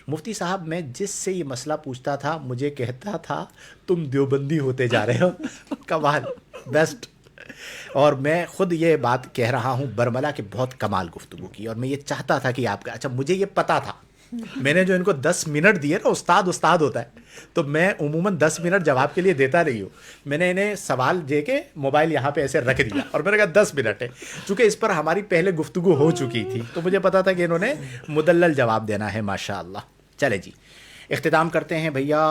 مفتی صاحب میں جس سے یہ مسئلہ پوچھتا تھا مجھے کہتا تھا تم دیوبندی ہوتے جا رہے ہو. کمال، بیسٹ. اور میں خود یہ بات کہہ رہا ہوں، برملا کے بہت کمال گفتگو کی، اور میں یہ چاہتا تھا کہ آپ کا، اچھا مجھے یہ پتا تھا، میں نے جو ان کو 10 منٹ دیے نا، استاد ہوتا ہے تو میں عموماً 10 منٹ جواب کے لیے دیتا نہیں ہوں. میں نے انہیں سوال دے کے موبائل یہاں پہ ایسے رکھ دیا اور میں نے کہا 10 منٹ ہے. چونکہ اس پر ہماری پہلے گفتگو ہو چکی تھی تو مجھے پتا تھا کہ انہوں نے مدلل جواب دینا ہے. ماشاء اللہ. چلے جی، اختتام کرتے ہیں بھیا.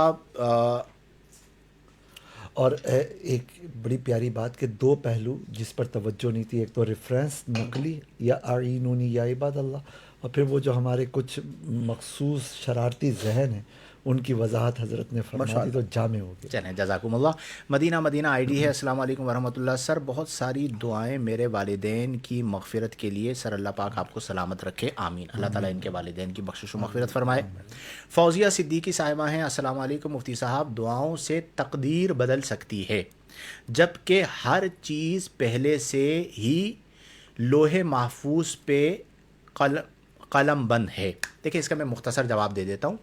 اور ایک بڑی پیاری بات کہ 2 پہلو جس پر توجہ نہیں تھی، ایک تو ریفرنس نقلی یا اعینونی یا عباد اللہ، اور پھر وہ جو ہمارے کچھ مخصوص شرارتی ذہن ہیں ان کی وضاحت حضرت نے فرما دی تو جامع ہو گیا. چلیں جزاکم اللہ. مدینہ آئی ڈی ہے، السلام علیکم ورحمۃ اللہ. سر بہت ساری دعائیں میرے والدین کی مغفرت کے لیے. سر اللہ پاک آپ کو سلامت رکھے، آمین. اللہ تعالیٰ ان کے والدین کی بخشش و مغفرت فرمائے. فوزیہ صدیقی صاحبہ ہیں، السلام علیکم مفتی صاحب، دعاؤں سے تقدیر بدل سکتی ہے جبکہ ہر چیز پہلے سے ہی لوح محفوظ پہ قلم بند ہے. دیکھیں اس کا میں مختصر جواب دے دیتا ہوں.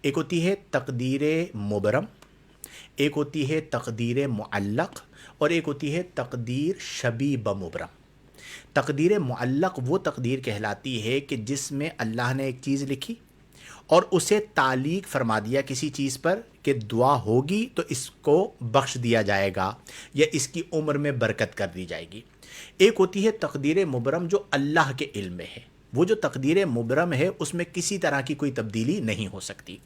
ایک ہوتی ہے تقدیر مبرم، ایک ہوتی ہے تقدیر معلق، اور ایک ہوتی ہے تقدیر شبیہ بمبرم. تقدیر معلق وہ تقدیر کہلاتی ہے کہ جس میں اللہ نے ایک چیز لکھی اور اسے تعلیق فرما دیا کسی چیز پر کہ دعا ہوگی تو اس کو بخش دیا جائے گا یا اس کی عمر میں برکت کر دی جائے گی. ایک ہوتی ہے تقدیر مبرم جو اللہ کے علم میں ہے. وہ جو تقدیر مبرم ہے اس میں کسی طرح کی کوئی تبدیلی نہیں ہو سکتی.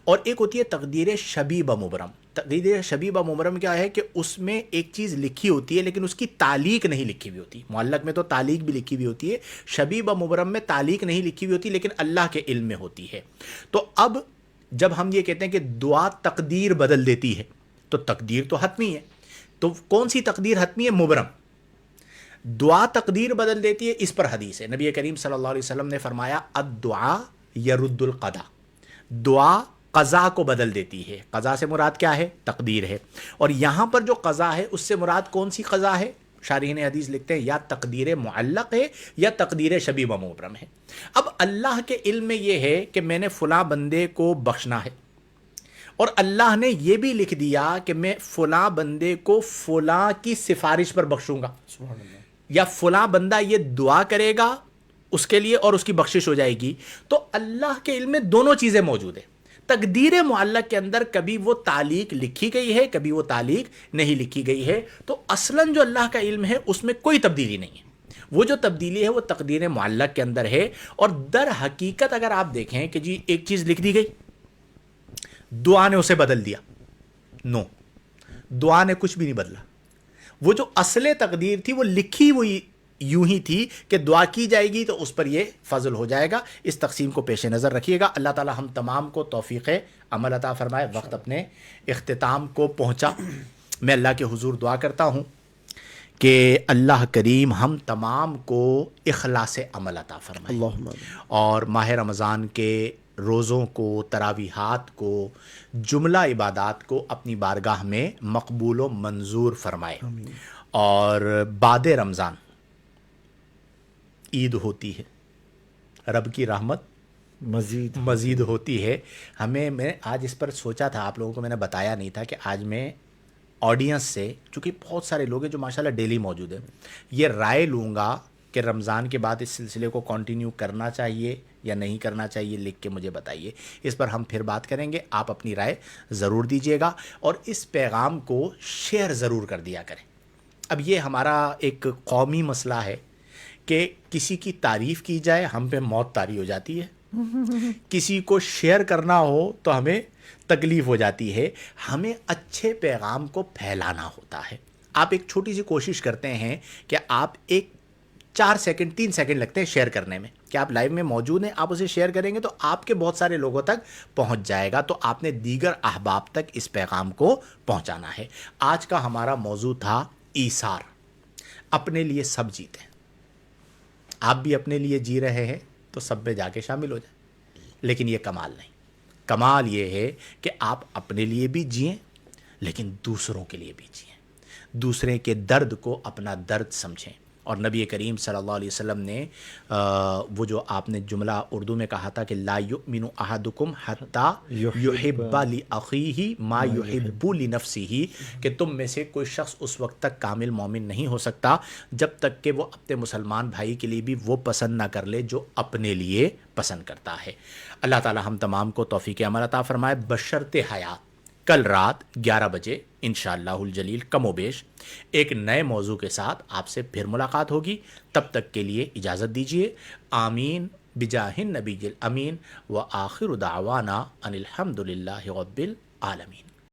اور ایک ہوتی ہے تقدیر شبیہ بمبرم. تقدیر شبیہ بمبرم کیا ہے کہ اس میں ایک چیز لکھی ہوتی ہے لیکن اس کی تعلیق نہیں لکھی ہوئی ہوتی. معلق میں تو تعلیق بھی لکھی ہوئی ہوتی ہے، شبیہ بمبرم میں تعلیق نہیں لکھی ہوئی ہوتی لیکن اللہ کے علم میں ہوتی ہے. تو اب جب ہم یہ کہتے ہیں کہ دعا تقدیر بدل دیتی ہے تو تقدیر تو حتمی ہے. تو کون سی تقدیر حتمی ہے؟ مبرم. دعا تقدیر بدل دیتی ہے، اس پر حدیث ہے. نبی کریم صلی اللہ علیہ وسلم نے فرمایا الدعاء یرد القضاء، دعا قضا کو بدل دیتی ہے. قضا سے مراد کیا ہے؟ تقدیر ہے. اور یہاں پر جو قضا ہے اس سے مراد کون سی قضا ہے؟ شارحین حدیث لکھتے ہیں یا تقدیر معلق ہے یا تقدیر شبیہ بمبرم ہے. اب اللہ کے علم میں یہ ہے کہ میں نے فلاں بندے کو بخشنا ہے، اور اللہ نے یہ بھی لکھ دیا کہ میں فلاں بندے کو فلاں کی سفارش پر بخشوں گا، یا فلاں بندہ یہ دعا کرے گا اس کے لیے اور اس کی بخشش ہو جائے گی. تو اللہ کے علم میں دونوں چیزیں موجود ہیں. تقدیر معلق کے اندر کبھی وہ تعلیق لکھی گئی ہے، کبھی وہ تعلیق نہیں لکھی گئی ہے. تو اصلاً جو اللہ کا علم ہے اس میں کوئی تبدیلی نہیں ہے. وہ جو تبدیلی ہے وہ تقدیر معلق کے اندر ہے. اور در حقیقت اگر آپ دیکھیں کہ جی ایک چیز لکھ دی گئی، دعا نے اسے بدل دیا، نو، دعا نے کچھ بھی نہیں بدلا. وہ جو اصل تقدیر تھی وہ لکھی ہوئی یوں ہی تھی کہ دعا کی جائے گی تو اس پر یہ فضل ہو جائے گا. اس تقسیم کو پیش نظر رکھیے گا. اللہ تعالی ہم تمام کو توفیق عمل عطا فرمائے. وقت اپنے اختتام کو پہنچا. میں اللہ کے حضور دعا کرتا ہوں کہ اللہ کریم ہم تمام کو اخلاص عمل عطا فرمائے اللہم اور ماہ رمضان کے روزوں کو، تراویحات کو، جملہ عبادات کو اپنی بارگاہ میں مقبول و منظور فرمائے. اور بعد رمضان عید ہوتی ہے، رب کی رحمت مزید ہوتی ہے. میں آج اس پر سوچا تھا، آپ لوگوں کو میں نے بتایا نہیں تھا کہ آج میں آڈینس سے، چونکہ بہت سارے لوگ ہیں جو ماشاءاللہ ڈیلی موجود ہیں، یہ رائے لوں گا کہ رمضان کے بعد اس سلسلے کو کنٹینیو کرنا چاہیے یا نہیں کرنا چاہیے، لکھ کے مجھے بتائیے. اس پر ہم پھر بات کریں گے. آپ اپنی رائے ضرور دیجیے گا اور اس پیغام کو شیئر ضرور کر دیا کریں. اب یہ ہمارا ایک قومی مسئلہ ہے کہ کسی کی تعریف کی جائے ہم پہ موت طاری ہو جاتی ہے، کسی کو شیئر کرنا ہو تو ہمیں تکلیف ہو جاتی ہے. ہمیں اچھے پیغام کو پھیلانا ہوتا ہے. آپ ایک چھوٹی سی کوشش کرتے ہیں کہ آپ ایک 4 سیکنڈ 3 سیکنڈ لگتے ہیں شیئر کرنے میں، کہ آپ لائیو میں موجود ہیں، آپ اسے شیئر کریں گے تو آپ کے بہت سارے لوگوں تک پہنچ جائے گا. تو آپ نے دیگر احباب تک اس پیغام کو پہنچانا ہے. آج کا ہمارا موضوع تھا ایثار. اپنے لیے سب جیتے ہیں. آپ بھی اپنے لیے جی رہے ہیں تو سب میں جا کے شامل ہو جائیں. لیکن یہ کمال نہیں. کمال یہ ہے کہ آپ اپنے لیے بھی جئیں لیکن دوسروں کے لیے بھی جئیں. دوسرے کے درد کو اپنا درد سمجھیں. اور نبی کریم صلی اللہ علیہ وسلم نے وہ جو آپ نے جملہ اردو میں کہا تھا کہ لا یؤمن احدکم حتی یحب لاخیہ ما یحب لنفسہ، کہ تم میں سے کوئی شخص اس وقت تک کامل مومن نہیں ہو سکتا جب تک کہ وہ اپنے مسلمان بھائی کے لیے بھی وہ پسند نہ کر لے جو اپنے لیے پسند کرتا ہے. اللہ تعالی ہم تمام کو توفیق عمل عطا فرمائے. بشرط حیات کل رات 11 بجے انشاءاللہ الجلیل کم و بیش ایک نئے موضوع کے ساتھ آپ سے پھر ملاقات ہوگی. تب تک کے لیے اجازت دیجیے. آمین بجاہ النبی الامین وآخر دعوانا ان الحمد للہ رب العالمین.